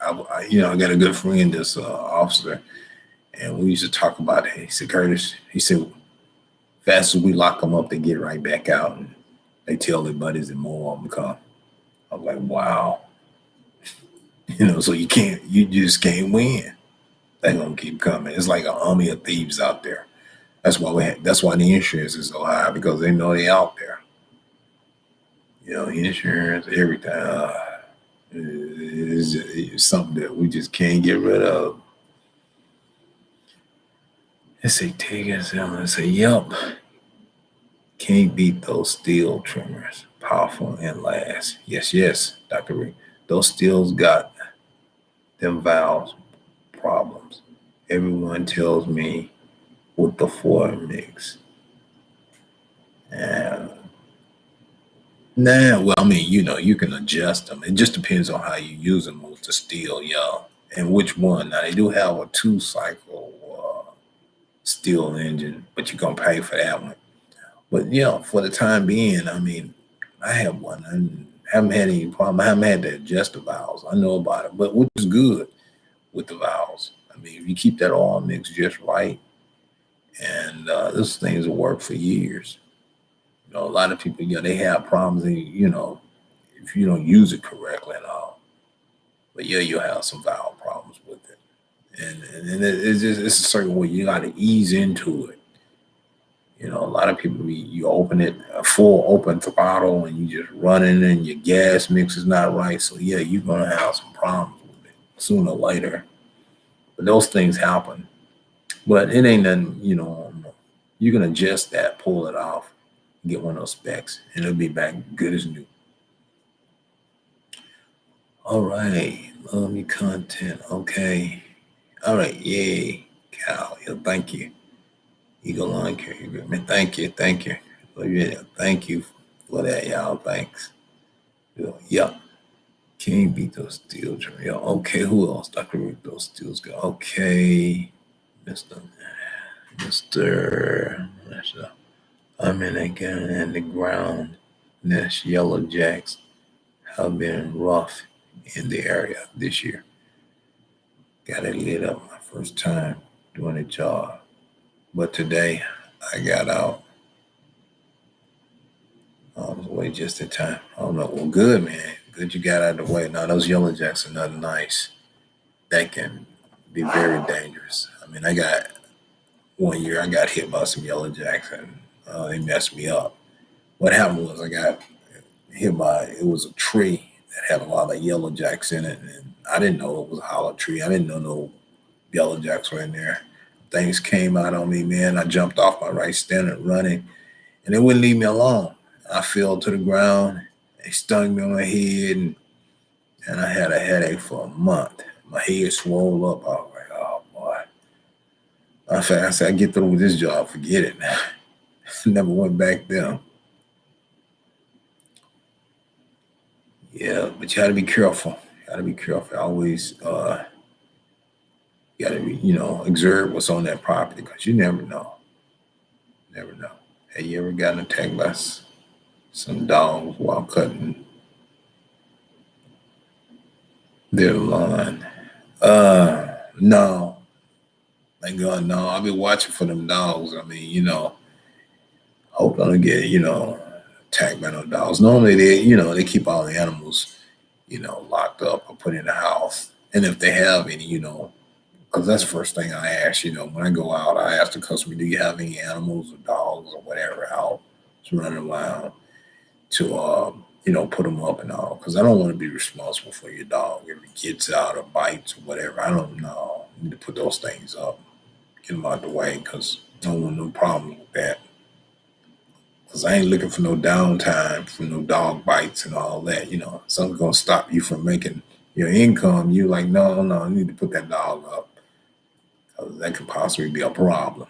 I got a good friend that's officer, and we used to talk about it. He said, Curtis, he said, fast as we lock them up, they get right back out, and they tell their buddies and more of them come. I'm like, wow. So you just can't win. They're gonna keep coming. It's like an army of thieves out there. That's why the insurance is so high because they know they're out there. Insurance, everything. It's something that we just can't get rid of. They say take us out and say, yup. Can't beat those steel trimmers. Powerful and last. Yes, yes, Dr. Reed. Those steels got them valves problems. Everyone tells me with the Ford mix. And well, I mean, you can adjust them. It just depends on how you use them with the steel, y'all. And which one. Now, they do have a 2-cycle steel engine, but you're going to pay for that one. But, for the time being, I mean, I have one. I haven't had any problem. I haven't had to adjust the valves. I know about it, but which is good with the valves. I mean, if you keep that oil mix just right, and those things will work for years. A lot of people, they have problems, and, if you don't use it correctly and all. But yeah, you'll have some valve problems with it. And it's a certain way you got to ease into it. A lot of people, you open it a full open throttle and you just running and your gas mix is not right. So yeah, you're going to have some problems with it sooner or later. But those things happen. But it ain't nothing, you can adjust that, pull it off, get one of those specs, and it'll be back good as new. All right. Love your content. Okay. All right. Yay. Cal. Yeah, thank you. Eagle Line Carrier. Man, thank you. Thank you. Yeah, thank you for that, y'all. Thanks. Yeah. Can't beat those steals. Yeah. Okay. Who else? Dr. Rick, those steals go. Okay. Mr. I'm in again in the ground. Nest yellow jacks have been rough in the area this year. Got it lit up my first time doing a job. But today I got out. I was away just in time. I don't know. Well, good, man. Good you got out of the way. Now, those yellow jacks are not nice. That can be very dangerous. I mean, one year I got hit by some yellow jacks and they messed me up. What happened was I got hit by, it was a tree that had a lot of yellow jacks in it. And I didn't know it was a hollow tree. I didn't know no yellow jacks were in there. Things came out on me, man. I jumped off my right standard running and they wouldn't leave me alone. I fell to the ground. They stung me on my head, and I had a headache for a month. My head swelled up. I was like, oh boy. I said, I get through with this job, forget it. Never went back there. Yeah, but you got to be careful. You got to be careful. Always, you got to be, observe what's on that property because you never know. Never know. Have you ever gotten attacked by some dogs while cutting their lawn? No. Thank God, no. I've been watching for them dogs. I mean, hope I don't get, attacked by no dogs. Normally they keep all the animals, locked up or put in the house. And if they have any, because that's the first thing I ask, when I go out, I ask the customer, do you have any animals or dogs or whatever out running around to, put them up and all. Because I don't want to be responsible for your dog if it gets out or bites or whatever. I don't know. I need to put those things up, get them out the way because I don't want no problem with that. Because I ain't looking for no downtime from no dog bites and all that. Something's going to stop you from making your income. You like, no, I need to put that dog up. Because that could possibly be a problem.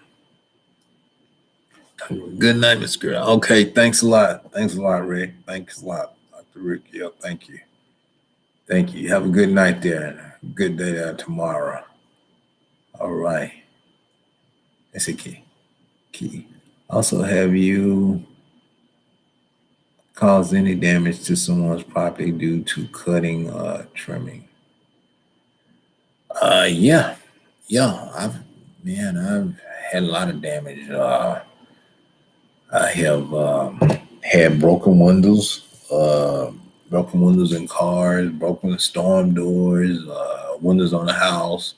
Good night, Miss Girl. Okay, thanks a lot. Thanks a lot, Rick. Thanks a lot, Dr. Rick. Yeah, thank you. Thank you. Have a good night there and a good day there tomorrow. All right. That's a key. Also, have you caused any damage to someone's property due to cutting or trimming? Yeah. I've had a lot of damage. I have had broken windows in cars, broken storm doors, windows on the house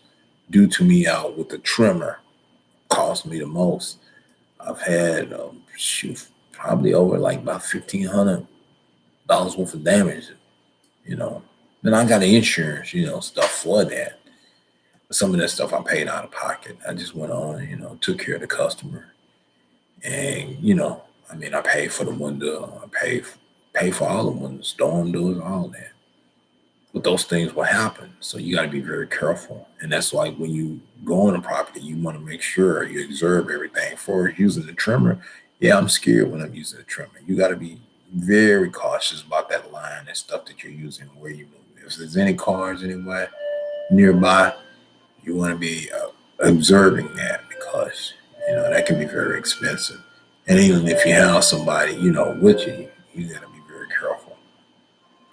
due to me out with the trimmer. Cost me the most. I've had probably over like about $1,500 worth of damage. Then I got insurance, stuff for that. But some of that stuff I paid out of pocket. I just went on, took care of the customer, and I paid for the window. I paid for all the windows, storm doors, all that. But those things will happen. So you got to be very careful. And that's like when you go on a property, you want to make sure you observe everything. For using the trimmer, yeah, I'm scared when I'm using the trimmer. You got to be very cautious about that line and stuff that you're using, where you move. If there's any cars anywhere nearby, you want to be observing that because, that can be very expensive. And even if you have somebody, with you, you got to be very careful.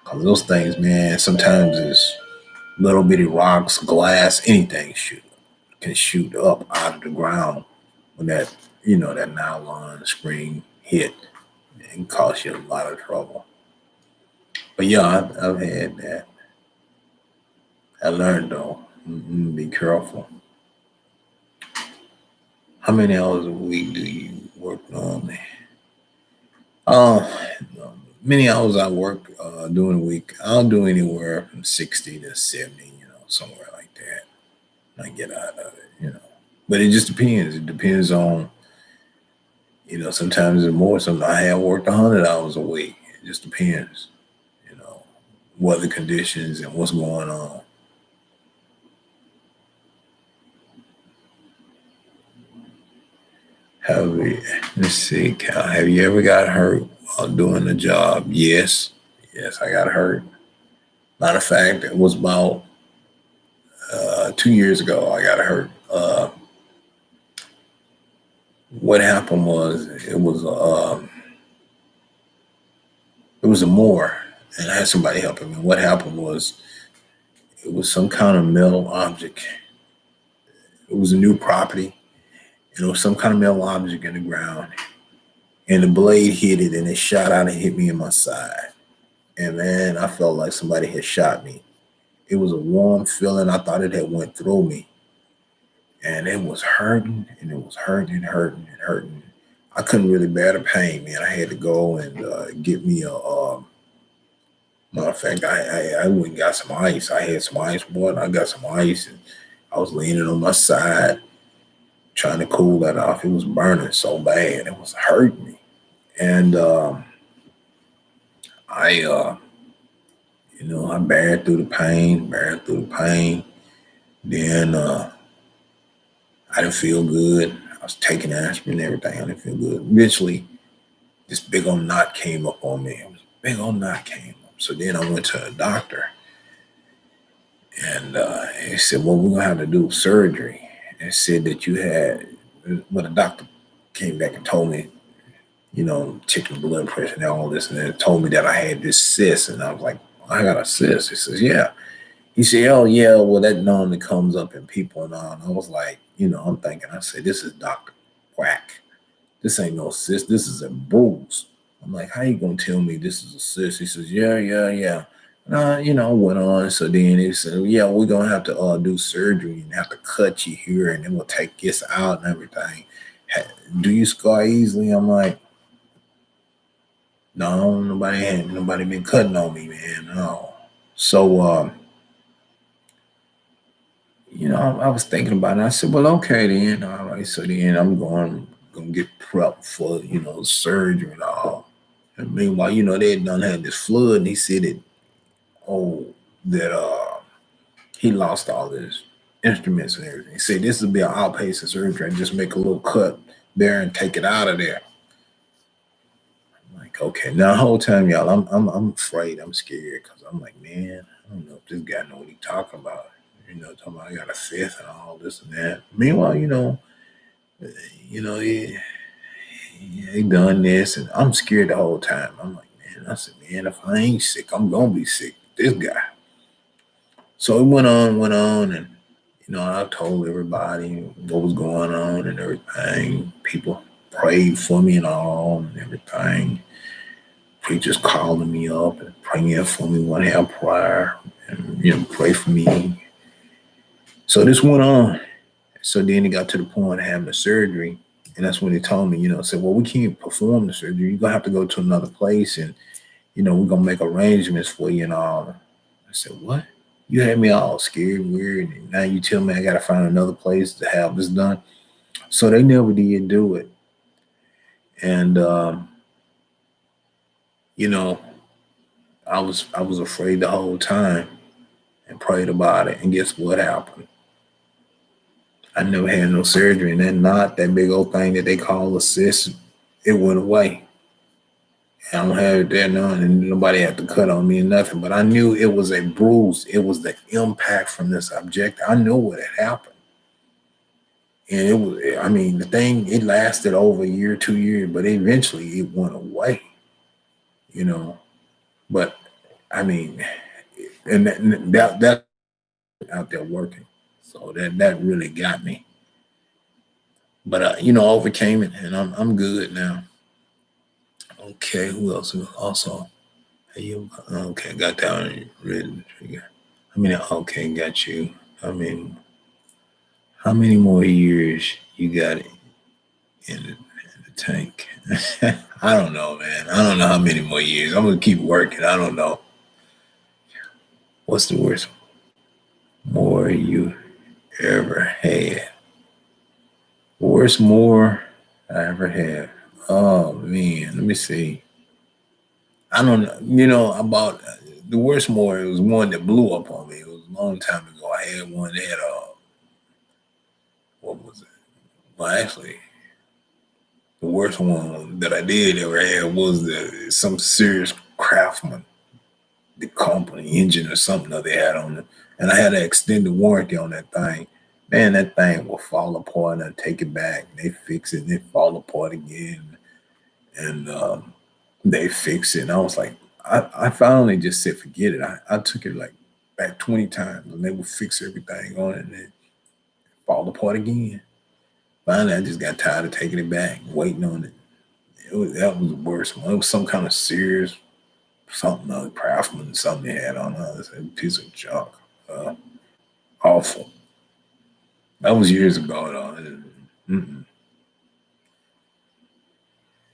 Because those things, man, sometimes it's little bitty rocks, glass, anything can shoot up out of the ground when that nylon screen hit and cause you a lot of trouble. But yeah, I've had that. I learned though, be careful. How many hours a week do you work normally? Uh, Many hours I work during the week. I'll do anywhere from 60 to 70, somewhere like that. I get out of it. But it just depends. It depends on, sometimes it's more. Sometimes I have worked 100 hours a week. It just depends, you know, weather conditions and what's going on. Let's see, Cal, have you ever got hurt while doing the job? Yes. Yes, I got hurt. Matter of fact, it was about 2 years ago I got hurt. What happened was it was a mower, and I had somebody helping me. What happened was it was some kind of metal object. It was a new property, and it was some kind of metal object in the ground, and the blade hit it, and it shot out and hit me in my side. And man, I felt like somebody had shot me. It was a warm feeling. I thought it had went through me, and it was hurting, and it was hurting and hurting and hurting. I couldn't really bear the pain, man. I had to go and get me a. Matter of fact, I went and got some ice. I had some ice water. I got some ice, and I was leaning on my side trying to cool that off. It was burning so bad. It was hurting me, and I bared through the pain, bared through the pain. Then I didn't feel good. I was taking aspirin and everything. I didn't feel good. Eventually, this big old knot came up on me. It was a big old knot came up. So then I went to a doctor, and he said, "Well, we're gonna have to do surgery." And said that you had. Well, the doctor came back and told me, checking blood pressure and all this, and then told me that I had this cyst, and I was like, "I got a cyst." He says, "Yeah." He said, "Oh yeah, well that normally comes up in people and all." And I was like, I'm thinking, I said, "This is Doctor Quack. This ain't no cyst. This is a bruise." I'm like, "How you gonna tell me this is a cyst?" He says, "Yeah, yeah, yeah." And went on. So then he said, "Yeah, we're gonna have to do surgery and have to cut you here, and then we'll take this out and everything. Do you scar easily?" I'm like, "No, nobody been cutting on me, man. No." So I was thinking about it. I said, "Well, okay then. All right." So then I'm gonna get prepped for, surgery and all. And meanwhile, they had done had this flood, and he said that, oh, that he lost all his instruments and everything. He said this would be an outpatient surgery. Just make a little cut there and take it out of there. I'm like, okay. Now the whole time, y'all, I'm afraid, I'm scared, because I'm like, man, I don't know if this guy know what he talking about. Talking about I got a fifth and all this and that. Meanwhile, he done this, and I'm scared the whole time. I'm like, man, I said, man, if I ain't sick, I'm gonna be sick. This guy. So it went on, and I told everybody what was going on and everything. People prayed for me and all and everything. Preachers calling me up and praying for me one half prayer and pray for me. So this went on. So then it got to the point of having the surgery. And that's when they told me, said, well, we can't perform the surgery. You're going to have to go to another place, and, we're going to make arrangements for you and all. I said, what? You had me all scared, weird. And now you tell me I got to find another place to have this done. So they never did do it. And, you know, I was afraid the whole time and prayed about it. And guess what happened? I never had no surgery, and that knot, that big old thing that they call a cyst, it went away. I don't have it there now, and nobody had to cut on me or nothing. But I knew it was a bruise. It was the impact from this object. I knew what had happened. And it was, I mean, the thing, it lasted over a year, 2 years, but eventually it went away, you know. But I mean, and that out there working. So that really got me. But overcame it, and I'm good now. Okay, who else? Also, hey, you okay? Got that one written. I mean, okay, got you. I mean, how many more years you got in the tank? I don't know, man. I don't know how many more years. I'm gonna keep working. I don't know. What's the worst more you ever had? Worst more I ever had. Oh man, let me see. I don't know. About the worst more. It was one that blew up on me. It was a long time ago. I had one that had what was it? Well, actually, the worst one that I did ever have was some serious craftsman, the company engine or something that they had on it, and I had an extended warranty on that thing. Man, that thing will fall apart, and I take it back. They fix it, and it fall apart again, and they fix it. And I was like, I finally just said, forget it. I took it like back 20 times, and they would fix everything on it, and it fall apart again. Finally, I just got tired of taking it back, waiting on it. That was the worst one. It was some kind of serious something, craftsman, something they had on us, a piece of junk. Uh, Awful. That was years ago, though.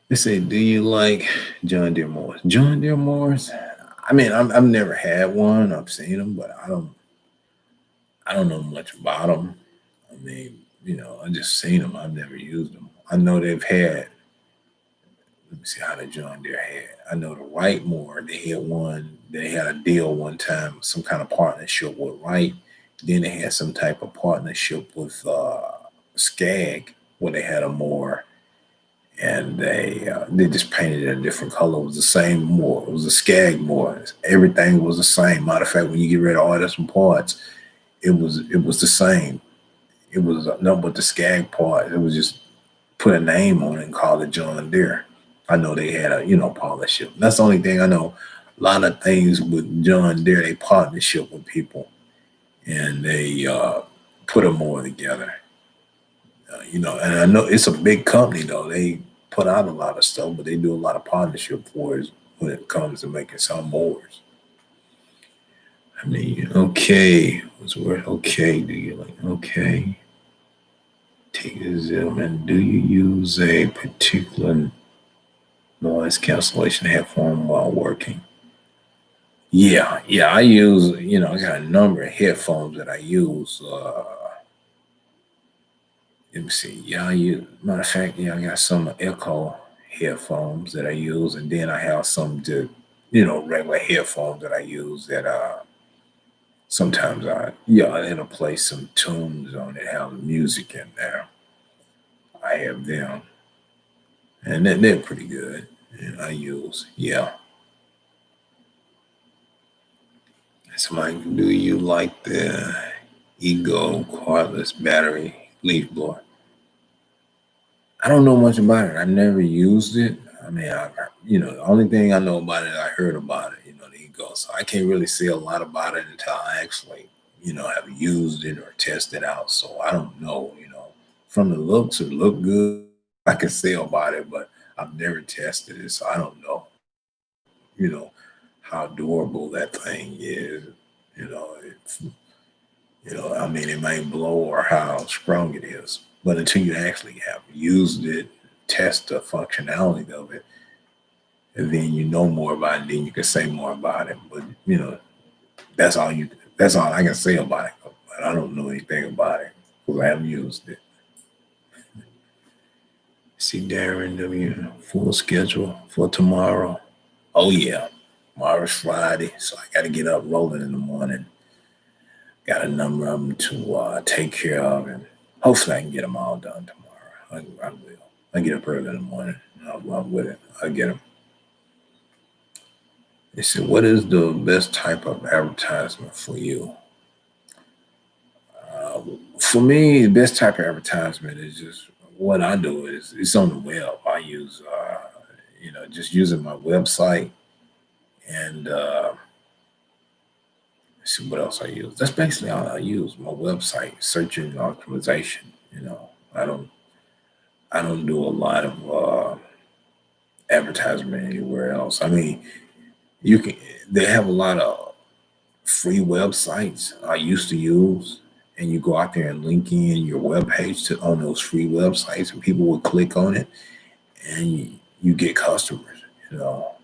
They say, do you like John Deere Morris? John Deere Morris? I mean, I've never had one. I've seen them, but I don't know much about them. I mean, I just seen them. I've never used them. I know they've had Let me see how the John Deere had. I know the Wright Moore, they had one, they had a deal one time, some kind of partnership with Wright. Then they had some type of partnership with Skag, where they had a mower, and they just painted it a different color. It was the same mower. It was a Skag mower. Everything was the same. Matter of fact, when you get rid of all this parts, it was the same. It was no, but the Skag part. It was just put a name on it and call it John Deere. I know they had a partnership. That's the only thing I know. A lot of things with John Deere, they partnership with people, and they put them more together. And I know it's a big company though. They put out a lot of stuff, but they do a lot of partnership for us when it comes to making some mowers. I mean, okay, what's the word? Okay, do you like okay? Take a zoom and do you use a particular noise cancellation headphone while working? Yeah, I use, I got a number of headphones that I use. Let me see. Yeah, I use, matter of fact, yeah, I got some Echo headphones that I use, and then I have some regular headphones that I use that sometimes it'll play some tunes on it, have music in there. I have them, and they're pretty good. And I use, yeah. Somebody, do you like the Ego cordless battery leaf blower? I don't know much about it. I never used it. I mean, the only thing I know about it, I heard about it, the Ego. So I can't really say a lot about it until I actually, have used it or tested out. So I don't know, from the looks, it look good. I can say about it, but I've never tested it. So I don't know, you know, how durable that thing is. It's, I mean, it may blow or how strong it is. But until you actually have used it, test the functionality of it, and then you know more about it, then you can say more about it. But that's all you that's all I can say about it. But I don't know anything about it because I haven't used it. See Darren W full schedule for tomorrow. Oh yeah. Tomorrow's Friday, so I gotta get up rolling in the morning. Got a number of them to take care of, and hopefully I can get them all done tomorrow. I will. I get up early in the morning. I'll with it. I get them. They said, "What is the best type of advertisement for you?" Uh, for me, the best type of advertisement is just what I do is it's on the web. I use, just using my website and let's see what else I use. That's basically all I use. My website, search engine optimization. I don't do a lot of advertisement anywhere else. I mean, you can. They have a lot of free websites I used to use, and you go out there and link in your web page to on those free websites, and people will click on it, and you get customers. You know,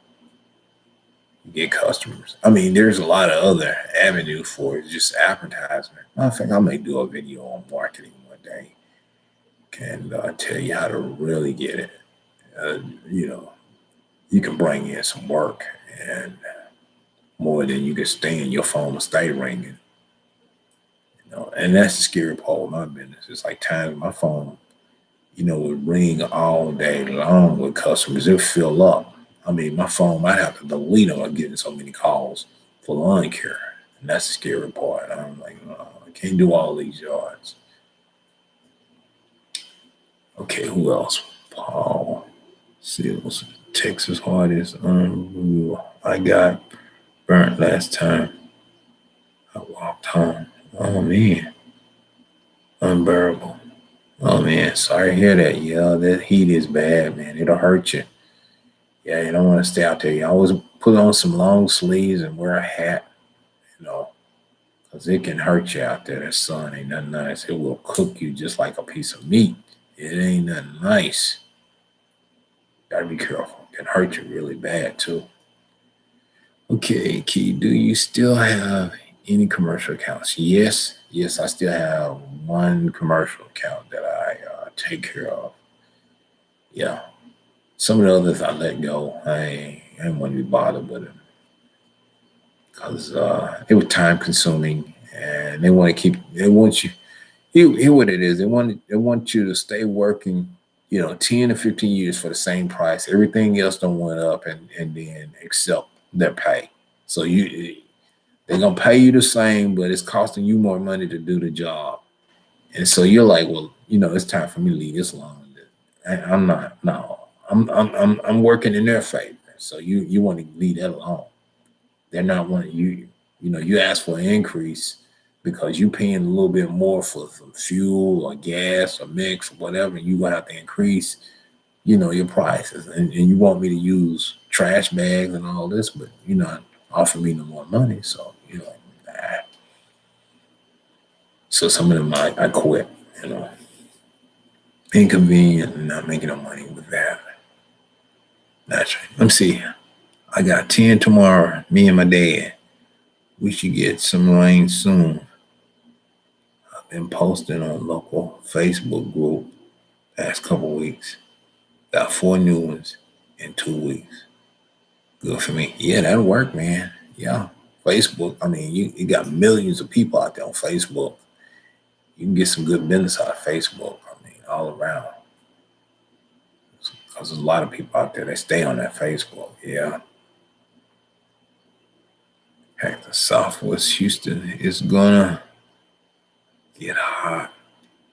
you get customers. I mean, there's a lot of other avenues for it, just advertisement. I think I may do a video on marketing one day, and tell you how to really get it. Uh, you know, you can bring in some work and more than you can stand. Your phone will stay ringing. And that's the scary part of my business. It's like times my phone, would ring all day long with customers. It'll fill up. I mean, my phone might have to delete them. I'm getting so many calls for lawn care. And that's the scary part. I'm like, oh, I can't do all these yards. Okay, who else? Paul Seals, Texas hardest. I got burnt last time I walked home. Oh man, unbearable. Oh man, sorry to hear that. Yeah, that heat is bad, man. It'll hurt you. Yeah, you don't want to stay out there. You always put on some long sleeves and wear a hat, you know, because it can hurt you out there. That sun ain't nothing nice. It will cook you just like a piece of meat. It ain't nothing nice. Gotta be careful. It can hurt you really bad too. Okay, Key, do you still have any commercial accounts? Yes, I still have one commercial account that I take care of. Yeah, Some of the others I let go. I didn't want to be bothered with it because it was time consuming, and they want to keep. They want you. Here what it is. They want you to stay working. 10 to 15 years for the same price. Everything else don't went up, and then accept their pay. So they're gonna pay you the same, but it's costing you more money to do the job. And so you're like, well, it's time for me to leave this alone. I'm not. No, I'm working in their favor. So you want to leave that alone. They're not wanting you. You ask for an increase because you paying a little bit more for some fuel or gas or mix or whatever. You gonna have to increase, your prices, and you want me to use trash bags and all this, but you're not offering me no more money. So nah. So some of them I quit. You know, inconvenient and not making no money with that. Naturally. Let me see. I got 10 tomorrow. Me and my dad. We should get some rain soon. I've been posting on local Facebook group past couple weeks. Got 4 new ones in 2 weeks. Good for me. Yeah, that'll work, man. Yeah. Facebook. I mean, you got millions of people out there on Facebook. You can get some good business out of Facebook. I mean, all around. Because there's a lot of people out there that stay on that Facebook. Yeah. Heck, the Southwest Houston is gonna get hot.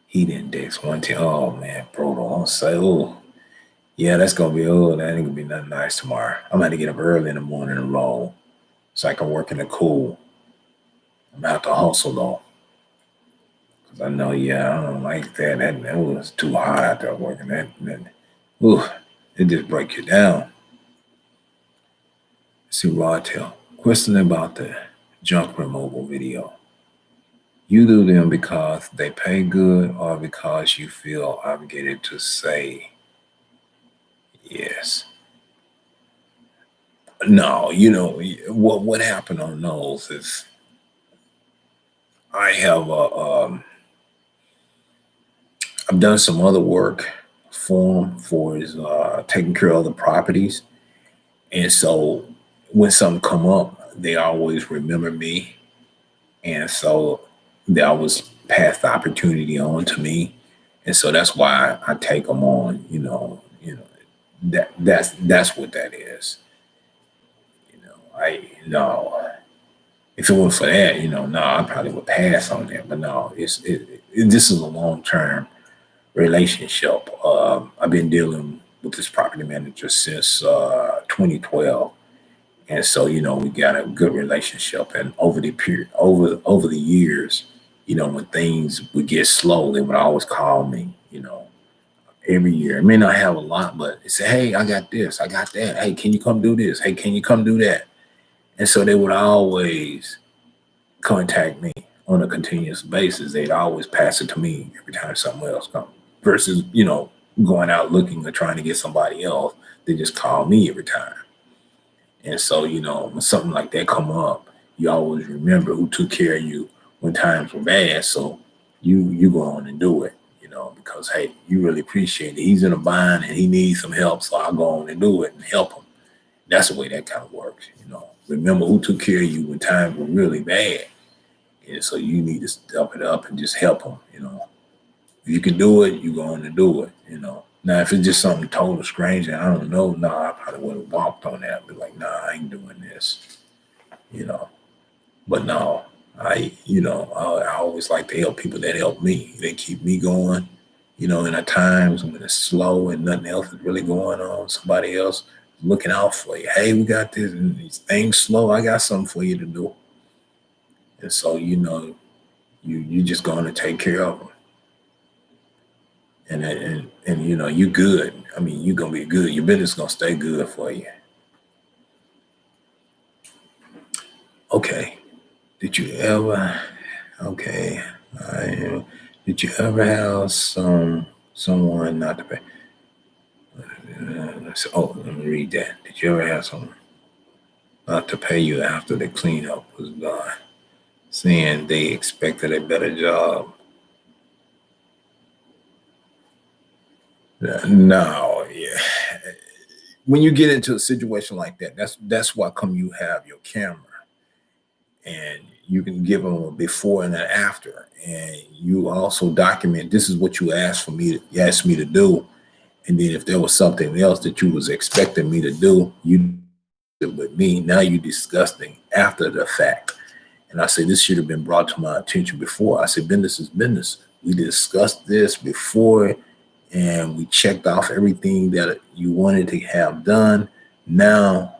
Heat index 110. Oh man, bro, don't say, oh yeah, that's gonna be, that ain't gonna be nothing nice tomorrow. I'm gonna to get up early in the morning and roll so I can work in the cool. I'm gonna have to hustle though. Cause I know, yeah, I don't like that. That was too hot out there working. Ooh, it just break you down. See Rod tell. Question about the junk removal video. You do them because they pay good or because you feel obligated to say yes. No, what happened on those is I have I've done some other work for him for his taking care of the properties, and so when something come up, they always remember me, and so they always pass the opportunity on to me, and so that's why I take them on. That's what that is. I no. If it wasn't for that, no, I probably would pass on that. But no, this is a long term relationship. I've been dealing with this property manager since 2012, and so we got a good relationship. And over the period, over the years, when things would get slow, they would always call me. Every year. I may not have a lot, but they say, "Hey, I got this, I got that. Hey, can you come do this? Hey, can you come do that?" And so they would always contact me on a continuous basis. They'd always pass it to me every time something else comes. Versus, going out looking or trying to get somebody else. They just call me every time. And so, when something like that come up, you always remember who took care of you when times were bad. So you go on and do it, because hey, you really appreciate it. He's in a bind and he needs some help, so I'll go on and do it and help him. That's the way that kind of works. Remember who took care of you when times were really bad. And so you need to step it up and just help them. If you can do it, you go on and do it. Now, if it's just something total stranger, I don't know, I probably would have walked on that. Be like, I ain't doing this, you know. But no, I always like to help people that help me. They keep me going, in the times when it's slow and nothing else is really going on. Somebody else looking out for you. Hey, we got this, and these things slow. I got something for you to do. And so, you just going to take care of them. And you good. I mean, you gonna be good. Your business gonna stay good for you. Okay. Did you ever? Okay. Did you ever have someone not to pay? Let me read that. Did you ever have someone not to pay you after the cleanup was done, saying they expected a better job? No, yeah. when you get into a situation like that, that's why come you have your camera, and you can give them a before and an after, and you also document this is what you asked me to do, and then if there was something else that you was expecting me to do, you did it with me. Now you discussing after the fact. And I say this should have been brought to my attention before. I said business is business. We discussed this before, and we checked off everything that you wanted to have done. Now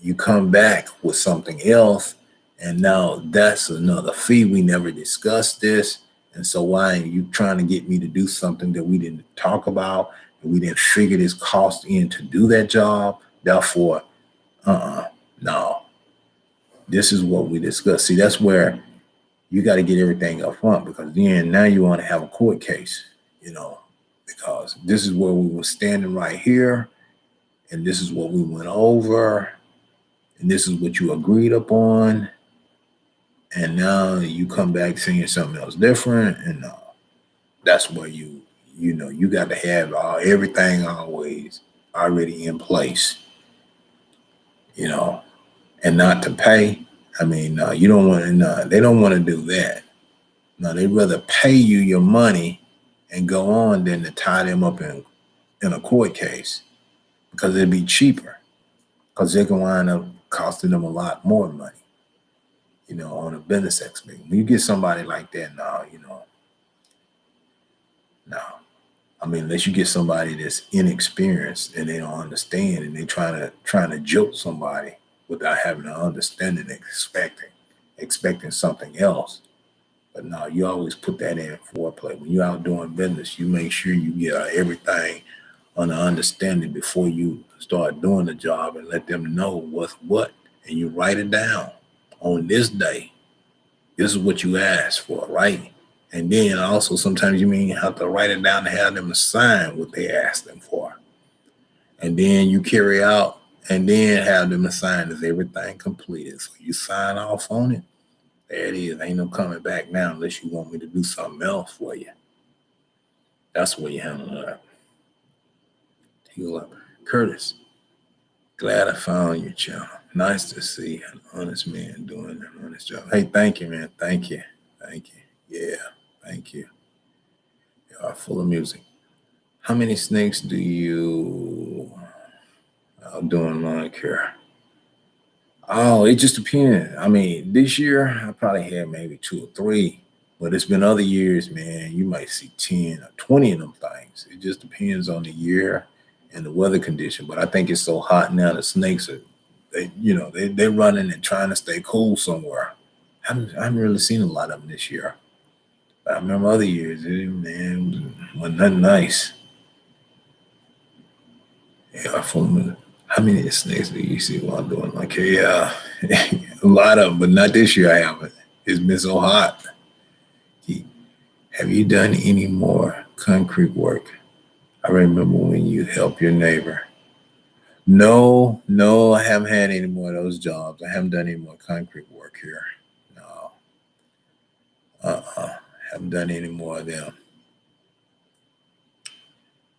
you come back with something else, and now that's another fee. We never discussed this. And so why are you trying to get me to do something that we didn't talk about, and we didn't figure this cost in to do that job? Therefore, no, this is what we discussed. See, that's where you got to get everything up front, because then now you want to have a court case, because this is where we were standing right here, and this is what we went over, and this is what you agreed upon, and now you come back saying something else different, and that's where you got to have everything always already in place, and not to pay. I mean, you don't want to. No, they don't want to do that. No, they'd rather pay you your money and go on than to tie them up in a court case, because it'd be cheaper, because they can wind up costing them a lot more money, on a business aspect. When you get somebody like that, no. I mean, unless you get somebody that's inexperienced and they don't understand, and they trying to joke somebody without having an understanding, expecting something else. But no, you always put that in foreplay. When you're out doing business, you make sure you get everything on the understanding before you start doing the job, and let them know what's what, and you write it down. On this day, this is what you asked for, right? And then also sometimes you may have to write it down to have them assign what they asked them for. And then you carry out and then have them assign as everything completed. So you sign off on it. There it is. Ain't no coming back now unless you want me to do something else for you. That's where you handle it. Heal up. Curtis, glad I found your channel. Nice to see an honest man doing an honest job. Hey, thank you, man. Thank you. Thank you. Yeah, thank you. You are full of music. How many snakes do you do in lawn care? Oh, it just depends. I mean, this year I probably had maybe 2 or 3, but it's been other years, man. You might see 10 or 20 of them things. It just depends on the year and the weather condition. But I think it's so hot now, the snakes are, they're running and trying to stay cool somewhere. I haven't really seen a lot of them this year. But I remember other years, man, wasn't nothing nice. Yeah, how many snakes do you see while doing like a lot of them, but not this year. I haven't. It's been so hot. Have you done any more concrete work? I remember when you helped your neighbor. No, I haven't had any more of those jobs. I haven't done any more concrete work here. No. Haven't done any more of them.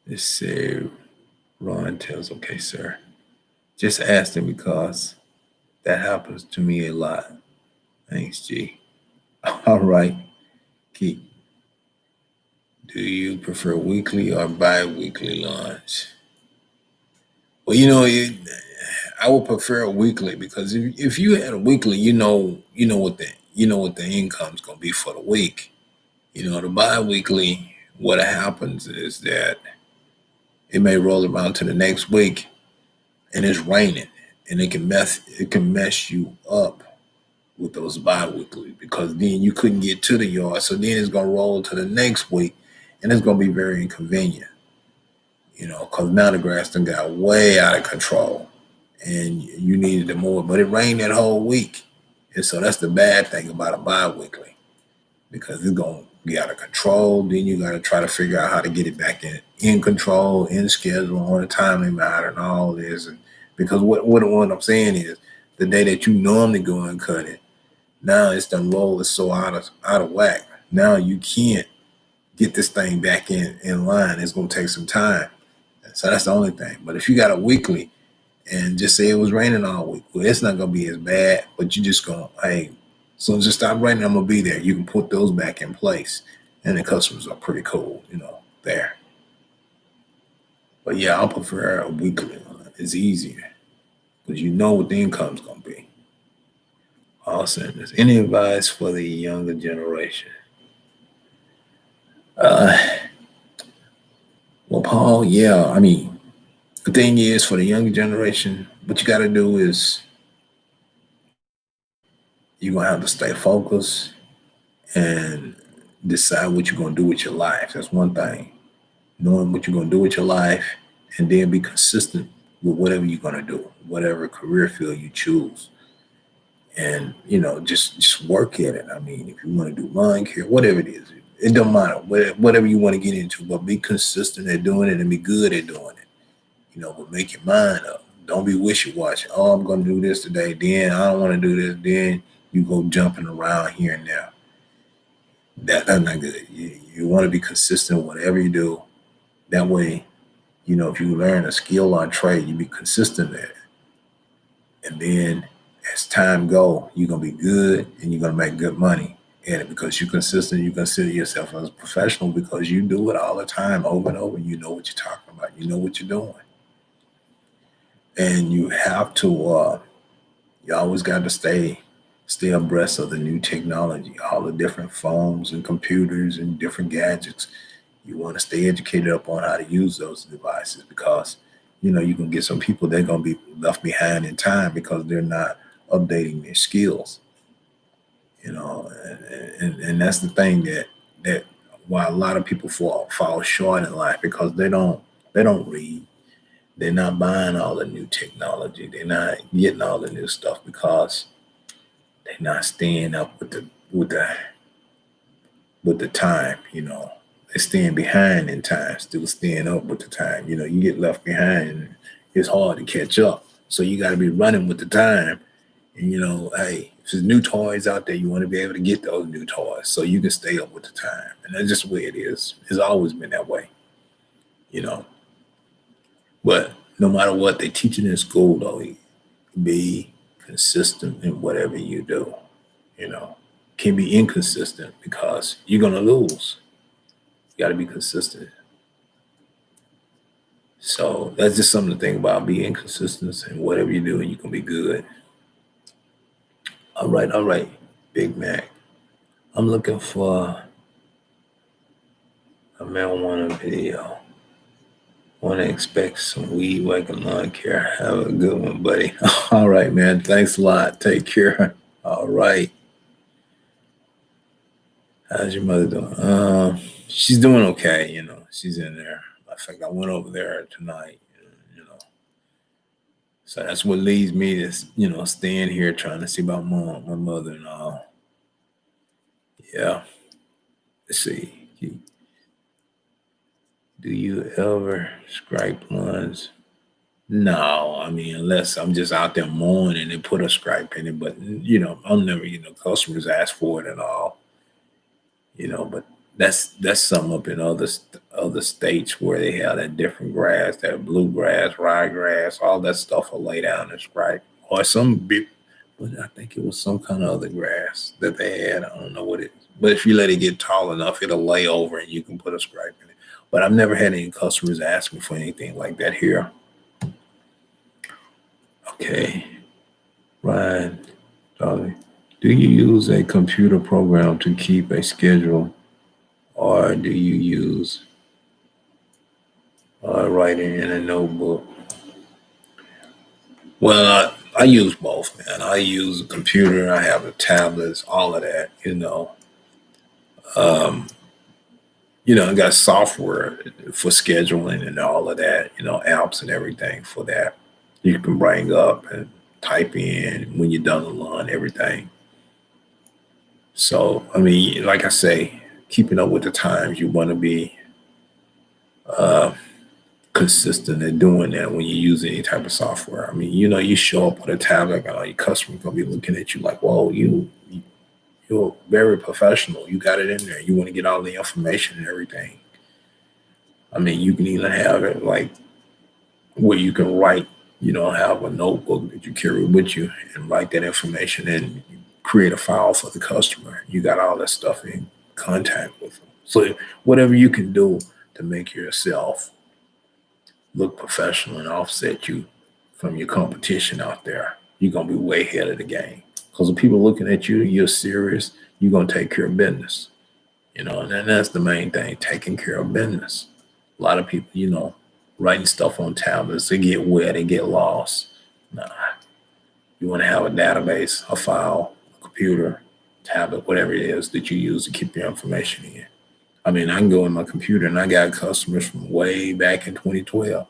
Let's see. Ron tells, okay, sir. Just asked him because that happens to me a lot. Thanks, G. All right. Keith, do you prefer weekly or bi-weekly lunch? Well, I would prefer weekly, because if you had a weekly, you know what the income's gonna be for the week. The bi-weekly, what happens is that it may roll around to the next week, and it's raining, and it can mess you up with those bi-weekly, because then you couldn't get to the yard. So then it's gonna roll to the next week, and it's gonna be very inconvenient, because now the grass done got way out of control, and you needed to mow it, but it rained that whole week. And so that's the bad thing about a bi-weekly, because it's gonna be out of control. Then you gotta try to figure out how to get it back in control, in schedule, on a timely matter, and all this. And because what I'm saying is, the day that you normally go and cut it, now it's done roll is so out of whack. Now you can't get this thing back in line. It's gonna take some time. So that's the only thing. But if you got a weekly, and just say it was raining all week. Well, it's not gonna be as bad, but you just gonna, hey, as soon as it stop raining, I'm gonna be there. You can put those back in place, and the customers are pretty cool, there. But yeah, I'll prefer a weekly one. It's easier because you know what the income's gonna be. Awesome. Is any advice for the younger generation? Uh, well, Paul, yeah, I mean, the thing is for the younger generation, what you got to do is you're gonna have to stay focused and decide what you're gonna do with your life. That's one thing. Knowing what you're gonna do with your life, and then be consistent with whatever you're gonna do, whatever career field you choose, and just work at it. I mean, if you want to do lawn care, whatever it is, it don't matter. Whatever you want to get into, but be consistent at doing it and be good at doing it. But make your mind up. Don't be wishy-washy. Oh, I'm gonna do this today. Then I don't want to do this. Then you go jumping around here and there. That's not good. You want to be consistent with whatever you do. That way, if you learn a skill or trade, you be consistent at it. And then as time go, you're gonna be good and you're gonna make good money at it because you're consistent. You consider yourself as a professional because you do it all the time, over and over. You know what you're talking about. You know what you're doing, and you have to. You always got to stay abreast of the new technology, all the different phones and computers and different gadgets. You want to stay educated up on how to use those devices because you can get some people they're going to be left behind in time because they're not updating their skills. And that's the thing that why a lot of people fall short in life because they don't read. They're not buying all the new technology. They're not getting all the new stuff because they're not staying up with the time. They're staying behind in time, still staying up with the time. You get left behind, and it's hard to catch up. So you got to be running with the time. And hey, if there's new toys out there, you want to be able to get those new toys so you can stay up with the time. And that's just the way it is. It's always been that way, you know. But no matter what they teach in school, though, be consistent in whatever you do. You know, can be inconsistent because you're gonna lose. You got to be consistent. So that's just something to think about. Be inconsistent in whatever you do, and you can be good. All right, Big Mac. I'm looking for a marijuana video. Want to expect some weed whacking lawn care. Have a good one, buddy. All right, man. Thanks a lot. Take care. All right. How's your mother doing? She's doing okay. She's in there. In fact, I went over there tonight. You know, so that's what leads me to staying here trying to see about my mother and all. Yeah. Let's see. Do you ever scrape lawns? No, I mean, unless I'm just out there mowing and they put a stripe in it, but I'm never, customers ask for it and all, but that's some up in other states where they have that different grass, that bluegrass, ryegrass, all that stuff will lay down and stripe. Or some big, but I think it was some kind of other grass that they had. I don't know what it is. But if you let it get tall enough, it'll lay over and you can put a stripe in it. But I've never had any customers ask me for anything like that here. Okay. Ryan, darling, do you use a computer program to keep a schedule, or do you use writing in a notebook? Well, I use both, man. I use a computer, I have the tablets, all of that. Um, I got software for scheduling and all of that. Apps and everything for that. You can bring up and type in when you're done the lawn, everything. So, I mean, like I say, keeping up with the times, you want to be uh, consistent in doing that when you use any type of software. I mean, you show up with a tablet, and all your customers gonna be looking at you like, "Whoa, you're very professional. You got it in there. You want to get all the information and everything." I mean, you can even have it like where you can write. Have a notebook that you carry with you and write that information and create a file for the customer. You got all that stuff in contact with them. So whatever you can do to make yourself look professional and offset you from your competition out there, you're gonna be way ahead of the game. Because if people looking at you, you're serious, you're gonna take care of business. And then that's the main thing, taking care of business. A lot of people, writing stuff on tablets, they get wet, they get lost. Nah, you want to have a database, a file, a computer, tablet, whatever it is that you use to keep your information in. I mean, I can go in my computer and I got customers from way back in 2012.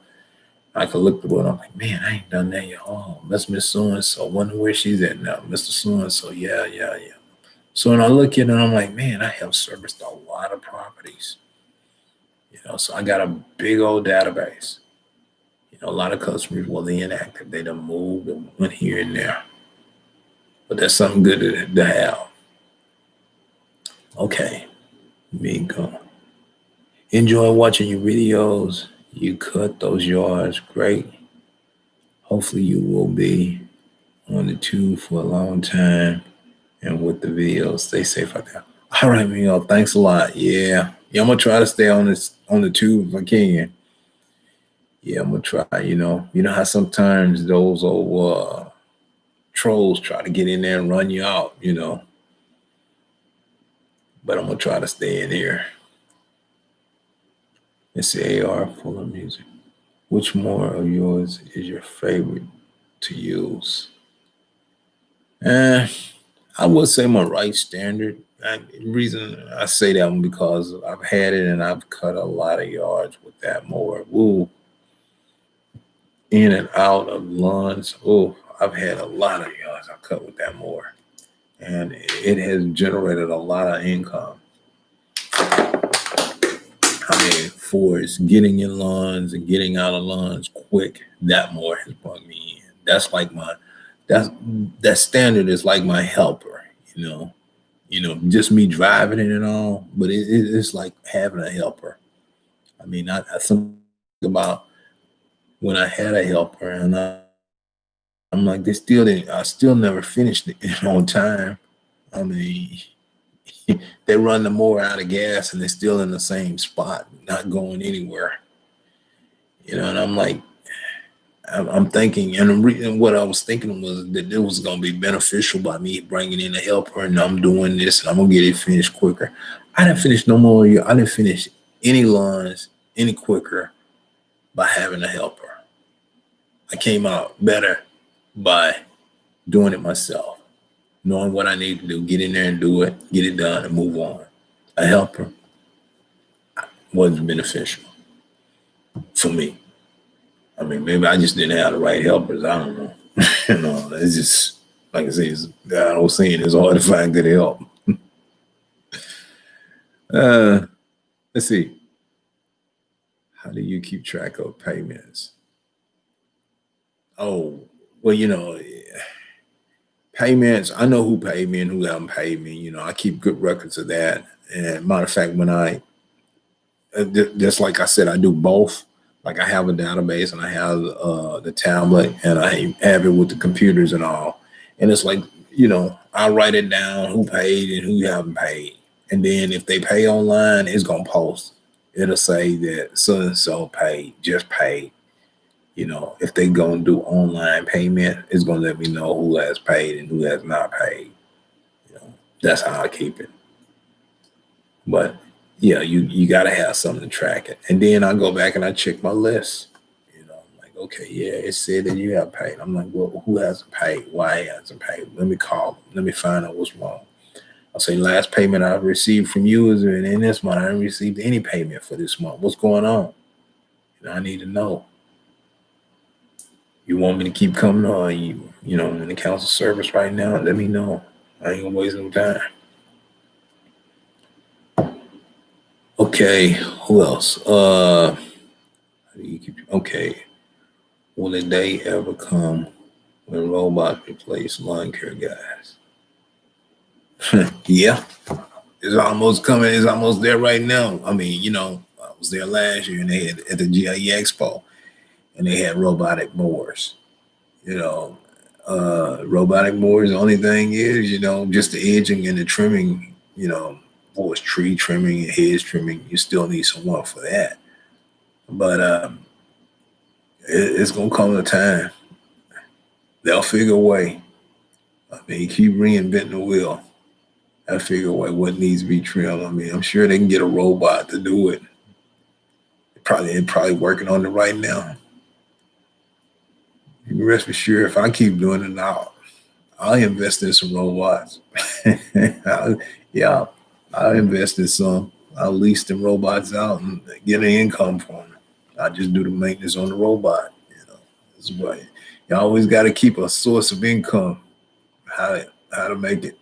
I could look through it. I'm like, man, I ain't done that yet. Oh, that's Miss So and So. Wonder where she's at now. Mr. So and So. Yeah, yeah, yeah. So when I look at it, I'm like, man, I have serviced a lot of properties. So I got a big old database. A lot of customers, well, they inactive. They done moved and went here and there. But that's something good to have. Okay, me go. Enjoy watching your videos. You cut those yards great. Hopefully you will be on the tube for a long time and with the videos. Stay safe out there. All right, Miguel. Thanks a lot. Yeah. Yeah, I'm gonna try to stay on the tube if I can. Yeah, I'm gonna try. You know how sometimes those old trolls try to get in there and run you out. But I'm gonna try to stay in here. It's the AR full of music. Which more of yours is your favorite to use? Eh, I would say my right standard. The reason I say that one because I've had it and I've cut a lot of yards with that mower. Ooh, in and out of lawns. Oh, I've had a lot of yards I cut with that mower, and it has generated a lot of income. I mean, for it's getting in lawns and getting out of lawns quick, that mower has brought me in. That's that standard is like my helper. Just me driving it and all, but it's like having a helper. I mean, I think about when I had a helper, and I'm like, they still didn't. I still never finished it on time. I mean, they run the mower out of gas, and they're still in the same spot, not going anywhere. And I'm like, I'm thinking, and what I was thinking was that it was going to be beneficial by me bringing in a helper, and I'm doing this, and I'm gonna get it finished quicker. I didn't finish no more. I didn't finish any lawns any quicker by having a helper. I came out better by doing it myself, knowing what I need to do, get in there and do it, get it done, and move on. A helper wasn't beneficial for me. I mean, maybe I just didn't have the right helpers. I don't know. It's just like I say, God, I was saying it's hard to find good help. uh, let's see. How do you keep track of payments? Oh, well, payments. I know who paid me and who haven't paid me. I keep good records of that. And matter of fact, when just like I said, I do both. Like I have a database and I have the tablet and I have it with the computers and all. And it's like, I write it down who paid and who haven't paid. And then if they pay online, it's going to post. It'll say that so and so paid, just paid. If they going to do online payment, it's going to let me know who has paid and who has not paid. That's how I keep it. But yeah, you got to have something to track it. And then I go back and I check my list. I'm like, okay, yeah, it said that you have paid. I'm like, well, who hasn't paid? Why hasn't paid? Let me call them. Let me find out what's wrong. I'll say, last payment I received from you is in this month. I haven't received any payment for this month. What's going on? I need to know. You want me to keep coming on? I'm in the council service right now. Let me know. I ain't gonna waste no time. Okay, who else? How do you keep? Okay, will a day ever come when robots replace lawn care guys? Yeah, it's almost coming. It's almost there right now. I mean, I was there last year and they had at the GIE Expo, and they had robotic mowers. You know, robotic mowers. The only thing is, just the edging and the trimming. For tree trimming and hedge trimming, you still need someone for that. But it's gonna come a time they'll figure a way. I mean, keep reinventing the wheel. I figure a way what needs to be trimmed. I mean, I'm sure they can get a robot to do it. They're probably working on it right now. You can rest assured if I keep doing it now, I'll invest in some robots. Yeah, I'll invest in some. I'll lease them robots out and get an income from them. I just do the maintenance on the robot. That's why you always got to keep a source of income. How to make it.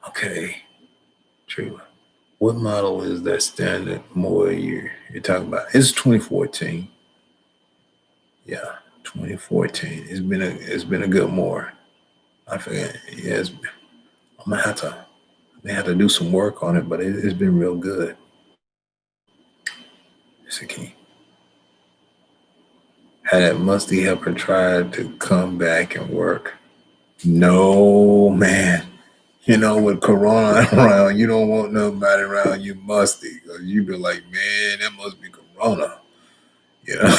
Okay, true. What model is that standard more you're talking about? It's 2014. Yeah, 2014. It's been a good more. I forget. Yeah, I'm gonna have to may have to do some work on it, but it's been real good. It's a key. Had that musty helper tried to come back and work? No, man. With Corona around, you don't want nobody around you musty because you be like, man, that must be Corona. You know,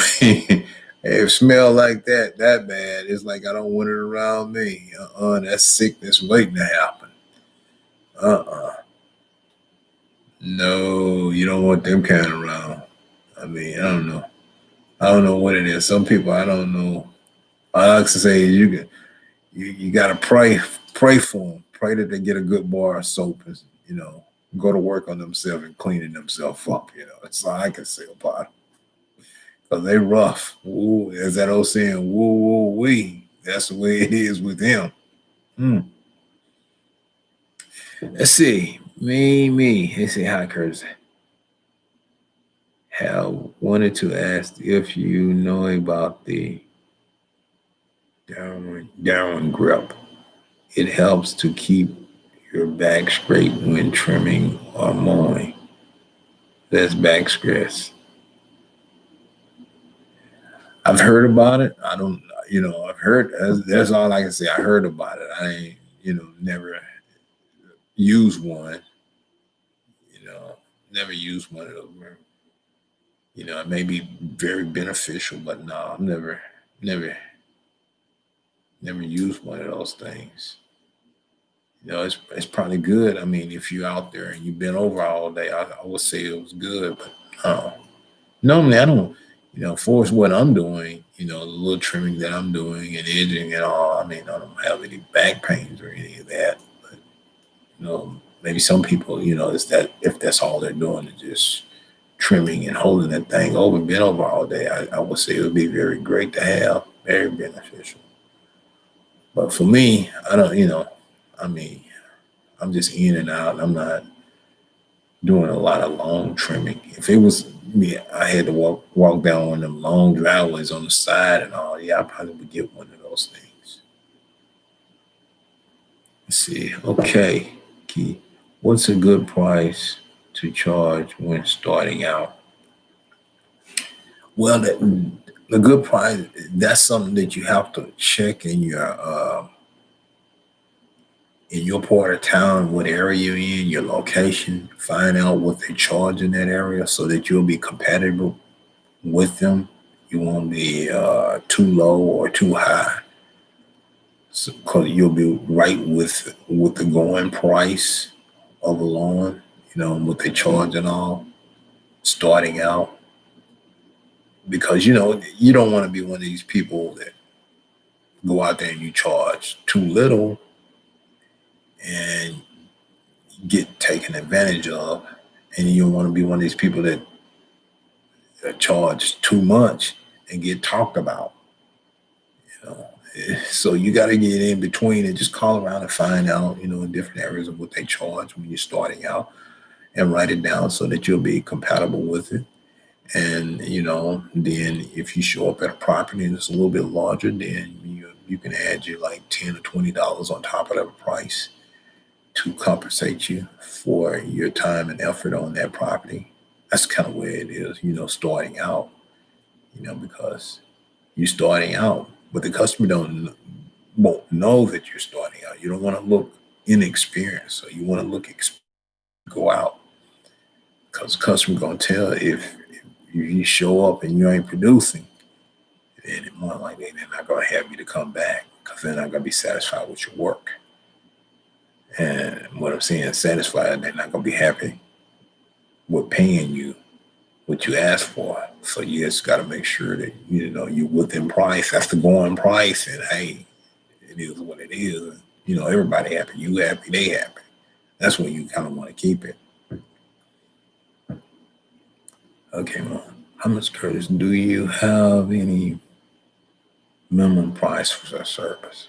it smell like that bad. It's like I don't want it around me. That's sickness waiting to happen. Uh-uh. No, you don't want them kind around. I mean, I don't know. I don't know what it is. Some people I don't know. All I like to say is you gotta pray for them. Pray that they get a good bar of soap and go to work on themselves and cleaning themselves up. That's all I can say about it. Cause they rough. Ooh, as that old saying, woo woo wee. That's the way it is with him. Hmm. Let's see. Me. Let's see how Curtis have wanted to ask if you know about the down grip. It helps to keep your back straight when trimming or mowing. That's back stress. I've heard about it. I don't, I've heard, that's all I can say. I heard about it. I ain't, never used one, you know, never used one of those. It may be very beneficial, but no, I've never, never used one of those things. It's probably good. I mean, if you're out there and you've been over all day, I would say it was good, but normally I don't, for what I'm doing, the little trimming that I'm doing and edging and all, I mean, I don't have any back pains or any of that. But, maybe some people, it's that if that's all they're doing is just trimming and holding that thing over, been over all day, I would say it would be very great to have, very beneficial. But for me, I don't, I mean, I'm just in and out. I'm not doing a lot of long trimming. If it was me, I had to walk down one of them long driveways on the side and all. Yeah, I probably would get one of those things. Let's see. Okay, Key. What's a good price to charge when starting out? Well, the good price, that's something that you have to check in your part of town, what area you're in, your location, find out what they charge in that area so that you'll be compatible with them. You won't be too low or too high. So, cause you'll be right with the going price of a lawn, what they charge and all, starting out. Because you don't want to be one of these people that go out there and you charge too little and get taken advantage of. And you don't want to be one of these people that charge too much and get talked about. So you got to get in between and just call around and find out, in different areas of what they charge when you're starting out and write it down so that you'll be compatible with it. And, then if you show up at a property and it's a little bit larger, then you can add your like $10 or $20 on top of that price to compensate you for your time and effort on that property. That's kind of where it is, starting out. because you're starting out, but the customer won't know that you're starting out. You don't want to look inexperienced, so you want to look go out, because the customer gonna tell if you show up and you ain't producing, then it more likely they're not gonna have you to come back because they're not gonna be satisfied with your work. And what I'm saying, satisfied, they're not gonna be happy with paying you what you asked for. So you just got to make sure that you're within price. That's the going price, and hey, it is what it is. Everybody happy. You happy, they happy. That's when you kind of want to keep it. Okay, well, how much, Curtis? Do you have any minimum price for a service?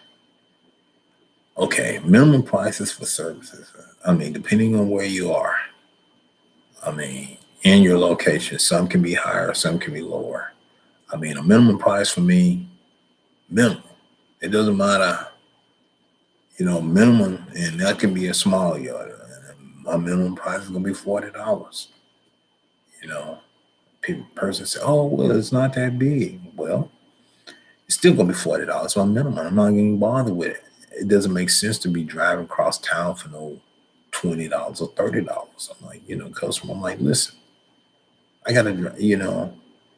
Okay, minimum prices for services. I mean, depending on where you are. I mean, in your location, some can be higher, some can be lower. I mean, a minimum price for me, minimum. It doesn't matter, minimum, and that can be a small yard. My minimum price is gonna be $40. You know, person say, "Oh, well, it's not that big." Well, it's still gonna be $40 my minimum. I'm not getting bothered with it. It doesn't make sense to be driving across town for no $20 or $30. I'm like, customer. I'm like, listen, I gotta,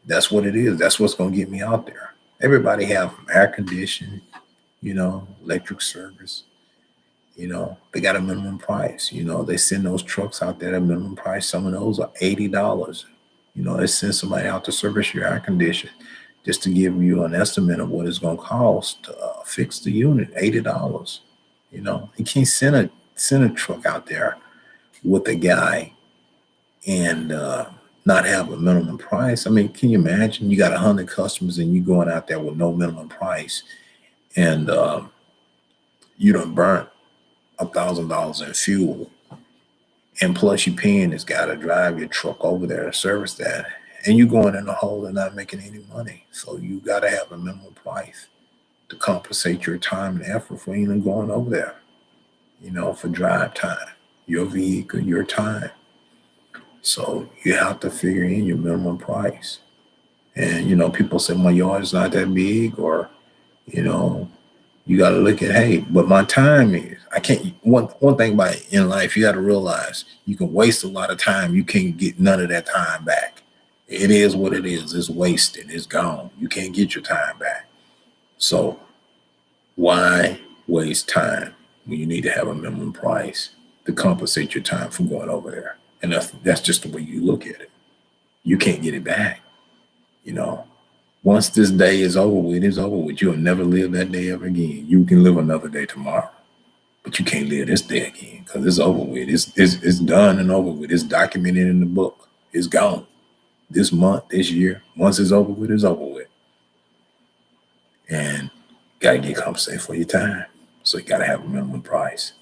that's what it is. That's what's gonna get me out there. Everybody have air conditioning, electric service. They got a minimum price. They send those trucks out there at a minimum price. Some of those are $80. They send somebody out to service your air conditioning just to give you an estimate of what it's going to cost to fix the unit. $80. You can't send a truck out there with a guy and not have a minimum price. I mean, can you imagine? You got 100 customers and you going out there with no minimum price, and you done burnt $1,000 in fuel, and plus you paying this guy to drive your truck over there to service that, and you going in the hole and not making any money. So you got to have a minimum price to compensate your time and effort for even going over there, for drive time, your vehicle, your time. So you have to figure in your minimum price. And people say my yard is not that big, or you got to look at, hey, but my time is, I can't, one thing about it in life, you got to realize you can waste a lot of time. You can't get none of that time back. It is what it is. It's wasted. It's gone. You can't get your time back. So why waste time when you need to have a minimum price to compensate your time from going over there? And that's just the way you look at it. You can't get it back. Once this day is over with, it's over with. You'll never live that day ever again. You can live another day tomorrow, but you can't live this day again because it's over with. It's done and over with. It's documented in the book. It's gone. This month, this year, once it's over with, it's over with. And got to get compensated for your time. So you got to have a minimum price.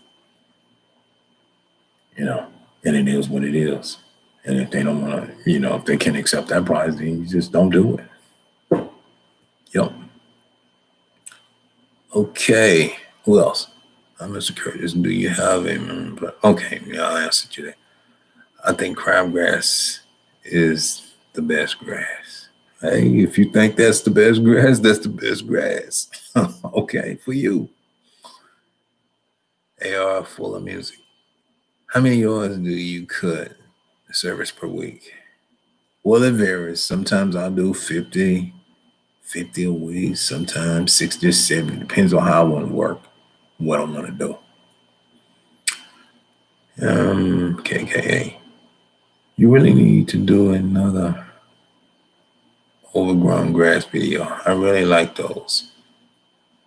And it is what it is. And if they don't want to, if they can't accept that price, then you just don't do it. Yep. Okay. Who else? Mr. Curtis, do you have a member? Okay, yeah, I answered you that. I think crabgrass is the best grass. Hey, if you think that's the best grass, that's the best grass. Okay, for you. AR full of music. How many yards do you cut service per week? Well, it varies. Sometimes I'll do 50 a week, sometimes 60 or 70. Depends on how I want to work, what I'm going to do. KKA. You really need to do another overgrown grass video. I really like those.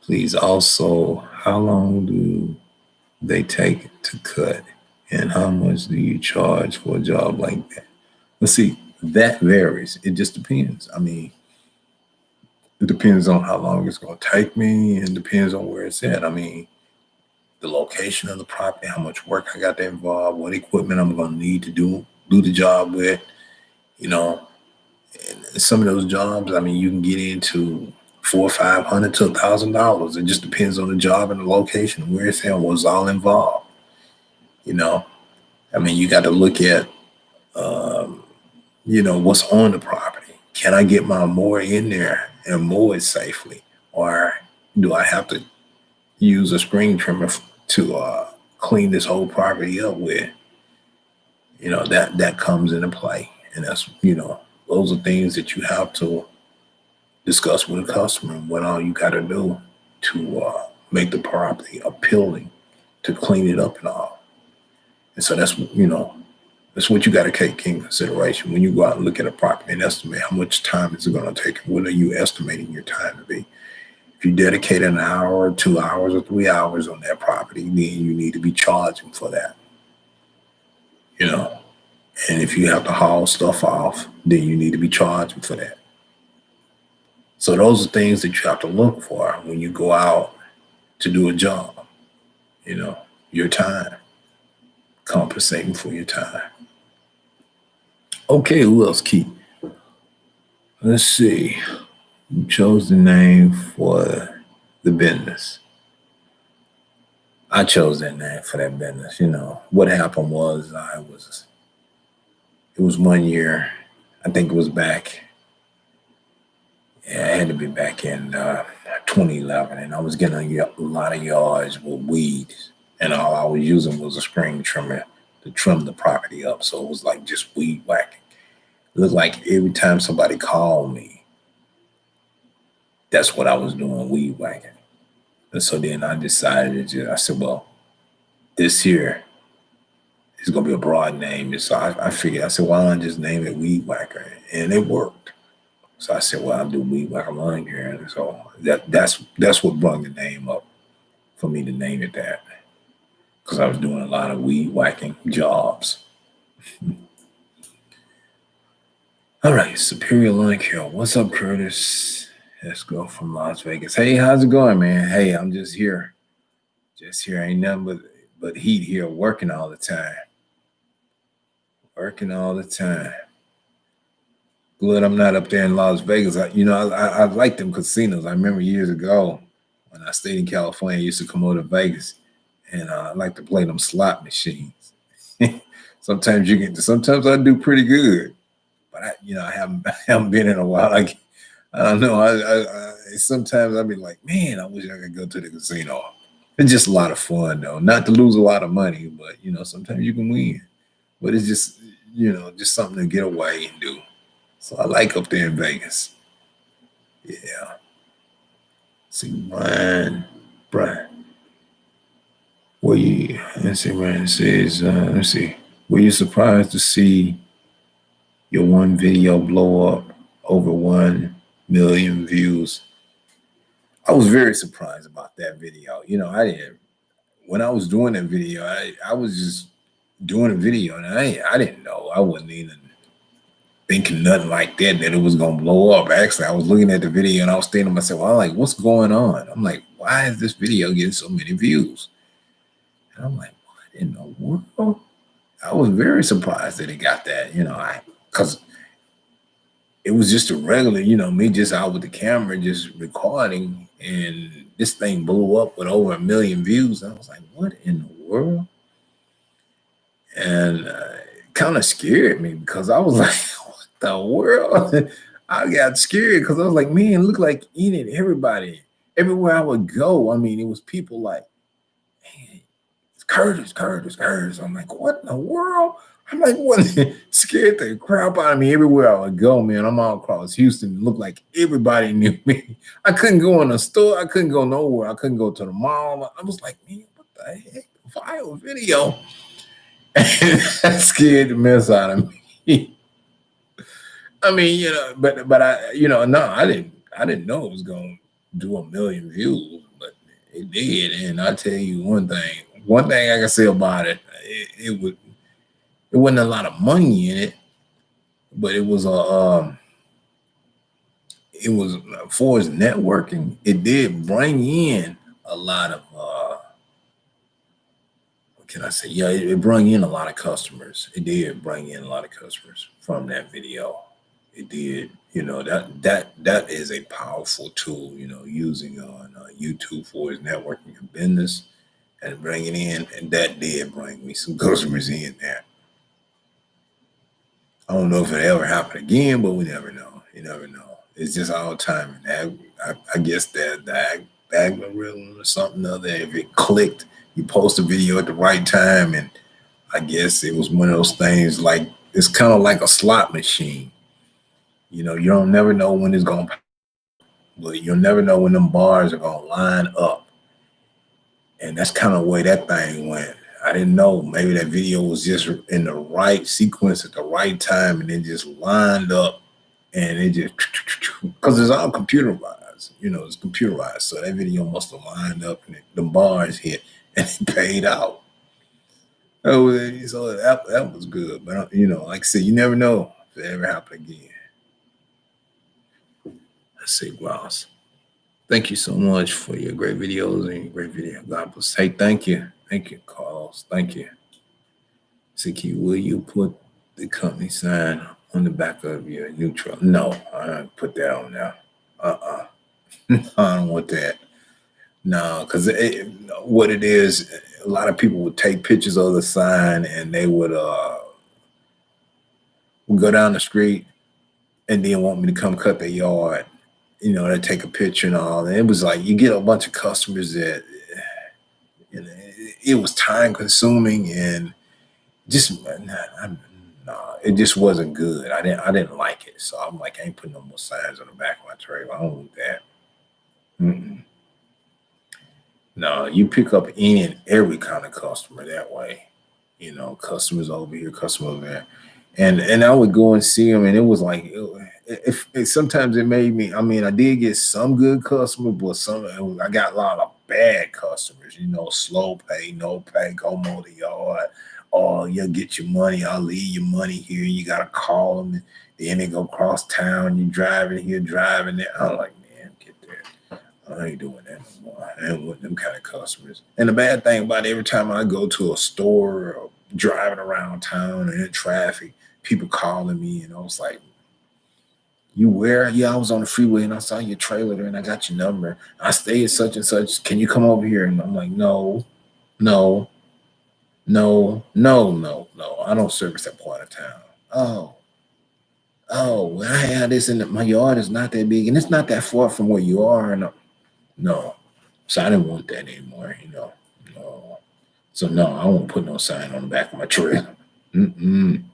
Please also, how long do they take to cut? And how much do you charge for a job like that? Let's see, that varies. It just depends. I mean, it depends on how long it's going to take me, and depends on where it's at. I mean, the location of the property, how much work I got to involve, what equipment I'm going to need to do the job with. And some of those jobs, I mean, you can get into $400 or $500 to $1,000. It just depends on the job and the location, where it's at, what's all involved. I mean, you got to look at, what's on the property. can I get my mower in there and mow it safely? Or do I have to use a screen trimmer to clean this whole property up with? That comes into play. And that's, those are things that you have to discuss with a customer, what all you got to do to make the property appealing, to clean it up and all. And so that's what you got to take in consideration when you go out and look at a property and estimate how much time is it going to take. What are you estimating your time to be? If you dedicate an hour or 2 hours or 3 hours on that property, then you need to be charging for that. And if you have to haul stuff off, then you need to be charging for that. So those are things that you have to look for when you go out to do a job. Your time, compensating for your time. Okay, who else, Keith? Let's see. You chose the name for the business. I chose that name for that business. What happened was it was one year, I think it was back, it had to be back in 2011, and I was getting a lot of yards with weeds, and all I was using was a screen trimmer to trim the property up. So it was like just weed whacking. It looked like every time somebody called me, that's what I was doing, weed whacking. And so then I decided I said, well, this year is going to be a broad name. And so I figured, I said, why don't I just name it Weed Whacker? And it worked. So I said, well, I'll do Weed Whacker Lawn Care. And so that's what brought the name up for me to name it that. Because I was doing a lot of weed whacking jobs. All right, Superior Lawn Care. What's up, Curtis? Let's go from Las Vegas. Hey, how's it going, man? Hey, I'm just here. Ain't nothing but heat here, working all the time. Glad I'm not up there in Las Vegas. I like them casinos. I remember years ago when I stayed in California, I used to come over to Vegas, and I like to play them slot machines. Sometimes I do pretty good, but I haven't been in a while. Like, I don't know. I sometimes I'd be like, man, I wish I could go to the casino. It's just a lot of fun, though. Not to lose a lot of money, but sometimes you can win. But it's just just something to get away and do. So I like up there in Vegas. Yeah. See, Brian. Let's see, Brian says, let's see. Were you surprised to see your one video blow up over 1 million views? I was very surprised about that video. When I was doing that video, I was just doing a video, and I didn't know. I wasn't even thinking nothing like that it was gonna blow up. Actually, I was looking at the video and I was thinking to myself, well, like, what's going on? I'm like, why is this video getting so many views? And I'm like, what in the world? I was very surprised that it got that, because it was just a regular, me just out with the camera, just recording, and this thing blew up with over 1 million views. And I was like, what in the world? And it kind of scared me because I was like, what the world? I got scared because I was like, man, it looked like everybody, everywhere I would go. I mean, it was people like, man, it's Curtis. I'm like, what in the world? I'm like, what? Scared the crap out of me everywhere I would go, man. I'm all across Houston. It looked like everybody knew me. I couldn't go in a store. I couldn't go nowhere. I couldn't go to the mall. I was like, man, what the heck? Viral video. That scared the mess out of me. I mean, but I, no, I didn't know it was going to do 1 million views, but it did. And I tell you one thing I can say about it, it wasn't a lot of money in it, but it was for its networking, it did bring in a lot of, what can I say? Yeah, it brought in a lot of customers. It did bring in a lot of customers from that video. It did, that is a powerful tool, using on YouTube for its networking and business and bringing in, and that did bring me some customers in there. I don't know if it ever happened again, but we never know. You never know. It's just all timing. I guess that the algorithm or something other. If it clicked, you post a video at the right time, and I guess it was one of those things like it's kind of like a slot machine. You don't never know when it's gonna, but you'll never know when them bars are gonna line up, and that's kind of the way that thing went. I didn't know. Maybe that video was just in the right sequence at the right time, and it just lined up, and it just because it's all computerized. It's computerized, so that video must have lined up, and the bars hit, and it paid out. Oh, so that was good, but like I said, you never know if it ever happen again. Let's see, Ross. Thank you so much for your great videos and your great video. God bless. Hey, thank you, Carlos. Thank you. Siki, will you put the company sign on the back of your new truck? No, I don't put that on now. I don't want that. No, because what it is, a lot of people would take pictures of the sign and they would go down the street and then want me to come cut their yard. They take a picture and all. And it was like you get a bunch of customers that it was time consuming and just no, it just wasn't good. I didn't like it. So I'm like, I ain't putting no more signs on the back of my trailer. I don't want that. Mm-mm. No, you pick up any and every kind of customer that way. Customers over here, customers over there, and I would go and see them, and it was like, if sometimes it made me. I mean, I did get some good customers, but I got a lot of bad customers. Slow pay, no pay, go mow the yard. Oh, you'll get your money. I'll leave your money here. You gotta call them, and then they go across town. You driving here, driving there. I'm like, man, get there. I ain't doing that no more. I ain't with them kind of customers. And the bad thing about it, every time I go to a store or driving around town and in traffic, people calling me, and I was like, you where? Yeah, I was on the freeway and I saw your trailer there and I got your number. I stay at such and such. Can you come over here? And I'm like, no, no, no. I don't service that part of town. Oh, well, I have this in my yard is not that big and it's not that far from where you are. And no. So I didn't want that anymore. No. So no, I won't put no sign on the back of my trailer. Mm-mm.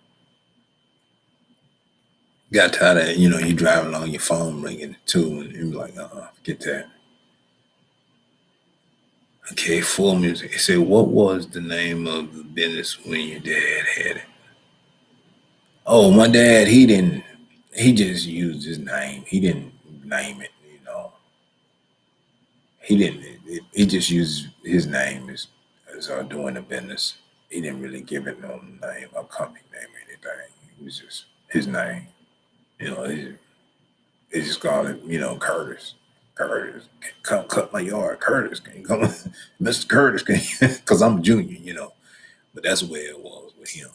Got tired of you driving along your phone ringing too, and you're like, forget that. Okay, full music. It said, what was the name of the business when your dad had it? Oh, my dad, he just used his name. He didn't name it. He didn't, he just used his name as doing the business. He didn't really give it no name, a company name or anything. It was just his name. They just called it, Curtis. Curtis, come cut my yard. Curtis, can you come? Mr. Curtis, can you? Because I'm a junior. But that's the way it was with him.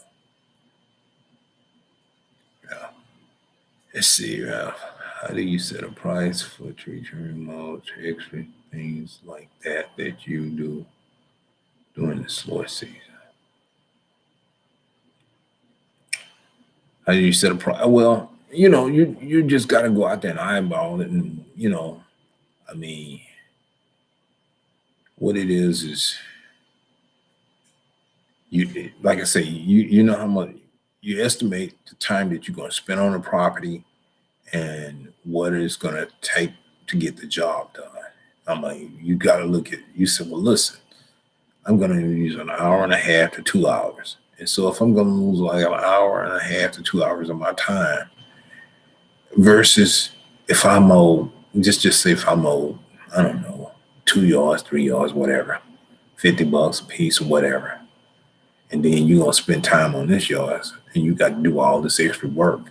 Yeah. Let's see. How do you set a price for tree trimming, mulch, extra things like that you do during the slow season? How do you set a price? Well, you just got to go out there and eyeball it, and I mean, what it is you like I say, you know how much you estimate the time that you're going to spend on a property and what it's going to take to get the job done. I'm like, you got to look at. You said, well, listen, I'm going to use an hour and a half to 2 hours, and so if I'm going to lose like an hour and a half to 2 hours of my time, versus if I mow, just say if I mow, I don't know, 2 yards, 3 yards, whatever, $50 a piece or whatever, and then you're gonna spend time on this yards and you got to do all this extra work.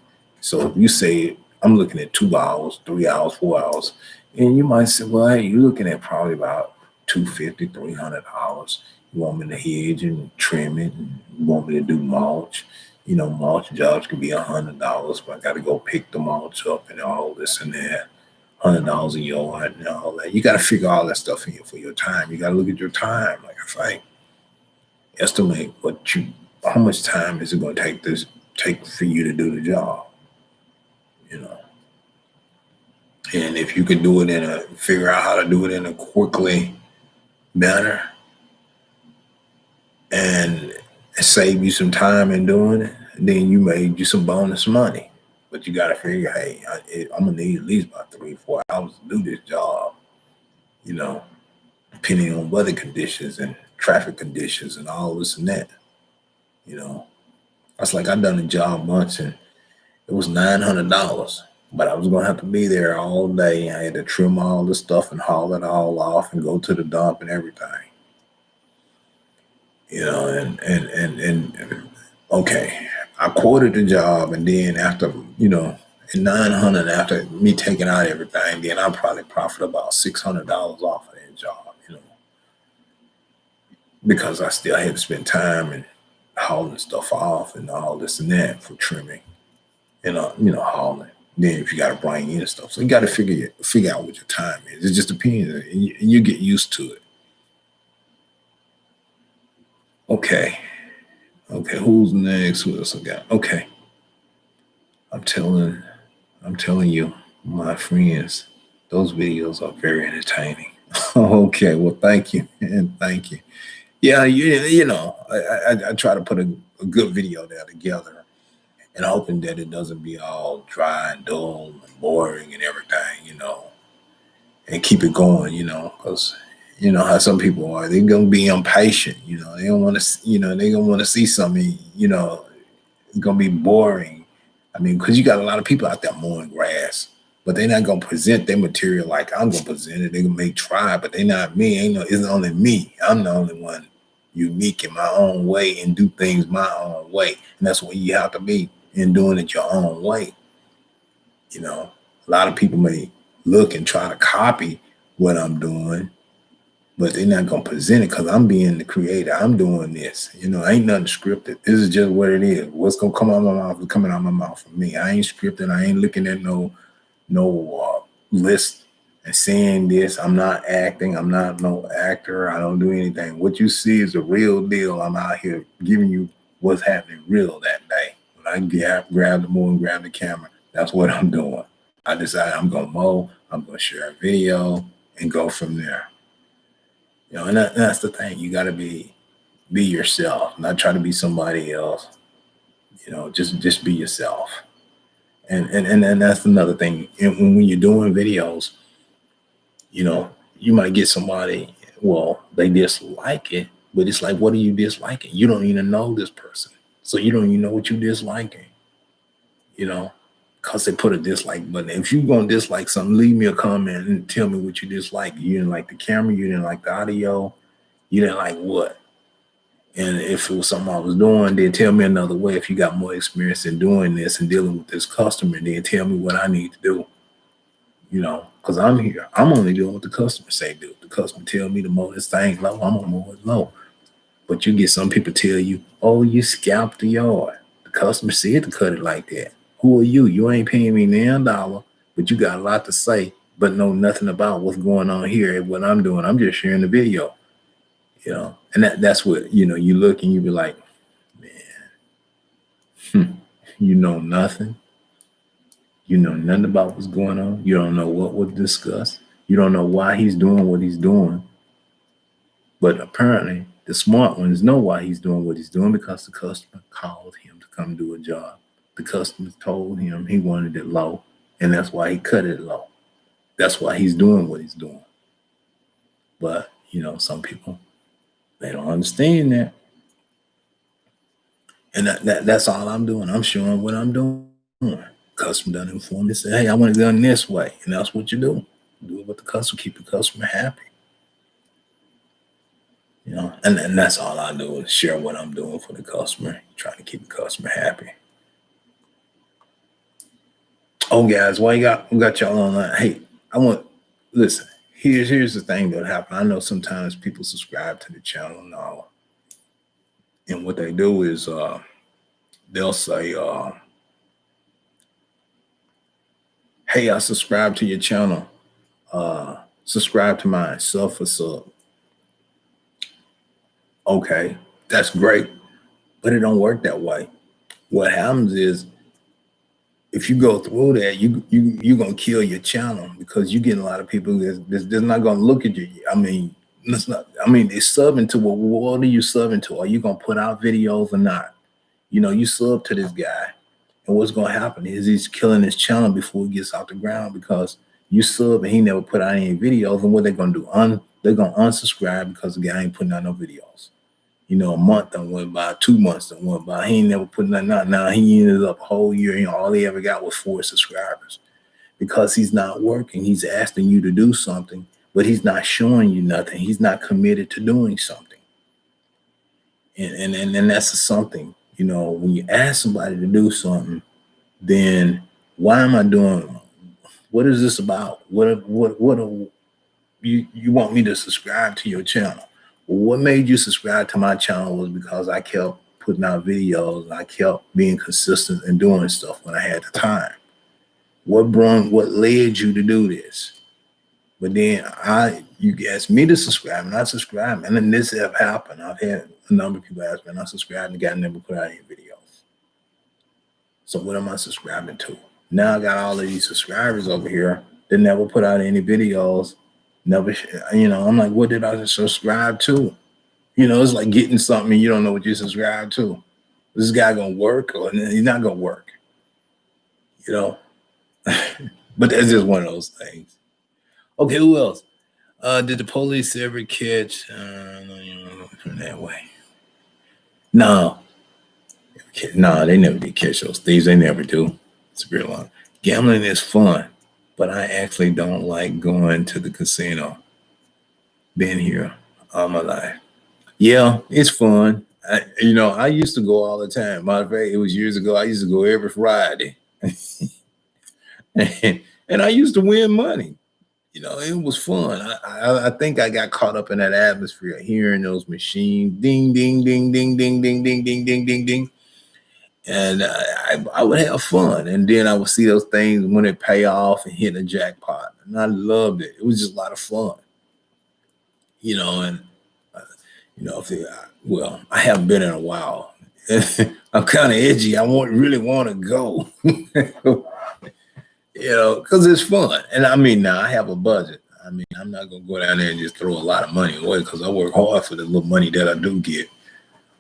So if you say I'm looking at 2 hours, 3 hours, 4 hours, and you might say, well, hey, you're looking at probably about 250, $300. You want me to hedge and trim it, and you want me to do mulch. Mulch jobs can be $100, but I got to go pick the mulch up and all this and that. $100 a yard and all that. You got to figure all that stuff in for your time. You got to look at your time. Like I say, estimate how much time is it going to take for you to do the job. You know, And if you could do it figure out how to do it in a quickly manner and save you some time in doing it, then you made you some bonus money. But you got to figure, hey, I'm gonna need at least about 3 or 4 hours to do this job. You know, depending on weather conditions and traffic conditions and all this and that. You know, that's like I done a job once and it was $900, but I was gonna have to be there all day. I had to trim all the stuff and haul it all off and go to the dump and everything. You know, and okay, I quoted the job, and then after in 900 after me taking out everything, then I probably profit about $600 off of that job. Because I still had to spend time and hauling stuff off and all this and that for trimming and hauling. Then if you got to bring in stuff, so you got to figure out what your time is. It just depends, and you get used to it. Okay, who's next? Who else I got? Okay, I'm telling you, my friends, those videos are very entertaining. Okay, well, thank you and thank you. Yeah, I try to put a good video there together and hoping that it doesn't be all dry and dull and boring and everything, and keep it going, because you know how some people are. They're gonna be impatient, They don't want to, they don't want to see something, it's gonna be boring. I mean, because you got a lot of people out there mowing grass, but they're not gonna present their material like I'm gonna present it. They're gonna make try, but they not me. It's only me. I'm the only one unique in my own way and do things my own way. And that's what you have to be in doing it your own way. A lot of people may look and try to copy what I'm doing, but they're not gonna present it because I'm being the creator. I'm doing this. Ain't nothing scripted. This is just what it is. What's gonna come out of my mouth is coming out of my mouth for me. I ain't scripted. I ain't looking at no list and saying this. I'm not acting. I'm not no actor. I don't do anything. What you see is the real deal. I'm out here giving you what's happening real that day. When I grab the mower and grab the camera, that's what I'm doing. I decided I'm gonna mow. I'm gonna share a video and go from there. And that's the thing. You got to be yourself, not try to be somebody else. Just be yourself. And that's another thing. And when you're doing videos, you might get somebody. Well, they dislike it, but it's like, what are you disliking? You don't even know this person, so you don't even know what you're disliking. Because they put a dislike button. If you're gonna dislike something, leave me a comment and tell me what you dislike. You didn't like the camera. You didn't like the audio. You didn't like what? And if it was something I was doing, then tell me another way. If you got more experience in doing this and dealing with this customer, then tell me what I need to do. Because I'm here. I'm only doing what the customer say do. The customer tell me to mow this thing low, I'm gonna mow it low. But you get some people tell you, oh, you scalped the yard. The customer said to cut it like that. Who are you? You ain't paying me $9, but you got a lot to say, but know nothing about what's going on here and what I'm doing. I'm just sharing the video. And that's what, you look and you be like, man, you know nothing. You know nothing about what's going on. You don't know what was discussed. You don't know why he's doing what he's doing. But apparently the smart ones know why he's doing what he's doing, because the customer called him to come do a job. The customer told him he wanted it low, and that's why he cut it low. That's why he's doing what he's doing. But, some people, they don't understand that. And that's all I'm doing. I'm showing what I'm doing. Customer done inform me, say, hey, I want it done this way. And that's what you do. Do it with the customer, keep the customer happy. And that's all I do is share what I'm doing for the customer, trying to keep the customer happy. Oh, guys, why we got y'all online? Hey, listen, here's the thing that happened. I know sometimes people subscribe to the channel and all. And what they do is they'll say, hey, I subscribe to your channel. Subscribe to mine, sub for sub. Okay, that's great, but it don't work that way. What happens is if you go through that, you're gonna kill your channel because you get a lot of people that's not gonna look at you. I mean, it's not. I mean, they're subbing to what are you subbing to? Are you gonna put out videos or not? You sub to this guy, and what's gonna happen is he's killing his channel before he gets off the ground because you sub and he never put out any videos. And what they're gonna do? They're gonna unsubscribe because the guy ain't putting out no videos. A month done went by, 2 months done went by. He ain't never put nothing out. Now he ended up a whole year. All he ever got was 4 subscribers because he's not working. He's asking you to do something, but he's not showing you nothing. He's not committed to doing something. And that's something. When you ask somebody to do something, then why am I doing? What is this about? What you want me to subscribe to your channel? Well, what made you subscribe to my channel was because I kept putting out videos. I kept being consistent and doing stuff when I had the time. What led you to do this? But then you asked me to subscribe, and I subscribed, and then this have happened. I've had a number of people ask me, and I subscribed, and the guy never put out any videos. So what am I subscribing to? Now I got all of these subscribers over here that never put out any videos. Never, I'm like, what did I subscribe to? It's like getting something and you don't know what you subscribe to. Is this guy gonna work or he's not gonna work? But that's just one of those things. Okay, who else? Did the police ever catch? That way. No, they never did catch those thieves. They never do. It's real long. Gambling is fun, but I actually don't like going to the casino. Been here all my life. Yeah, it's fun. I used to go all the time. Matter of fact, it was years ago. I used to go every Friday, and I used to win money. It was fun. I think I got caught up in that atmosphere, hearing those machines, ding, ding, ding, ding, ding, ding, ding, ding, ding, ding, ding, and I would have fun. And then I would see those things when it pay off and hit a jackpot, and I loved it. It was just a lot of fun. I haven't been in a while. I'm kind of edgy. I really want to go, because it's fun. And I mean, now I have a budget. I mean, I'm not going to go down there and just throw a lot of money away because I work hard for the little money that I do get.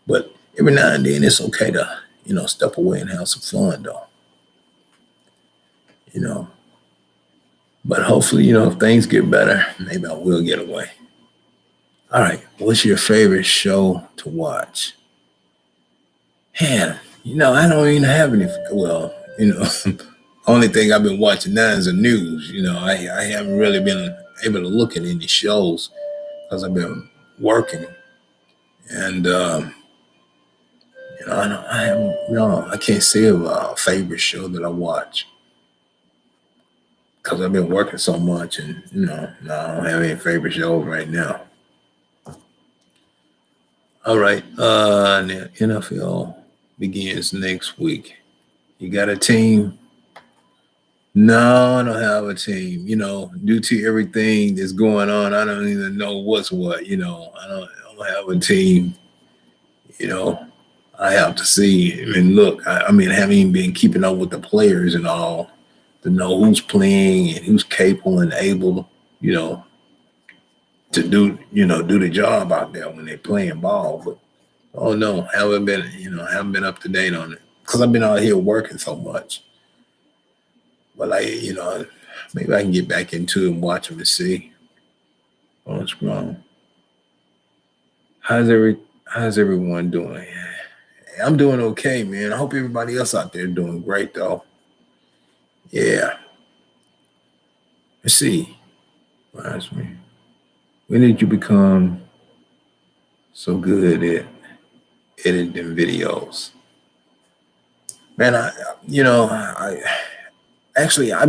But every now and then it's okay to, step away and have some fun, though. But hopefully, if things get better, maybe I will get away. All right, what's your favorite show to watch? Man, I don't even have any. Well, only thing I've been watching now is the news. I haven't really been able to look at any shows because I've been working, and I can't say a favorite show that I watch because I've been working so much, and no, I don't have any favorite shows right now. All right, the NFL begins next week. You got a team? No, I don't have a team. Due to everything that's going on, I don't even know what's what. I don't have a team. I have to see. I mean, look, I haven't even been keeping up with the players and all to know who's playing and who's capable and able, to do the job out there when they're playing ball. But haven't been up to date on it because I've been out here working so much. But maybe I can get back into it and watch them and see what's wrong. How's everyone doing? I'm doing okay, man. I hope everybody else out there doing great, though. Yeah. Let's see. Reminds me. When did you become so good at editing videos? Man, I've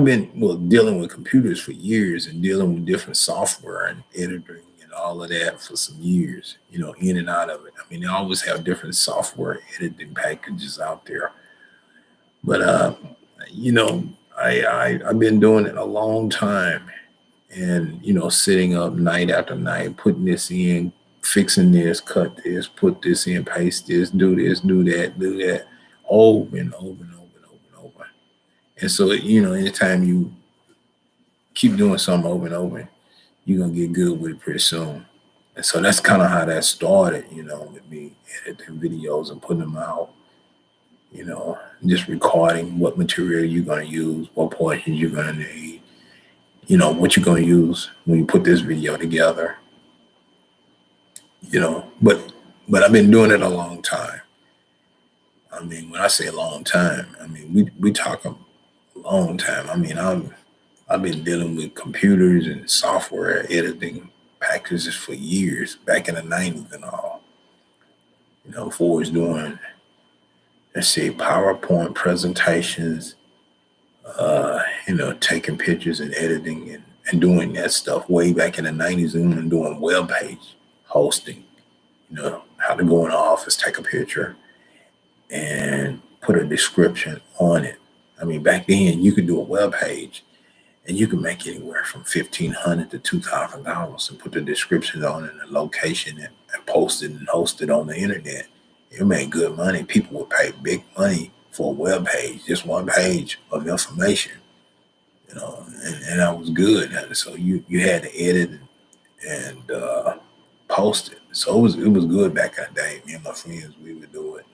been dealing with computers for years and dealing with different software and editing and all of that for some years, in and out of it. I mean, they always have different software editing packages out there. But, I've been doing it a long time and, sitting up night after night, putting this in, fixing this, cut this, put this in, paste this, do that, over and over and over and over and over. And so, anytime you keep doing something over and over, you're gonna get good with it pretty soon. And so that's kind of how that started, with me editing videos and putting them out, just recording what material you're gonna use, what portions you're gonna need, what you're gonna use when you put this video together, but I've been doing it a long time. I mean, when I say a long time, I mean we talk a long time. I mean, I've been dealing with computers and software editing packages for years, back in the '90s and all. Before I was doing, let's see, PowerPoint presentations, taking pictures and editing and doing that stuff way back in the '90s, and doing web page hosting. How to go in the office, take a picture, and put a description on it. I mean, back then you could do a web page and you could make anywhere from $1,500 to $2,000 and put the descriptions on it and the location and post it and host it on the internet. It made good money. People would pay big money for a web page, just one page of information, and that was good. And so you had to edit and post it. So it was good back in the day. Me and my friends, we would do it.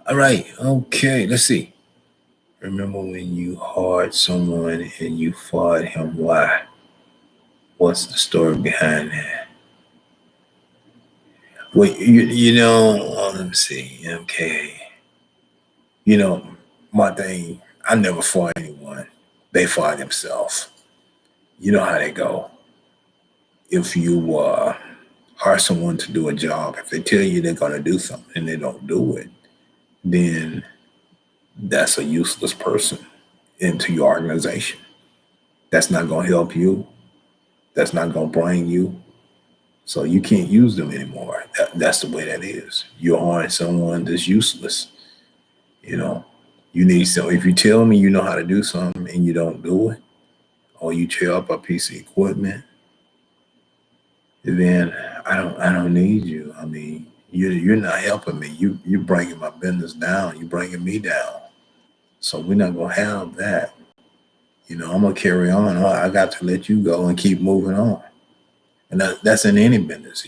All right, okay, let's see. Remember when you hired someone and you fired him? Why? What's the story behind that? Well, let me see. Okay. My thing, I never fired anyone. They fired themselves. You know how they go. If you hire someone to do a job, if they tell you they're going to do something and they don't do it, then that's a useless person into your organization. That's not going to help you. That's not going to bring you. So you can't use them anymore. That's the way that is. You're hiring someone that's useless. You know, you need so if you tell me you know how to do something and you don't do it, or you tear up a piece of equipment, then I don't need you. I mean, you're not helping me. You're bringing my business down. You're bringing me down. So we're not gonna have that. I'm gonna carry on. I got to let you go and keep moving on. And that's in any business.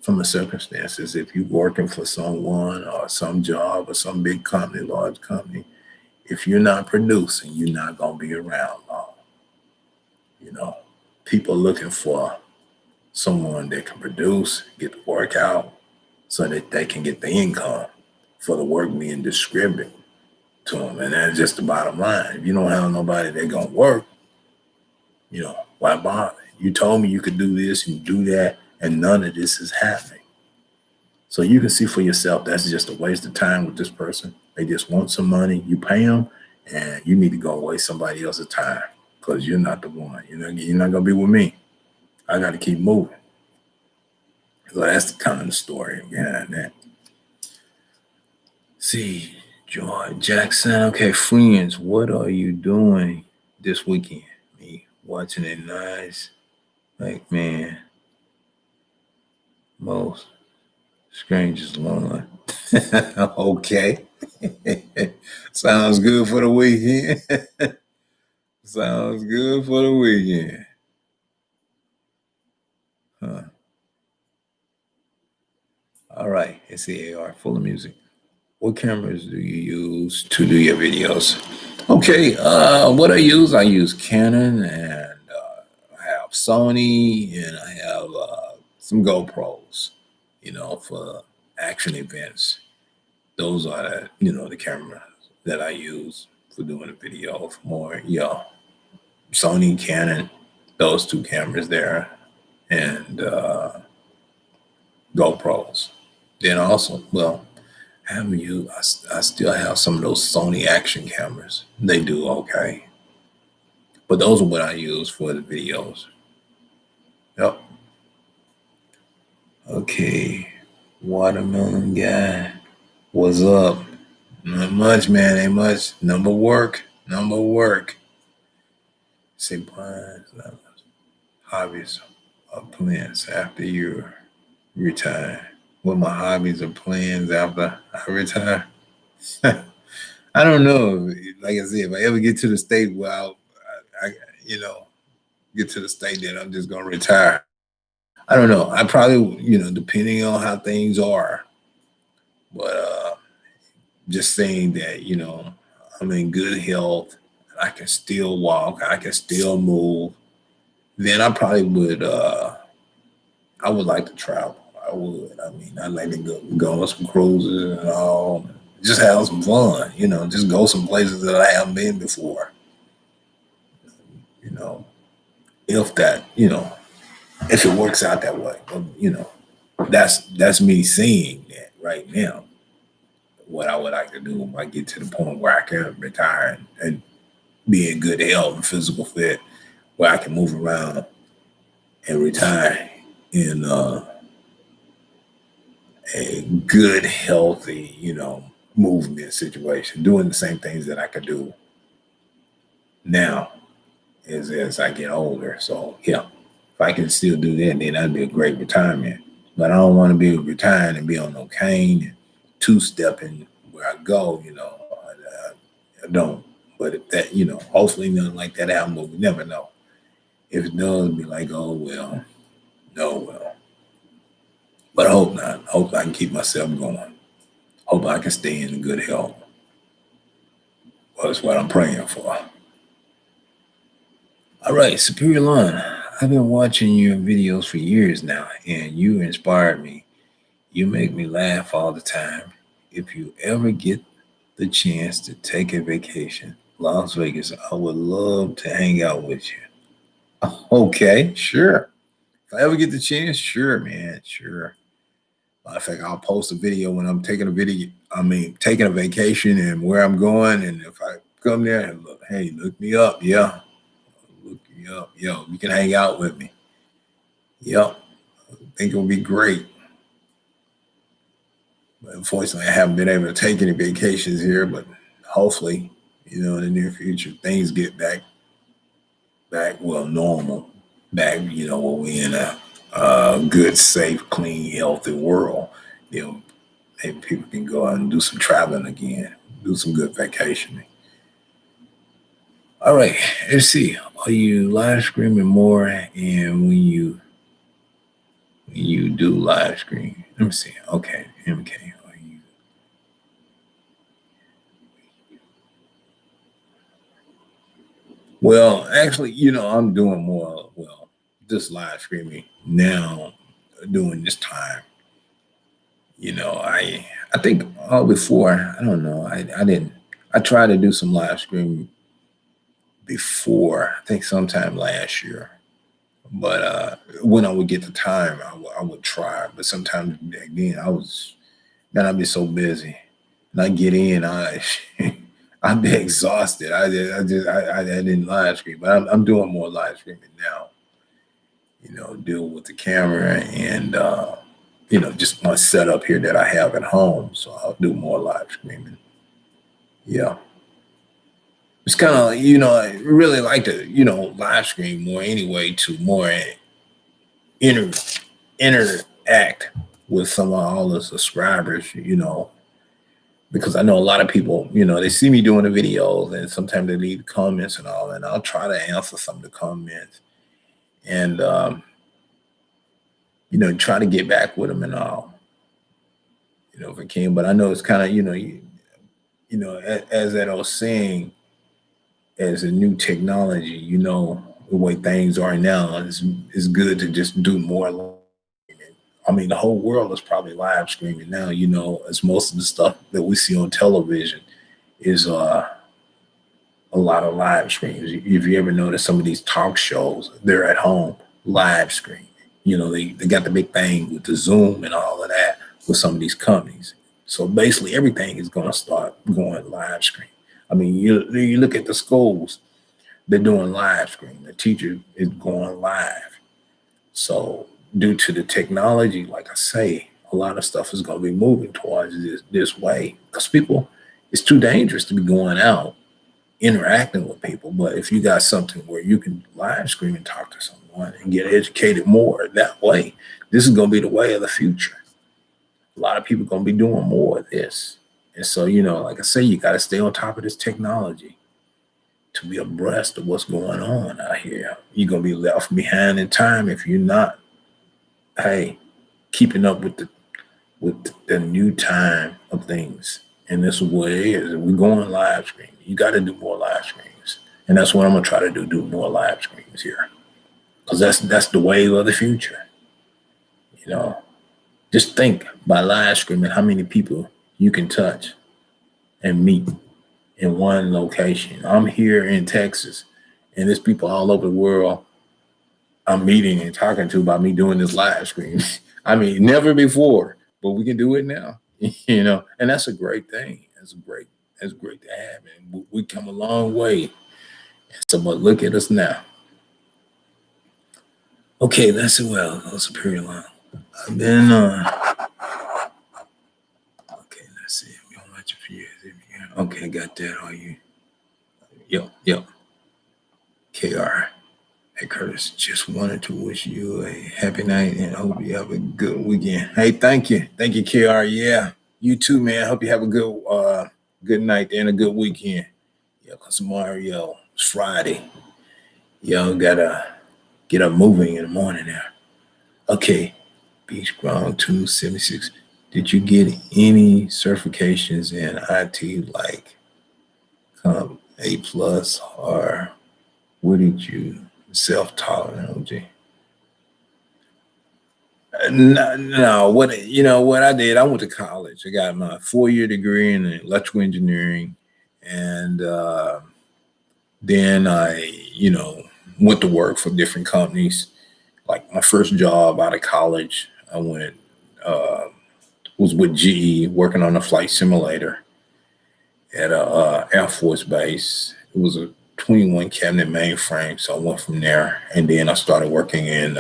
From the circumstances, if you're working for someone or some job or some big company, large company, if you're not producing, you're not gonna be around long. You know, People looking for someone that can produce, get the work out, so that they can get the income for the work being distributed to them. And that's just the bottom line. If you don't have nobody that gonna work, why bother? You told me you could do this and do that, and none of this is happening. So you can see for yourself that's just a waste of time with this person. They just want some money. You pay them, and you need to go waste somebody else's time because you're not the one. You're not gonna be with me. I got to keep moving. So that's the kind of the story behind that. See, George Jackson. Okay, friends, what are you doing this weekend? Me watching it nice. Like, man, most strangest lawn. Okay. Sounds good for the weekend. Sounds good for the weekend. Huh. All right. It's the AR full of music. What cameras do you use to do your videos? Okay. What I use Canon, and I have Sony, and I have some GoPros, for action events. Those are the cameras that I use for doing a video for more, Sony, Canon, those two cameras there, and GoPros. Then also, well, have you? I still have some of those Sony action cameras. They do okay, but those are what I use for the videos. Yep. Okay, watermelon guy, what's up? Not much, man. Ain't much. Number work. Number work. Say plans, hobbies, or plans after you retire. What my hobbies or plans after I retire? I don't know. Like I said, if I ever get to the state where I you know, get to the state that I'm just gonna retire. I don't know. I probably, depending on how things are, but just saying that, I'm in good health, I can still walk, I can still move, then I would like to travel. I would. I mean, I'd like to go on some cruises and all, just have some fun, just go some places that I haven't been before, you know, if that, if it works out that way. But, that's me seeing that right now. What I would like to do when I get to the point where I can retire and be in good health and physical fit, where I can move around and retire in a good, healthy, movement situation, doing the same things that I could do now as I get older. So yeah, if I can still do that, then that'd be a great retirement. But I don't want to be retired and be on no cane and two stepping where I go. I don't. But if that, hopefully nothing like that happens. But we never know. If it does, be like, oh well, no well. But I hope not. I hope I can keep myself going. Hope I can stay in good health. Well, that's what I'm praying for. All right, Superior Lon, I've been watching your videos for years now, and you inspired me. You make me laugh all the time. If you ever get the chance to take a vacation, Las Vegas, I would love to hang out with you. Okay, sure. If I ever get the chance, sure, man, sure. Matter of fact, I'll post a video when I'm taking a video. I mean, taking a vacation and where I'm going, and if I come there and look, hey, look me up, yeah, look me up, yo, you can hang out with me. Yep, I think it'll be great. But unfortunately, I haven't been able to take any vacations here, but hopefully, in the near future, things get back well normal. Back, where we in a good, safe, clean, healthy world. You know, maybe people can go out and do some traveling again, do some good vacationing. All right, let's see. Are you live streaming more? And when you do live stream, let me see. Okay, MK, are you? Well, actually, I'm doing more. Well, just live streaming now, during this time. I think before, I don't know. I didn't. I tried to do some live streaming before. I think sometime last year. But when I would get the time, I would try. But sometimes again, man, I'd be so busy, and I get in, I'd be exhausted. I didn't live stream, but I'm doing more live streaming now. Deal with the camera and just my setup here that I have at home. So I'll do more live streaming. Yeah, it's kind of I really like to live stream more anyway to more inter interact with some of all the subscribers, because I know a lot of people, they see me doing the videos and sometimes they leave comments and all, and I'll try to answer some of the comments and, try to get back with them and all, if I can. But I know it's kind of, as that old saying, as a new technology, the way things are now, it's good to just do more. I mean, the whole world is probably live streaming now, as most of the stuff that we see on television is a lot of live streams. If you ever notice some of these talk shows, they're at home live streaming. They got the big thing with the Zoom and all of that with some of these companies. So basically, everything is going to start going live stream. I mean, you look at the schools, they're doing live stream. The teacher is going live. So due to the technology, like I say, a lot of stuff is going to be moving towards this way because people, it's too dangerous to be going out interacting with people. But if you got something where you can live stream and talk to someone and get educated more that way, this is going to be the way of the future. A lot of people are going to be doing more of this. And so, like I say, you got to stay on top of this technology to be abreast of what's going on out here. You're going to be left behind in time if you're not, hey, keeping up with the new time of things. And this is what it is. We're going live stream. You got to do more live streams. And that's what I'm going to try to do more live streams here. Because that's the wave of the future. You know, just think by live streaming how many people you can touch and meet in one location. I'm here in Texas, and there's people all over the world I'm meeting and talking to by me doing this live stream. I mean, never before, but we can do it now. And that's a great thing. That's great to have, and we come a long way. So, but look at us now. Okay, let's see. Well, that's a period line. I've been okay, let's see. We don't let you for years. Okay, got that. Are you? Yep. KR. Hey, Curtis, just wanted to wish you a happy night and hope you have a good weekend. Hey, thank you. Thank you, KR. Yeah, you too, man. Hope you have a good night and a good weekend. Yeah, because tomorrow, it's Friday. Gotta get up moving in the morning now. Okay, Be Strong 276. Did you get any certifications in IT like A plus, or what did you self-taught? OG? No, what I did, I went to college. I got my 4-year degree in electrical engineering, and then I went to work for different companies. Like my first job out of college, I went was with GE working on a flight simulator at a Air Force base. It was a 21 cabinet mainframe, so I went from there, and then I started working in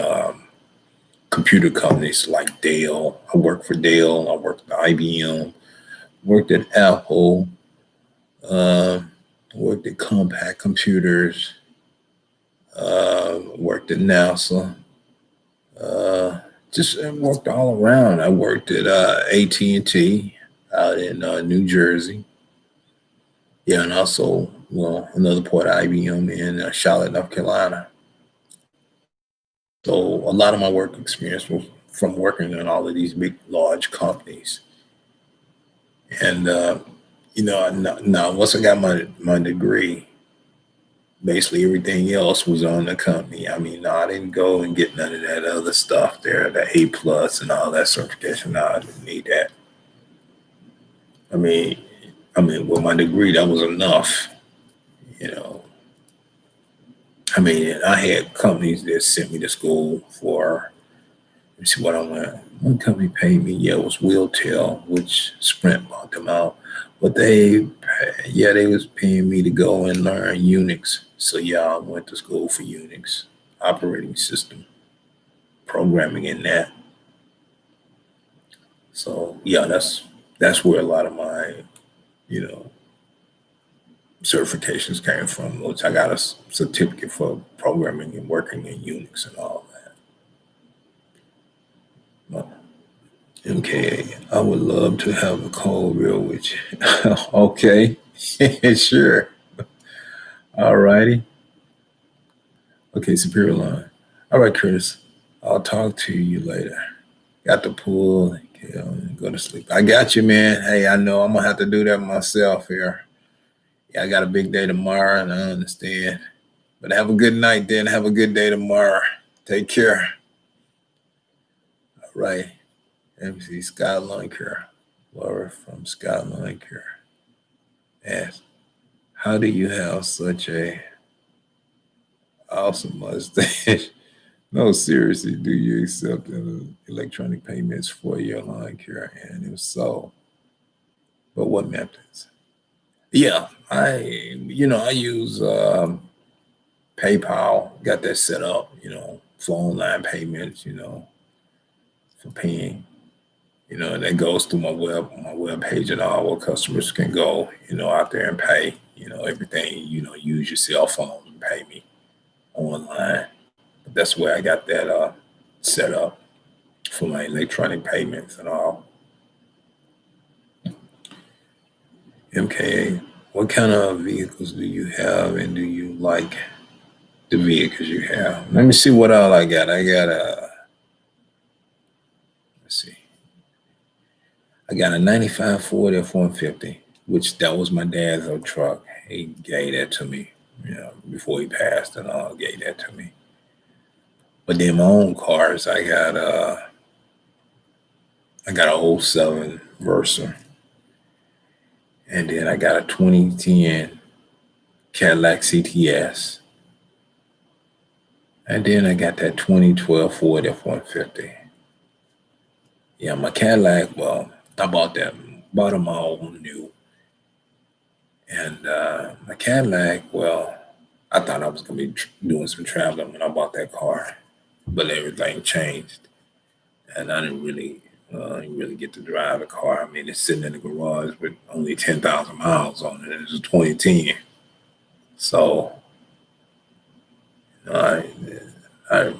computer companies like Dell. I worked for Dell. I worked at IBM. Worked at Apple. Worked at Compaq Computers. Worked at NASA. Just worked all around. I worked at AT&T out in New Jersey. Yeah, and also, another part of IBM in Charlotte, North Carolina. So a lot of my work experience was from working in all of these big, large companies. And now once I got my degree, basically everything else was on the company. I mean, no, I didn't go and get none of that other stuff there, the A plus and all that certification. No, I didn't need that. I mean, with my degree, that was enough. You know, I mean, I had companies that sent me to school for. Let me see what I went. One company paid me. Yeah, it was Wheeltail, which Sprint bought them out. But they was paying me to go and learn Unix. So yeah, I went to school for Unix operating system programming in that. So yeah, that's where a lot of my you know certifications came from. Which I got a certificate for programming and working in Unix and all that. But, okay, I would love to have a cold real with you. Okay, sure. All righty. Okay, Superior Line. All right, Curtis. I'll talk to you later. Got the pool. Okay, I'm go to sleep. I got you, man. Hey, I know I'm gonna have to do that myself here. Yeah, I got a big day tomorrow, and I understand. But have a good night, then. Have a good day tomorrow. Take care. All right. MC Scott Lunker. Laura from Scott Lunker asked, "How do you have such a awesome mustache?" No, seriously, do you accept electronic payments for your lawn care? And if so, but what methods? Yeah, I use PayPal, got that set up, for online payments, for paying, and that goes through my web page and all where customers can go, out there and pay, everything, use your cell phone and pay me online. But that's where I got that set up for my electronic payments and all. MKA, what kind of vehicles do you have, and do you like the vehicles you have? Let me see what all I got. I got a, let's see, I got a 95 Ford F-150, which that was my dad's old truck. He gave that to me, before he passed and all, gave that to me. But then my own cars, I got a '07 Versa, and then I got a 2010 Cadillac CTS, and then I got that 2012 Ford F-150. Yeah, my Cadillac, well, I bought them all new. And my Cadillac, well, I thought I was going to be doing some traveling when I bought that car, but everything changed. And I didn't really get to drive the car. I mean, it's sitting in the garage with only 10,000 miles on it. It's a 2010. So I, I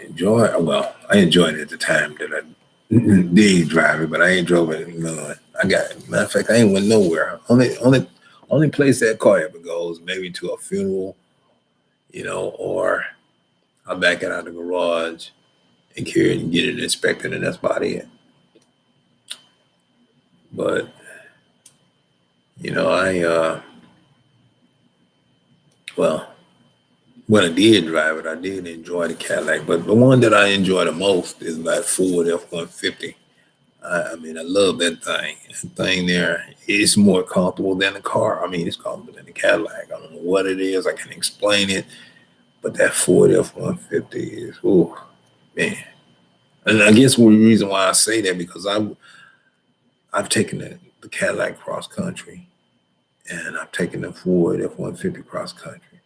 enjoyed it at the time that I did drive it, but I ain't drove it none. Matter of fact, I ain't went nowhere. Only place that car ever goes, maybe to a funeral, or I'll back it out of the garage and carry it and get it inspected, and that's about it. But I well, when I did drive it, I did enjoy the Cadillac. But the one that I enjoy the most is that Ford F-150. I love that thing. That thing there is more comfortable than the car. I mean, it's comfortable than the Cadillac. I don't know what it is. I can explain it. But that Ford F-150 is, oh, man. And I guess one reason why I say that, because I've taken the Cadillac cross country, and I've taken the Ford F-150 cross country.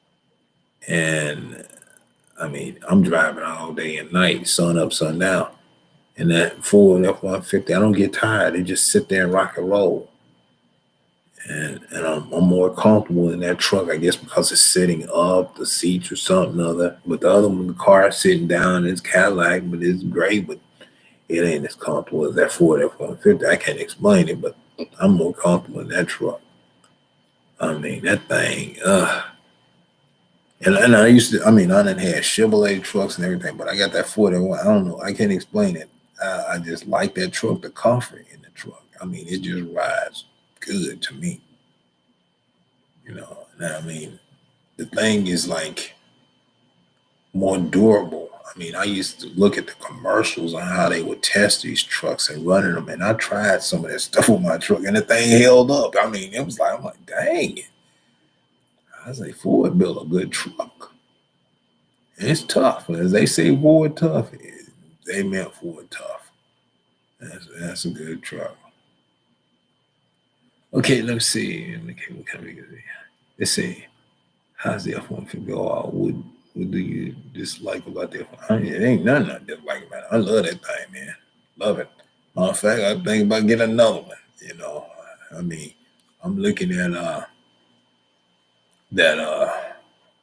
And I mean, I'm driving all day and night, sun up, sun down. And that Ford F-150, I don't get tired. It just sit there and rock and roll. And I'm more comfortable in that truck, I guess, because it's sitting up, the seats or something other. But the other one, the car is sitting down, it's Cadillac, but it's great, but it ain't as comfortable as that Ford F-150. I can't explain it, but I'm more comfortable in that truck. I mean, that thing, and I used to, I done had Chevrolet trucks and everything, but I got that Ford. I don't know. I can't explain it. I just like that truck, the comfort in the truck. I mean, it just rides good to me. And I mean, the thing is like more durable. I mean, I used to look at the commercials on how they would test these trucks and running them, and I tried some of that stuff with my truck, and the thing held up. I mean, it was like, I'm like, dang it. I was like, Ford built a good truck. It's tough. As they say, Ford tough. They meant Ford tough. That's a good truck. Okay, let's see. Okay, what kind of let's see. How's the F-150 go out? What do you dislike about the F-150? It ain't nothing I dislike about it. I love that thing, man. Love it. Matter of fact, I think about getting another one. I mean, I'm looking at that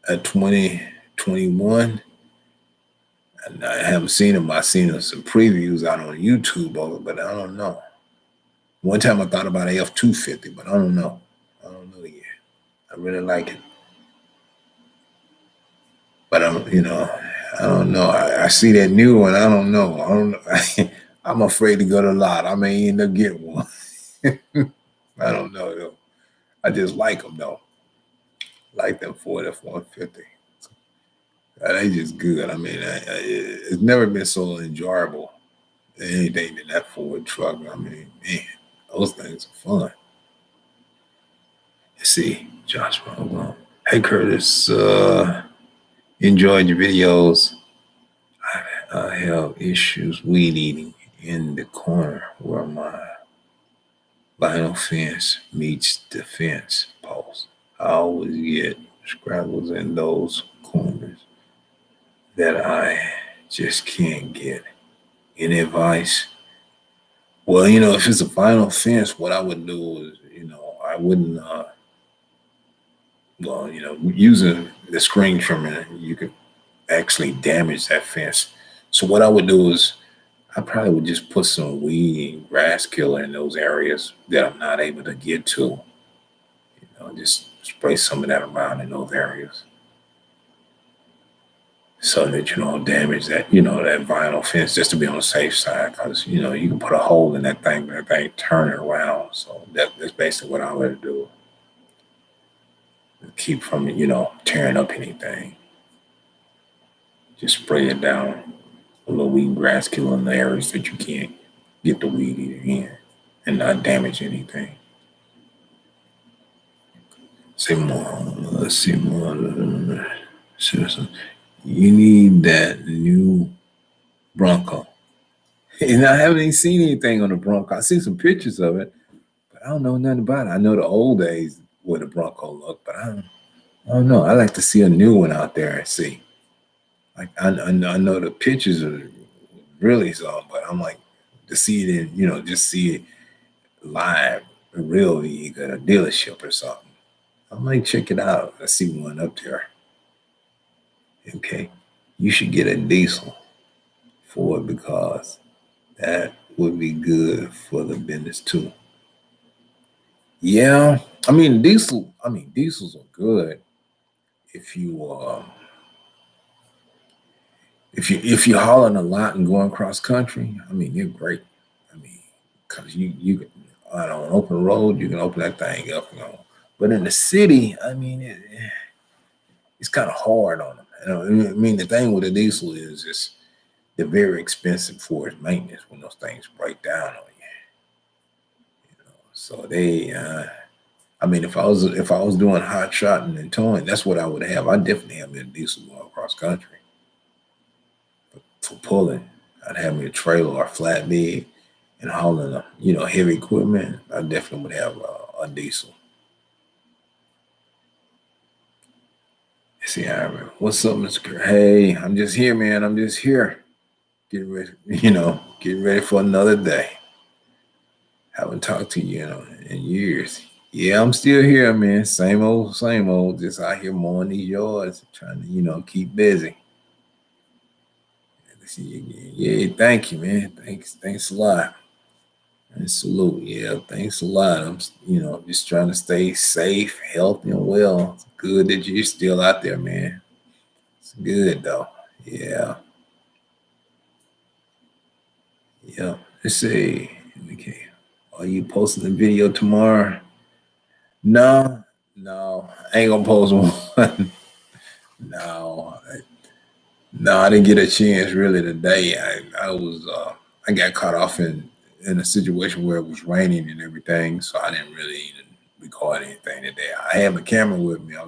at 2021. And I haven't seen them. I've seen some previews out on YouTube of it, but I don't know. One time I thought about a F-250, but I don't know. I don't know yet. I really like it, but I don't know. I see that new one. I don't know. I don't know. I'm afraid to go to the lot. I may end up getting one. I don't know though. I just like them though. Like them Ford F-150. They just good. I mean, it's never been so enjoyable anything than that Ford truck. I mean, man, those things are fun. Let's see, Joshua. Hold on. Hey, Curtis. Enjoyed your videos. I have issues weed eating in the corner where my vinyl fence meets the fence post. I always get scrabbles in those corners that I just can't get. Any advice? Well, if it's a vinyl fence, what I would do is, I wouldn't, using the screen trimmer, you could actually damage that fence. So what I would do is I probably would just put some weed and grass killer in those areas that I'm not able to get to. Just spray some of that around in those areas so that you don't damage that that vinyl fence, just to be on the safe side, because you can put a hole in that thing, but that thing turn it around. So that's basically what I would do to keep from tearing up anything. Just spray it down. A little weed grass kill in the areas that you can't get the weed eater in and not damage anything. Say more. Let's see more. Citizen, you need that new Bronco. And I haven't even seen anything on the Bronco. I see some pictures of it, but I don't know nothing about it. I know the old days where the Bronco looked, but I don't know. I like to see a new one out there and see. Like I know the pictures are really something, but I'm like to see it in just see it live, real at a dealership or something. I might check it out. I see one up there. Okay, you should get a diesel for it because that would be good for the business too. Yeah, diesels are good if you're hauling a lot and going cross country. I mean, they're great. I mean, because you can on an open road, you can open that thing up, But in the city, I mean, it's kind of hard on them. I mean, the thing with a diesel is they're very expensive for its maintenance when those things break down on you. So I mean, if I was doing hot shotting and towing, that's what I would have. I definitely have me a diesel going across country for pulling. I'd have me a trailer or a flatbed and hauling heavy equipment. I definitely would have a diesel. See, what's up, Mr. Kerr? Hey, I'm just here, man. I'm just here. Getting ready, getting ready for another day. Haven't talked to you in years. Yeah, I'm still here, man. Same old, same old. Just out here mowing these yards, trying to, keep busy. Yeah, thank you, man. Thanks a lot. And salute. Yeah, thanks a lot. I'm, just trying to stay safe, healthy, and well. It's good that you're still out there, man. It's good though. Yeah, yeah. Let's see. Okay. Are you posting the video tomorrow? No, no. I ain't gonna post one. No, no, I didn't get a chance really today. I got caught off in a situation where it was raining and everything, so I didn't really even record anything today. I had my camera with me. I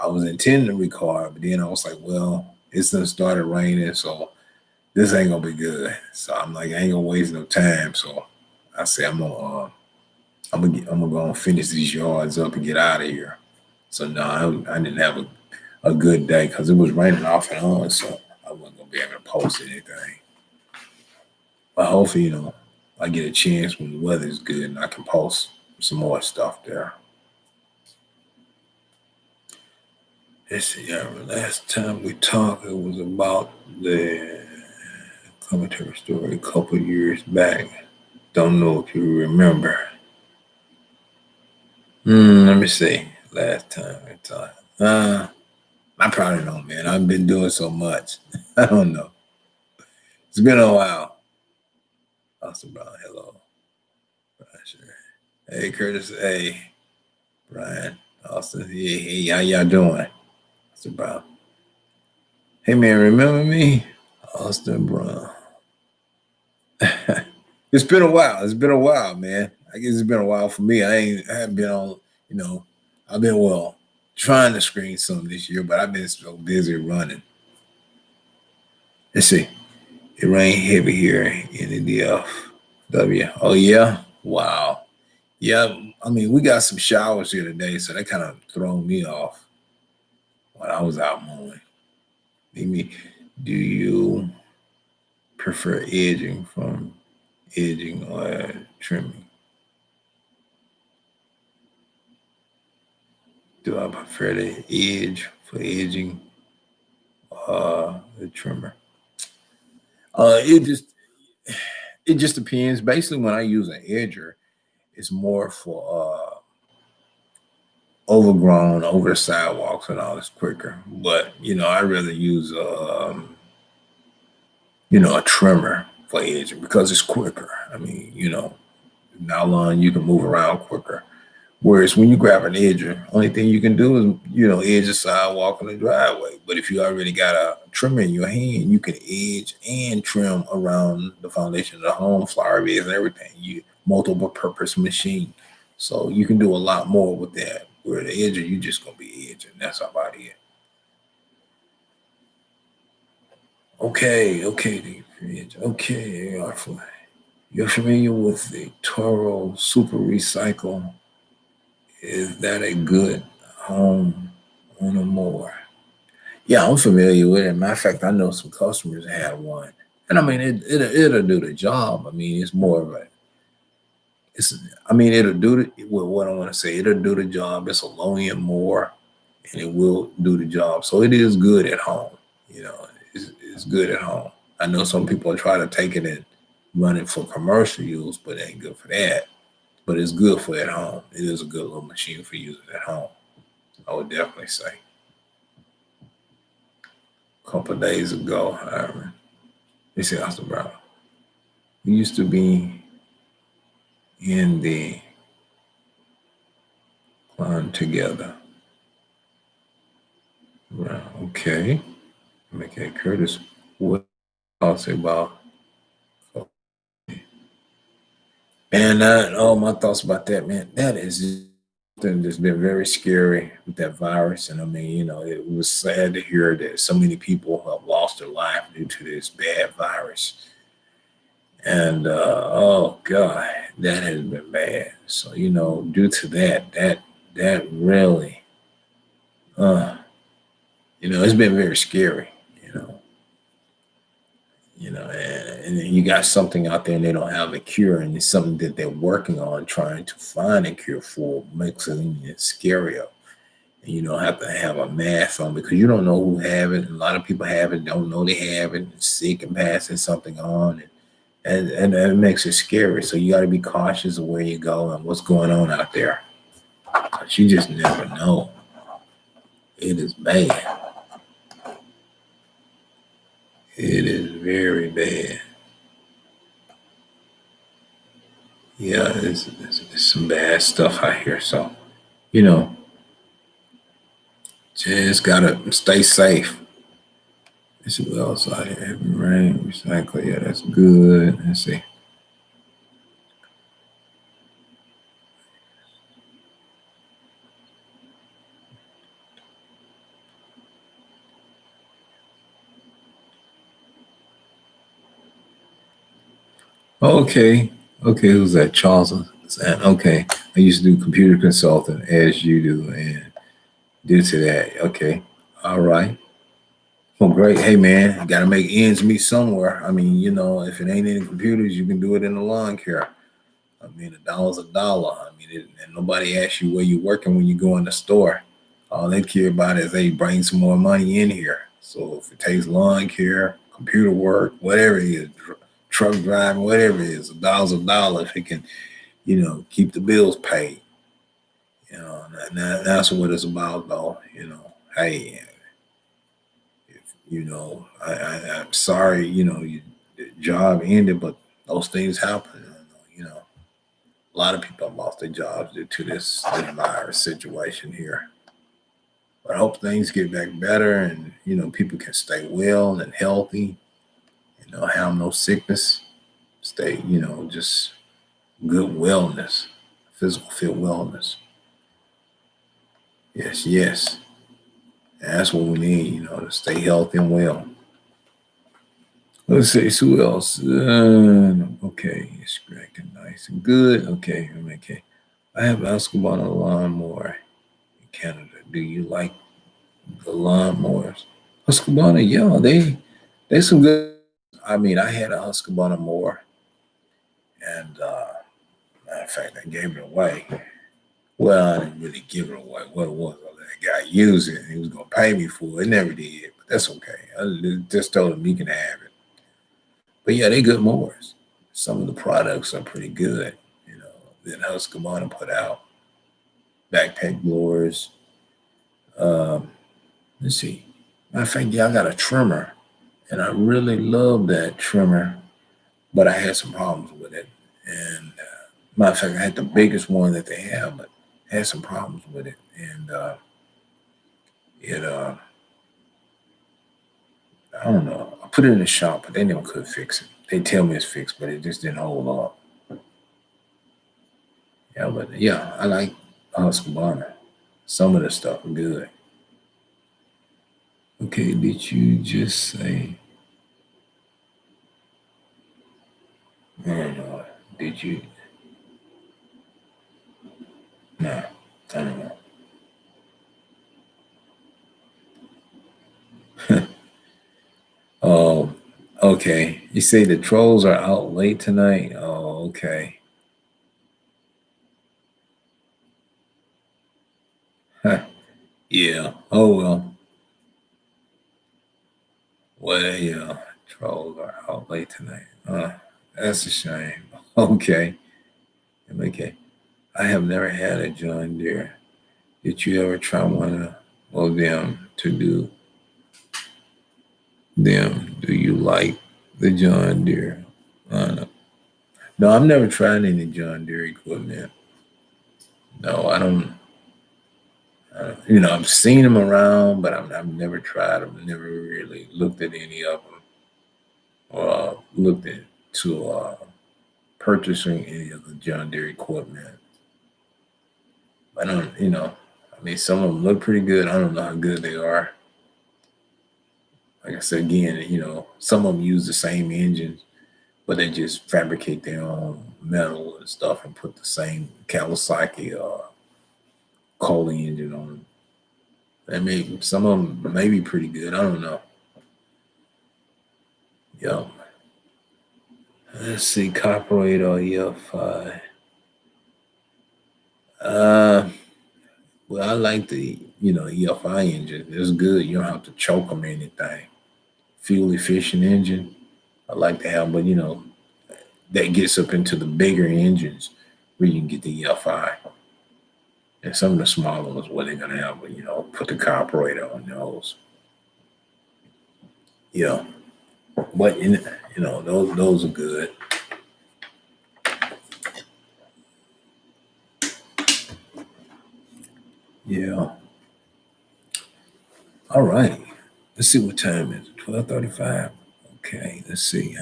was intending to record, but then I was like, well, it's done started raining, so this ain't gonna be good. So I'm like, I ain't gonna waste no time. So I said I'm gonna go and finish these yards up and get out of here. So no, I didn't have a good day because it was raining off and on, so I wasn't gonna be able to post anything. But hopefully, I get a chance when the weather's good and I can post some more stuff there. Let's see, last time we talked, it was about the commentary story a couple years back. Don't know if you remember. Let me see. Last time we talked. I probably don't, man. I've been doing so much. I don't know. It's been a while. Austin Brown, hello. Hey, Curtis. Hey, Brian. Austin. Hey, how y'all doing? Austin Brown. Hey, man, remember me? Austin Brown. It's been a while. It's been a while, man. I guess it's been a while for me. I haven't been on, I've been, trying to screen some this year, but I've been so busy running. Let's see. It rained heavy here in the DFW. Oh, yeah? Wow. Yeah, I mean, we got some showers here today, so that kind of thrown me off when I was out mowing. Maybe, do you prefer edging or trimming? Do I prefer the edge for edging or the trimmer? Uh, it just it just depends. Basically, when I use an edger, it's more for overgrown over the sidewalks and all this quicker. But I rather use a trimmer for edging because it's quicker. I mean, nylon you can move around quicker. Whereas when you grab an edger, only thing you can do is, edge the sidewalk on the driveway. But if you already got a trimmer in your hand, you can edge and trim around the foundation of the home, flower beds and everything. You multiple purpose machine. So you can do a lot more with that. Where the edger, you just gonna be edging. That's about it. Okay, okay. You're familiar with the Toro Super Recycle? Is that a good home on a mower? Yeah, I'm familiar with it. Matter of fact, I know some customers that have one, and I mean, it'll do the job. I mean, it's more of a, it's. I mean, it'll do the. Well, what I want to say, it'll do the job. It's a low end mower, and it will do the job. So it is good at home. It's good at home. I know some people try to take it and run it for commercial use, but it ain't good for that. But it's good for at home. It is a good little machine for using at home. I would definitely say. A couple of days ago, they said, Austin Brown, we used to be in the climb together. Right, okay. Okay, Curtis, what I'll say about, and all my thoughts about that, man. That is something that's been very scary with that virus. And I mean, it was sad to hear that so many people have lost their life due to this bad virus. And oh God, that has been bad. So due to that really, uh, it's been very scary. You know, and then you got something out there and they don't have a cure, and it's something that they're working on trying to find a cure for, makes it even scarier. And you don't have to have a mask on because you don't know who have it. A lot of people have it, don't know they have it, sick and passing something on, and it makes it scary. So you got to be cautious of where you go and what's going on out there. 'Cause you just never know. It is bad. It is very bad. Yeah, it's some bad stuff out here. So, you know, just gotta stay safe. Let's see what else out here. Heavy rain, recycle. Yeah, that's good. Let's see. Okay. Okay, who's that? Charles saying, okay. I used to do computer consulting as you do, and due to that, okay. All right. Well, great. Hey, man, you got to make ends meet somewhere. I mean, if it ain't in computers, you can do it in the lawn care. I mean, a dollar's a dollar. I mean, and nobody asks you where you're working when you go in the store. All they care about is they bring some more money in here. So if it takes lawn care, computer work, whatever it is, truck driving, whatever it is, a dollar's a dollar. If it can, keep the bills paid. That's what it's about, though. Hey, I'm sorry, the job ended, but those things happen. A lot of people have lost their jobs due to this virus situation here. But I hope things get back better, and people can stay well and healthy. Have no sickness. Stay, just good wellness, physical fit wellness. Yes, yes. And that's what we need, to stay healthy and well. Let's see, who else? Okay, it's cracking nice and good. Okay. I have asked about a lawnmower in Canada. Do you like the lawnmowers? Husqvarna, yeah, they some good. I mean, I had a Husqvarna mower, and matter of fact, I gave it away. Well, I didn't really give it away. What it was, I let a guy use it, and he was gonna pay me for it. Never did, but that's okay. I just told him he can have it. But yeah, they good mowers. Some of the products are pretty good, that Husqvarna put out. backpack blowers. Um, let's see. Matter of fact, yeah, I got a trimmer, and I really love that trimmer, but I had some problems with it. And matter of fact, I had the biggest one that they have, but had some problems with it, and it I don't know. I put it in the shop, but they never could fix it. They tell me it's fixed, but it just didn't hold up. Yeah, but yeah, I like Husqvarna. Some of the stuff are good. Okay, did you just say? I don't know. Did you? No, I don't know. Oh, okay. You say the trolls are out late tonight? Oh, okay. Yeah. Oh well. Well, yeah. Trolls are out late tonight. That's a shame. Okay. Okay. I have never had a John Deere. Did you ever try of them to do them? Do you like the John Deere? No. No, I've never tried any John Deere equipment. No, I don't. I've seen them around, but I've never tried them. Never really looked at any of them or looked into purchasing any of the John Deere equipment. I don't, I mean, some of them look pretty good. I don't know how good they are. Like I said again, some of them use the same engines, but they just fabricate their own metal and stuff and put the same Kawasaki coal engine on them. They may some of them may be pretty good. I don't know. Yeah. Let's see, copyright or EFI. Uh, well, I like the EFI engine. It's good. You don't have to choke them or anything. Fuel efficient engine. I like to have, but that gets up into the bigger engines where you can get the EFI. And some of the smaller ones where they're gonna have, put the carburetor on those. Yeah, but those are good. Yeah. All right. Let's see what time it is. 12:35. Okay. Let's see.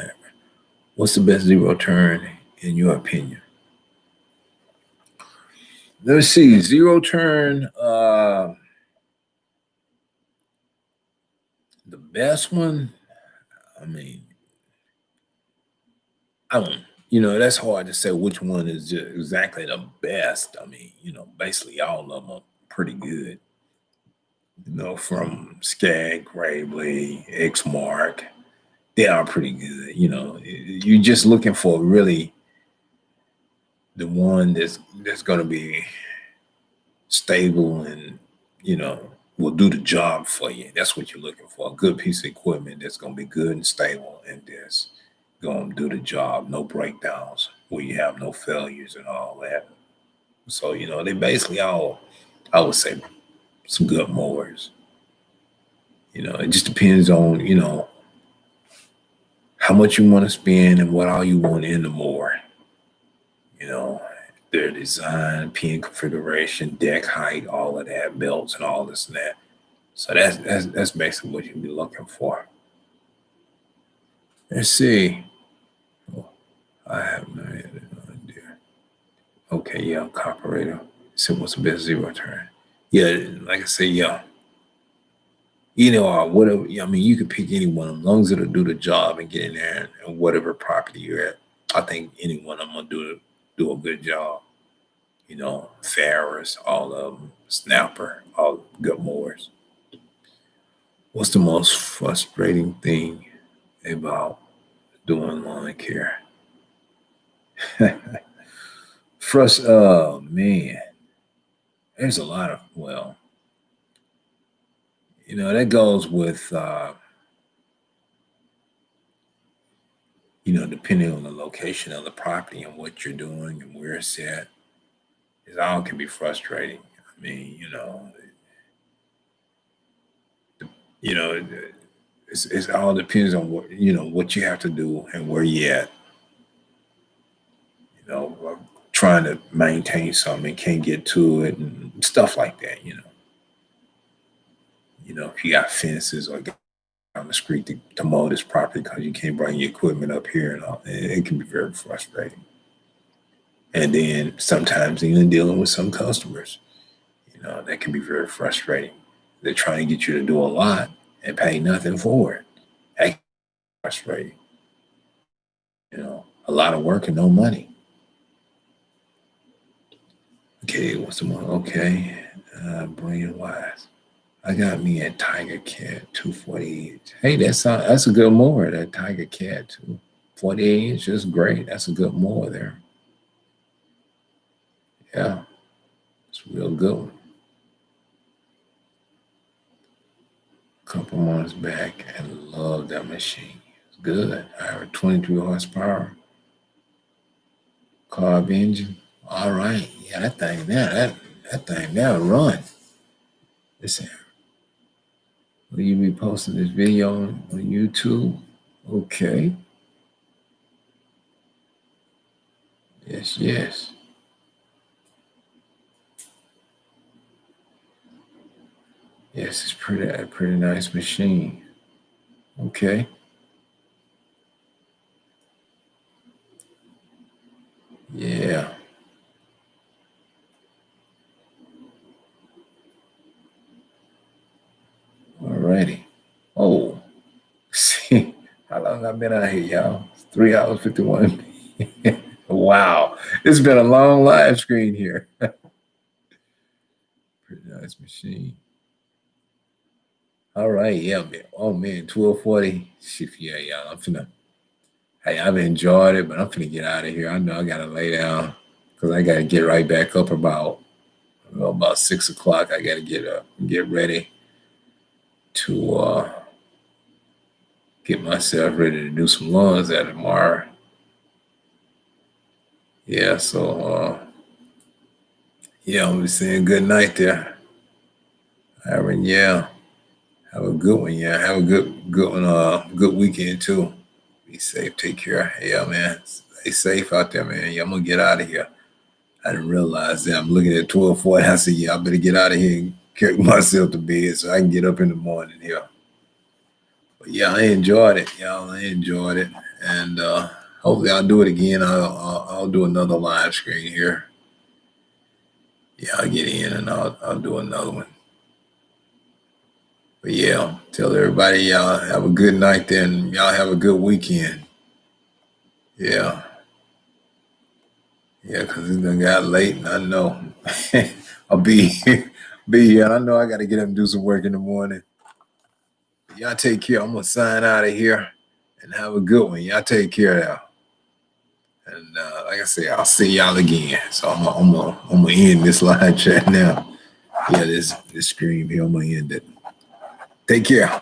What's the best zero turn in your opinion? Let's see. Zero turn. The best one. I mean, I don't. That's hard to say which one is exactly the best. I mean, basically all of them are pretty good. From Skag, Gravely, X Mark, they are pretty good. You're just looking for really the one that's going to be stable and will do the job for you. That's what you're looking for. A good piece of equipment that's going to be good and stable and that's going to do the job. No breakdowns where you have no failures and all that. So they basically all, I would say, some good mowers. It just depends on how much you want to spend and what all you want in the mower. You know, their design, pin configuration, deck height, all of that, belts and all this and that. So that's basically what you'd be looking for. Let's see. Oh, I have no idea. Okay, yeah, carburetor. So what's the best zero turn? Yeah, like I say, yeah. Or whatever. Yeah, I mean, you could pick any one of them, as long as it'll do the job and get in there and whatever property you're at. I think any one of them will do a good job. Ferris, all of them, Snapper, all good mowers. What's the most frustrating thing about doing lawn care? Oh man, there's a lot of, well, that goes with, depending on the location of the property and what you're doing and where it's at, it all can be frustrating. I mean, you know, it's all depends on what you have to do and where you at. Trying to maintain something and can't get to it and stuff like that. If you got fences or down the street to mow this property because you can't bring your equipment up here and all, it can be very frustrating. And then sometimes even dealing with some customers, that can be very frustrating. They're trying to get you to do a lot and pay nothing for it. That's frustrating. A lot of work and no money. Okay, what's the one? Okay, Brilliant Wise. I got me a Tiger Cat 248. Hey, that's a good mower. That Tiger Cat 248 inch is great. That's a good mower there. Yeah, it's a real good one. Couple months back, and love that machine. It's good. I have a 23 horsepower carb engine. All right, yeah, that thing that'll run. Listen, will you be posting this video on YouTube? Okay. Yes, yes. Yes, it's a pretty nice machine. Okay. Yeah. Alrighty. Oh, see how long I've been out here, y'all? It's 3 hours 51. Wow. It's been a long live screen here. Pretty nice machine. All right, yeah, man. Oh man, 1240. Shit, yeah, y'all. Hey, I've enjoyed it, but I'm finna get out of here. I know I gotta lay down because I gotta get right back up about 6 o'clock. I gotta get up and get ready to get myself ready to do some lawns at tomorrow. Yeah, so yeah, I'm just saying good night there. Aaron, yeah. Have a good one, yeah. Have a good one, good weekend too. Be safe, take care. Yeah, man. Stay safe out there, man. Yeah, I'm gonna get out of here. I didn't realize that. I'm looking at 12:40. I said, yeah, I better get out of here and carry myself to bed so I can get up in the morning here. But yeah, I enjoyed it, y'all. I enjoyed it. And hopefully I'll do it again. I'll do another live screen here. Yeah, I'll get in and I'll do another one. But yeah, tell everybody y'all have a good night then. Y'all have a good weekend. Yeah. Yeah, because it's done got late and I know I'll be here. Be here. I know I got to get up and do some work in the morning. Y'all take care. I'm going to sign out of here and have a good one. Y'all take care now. And like I said, I'll see y'all again. So I'm gonna end this live chat now. Yeah, this stream here. I'm gonna end it. Take care.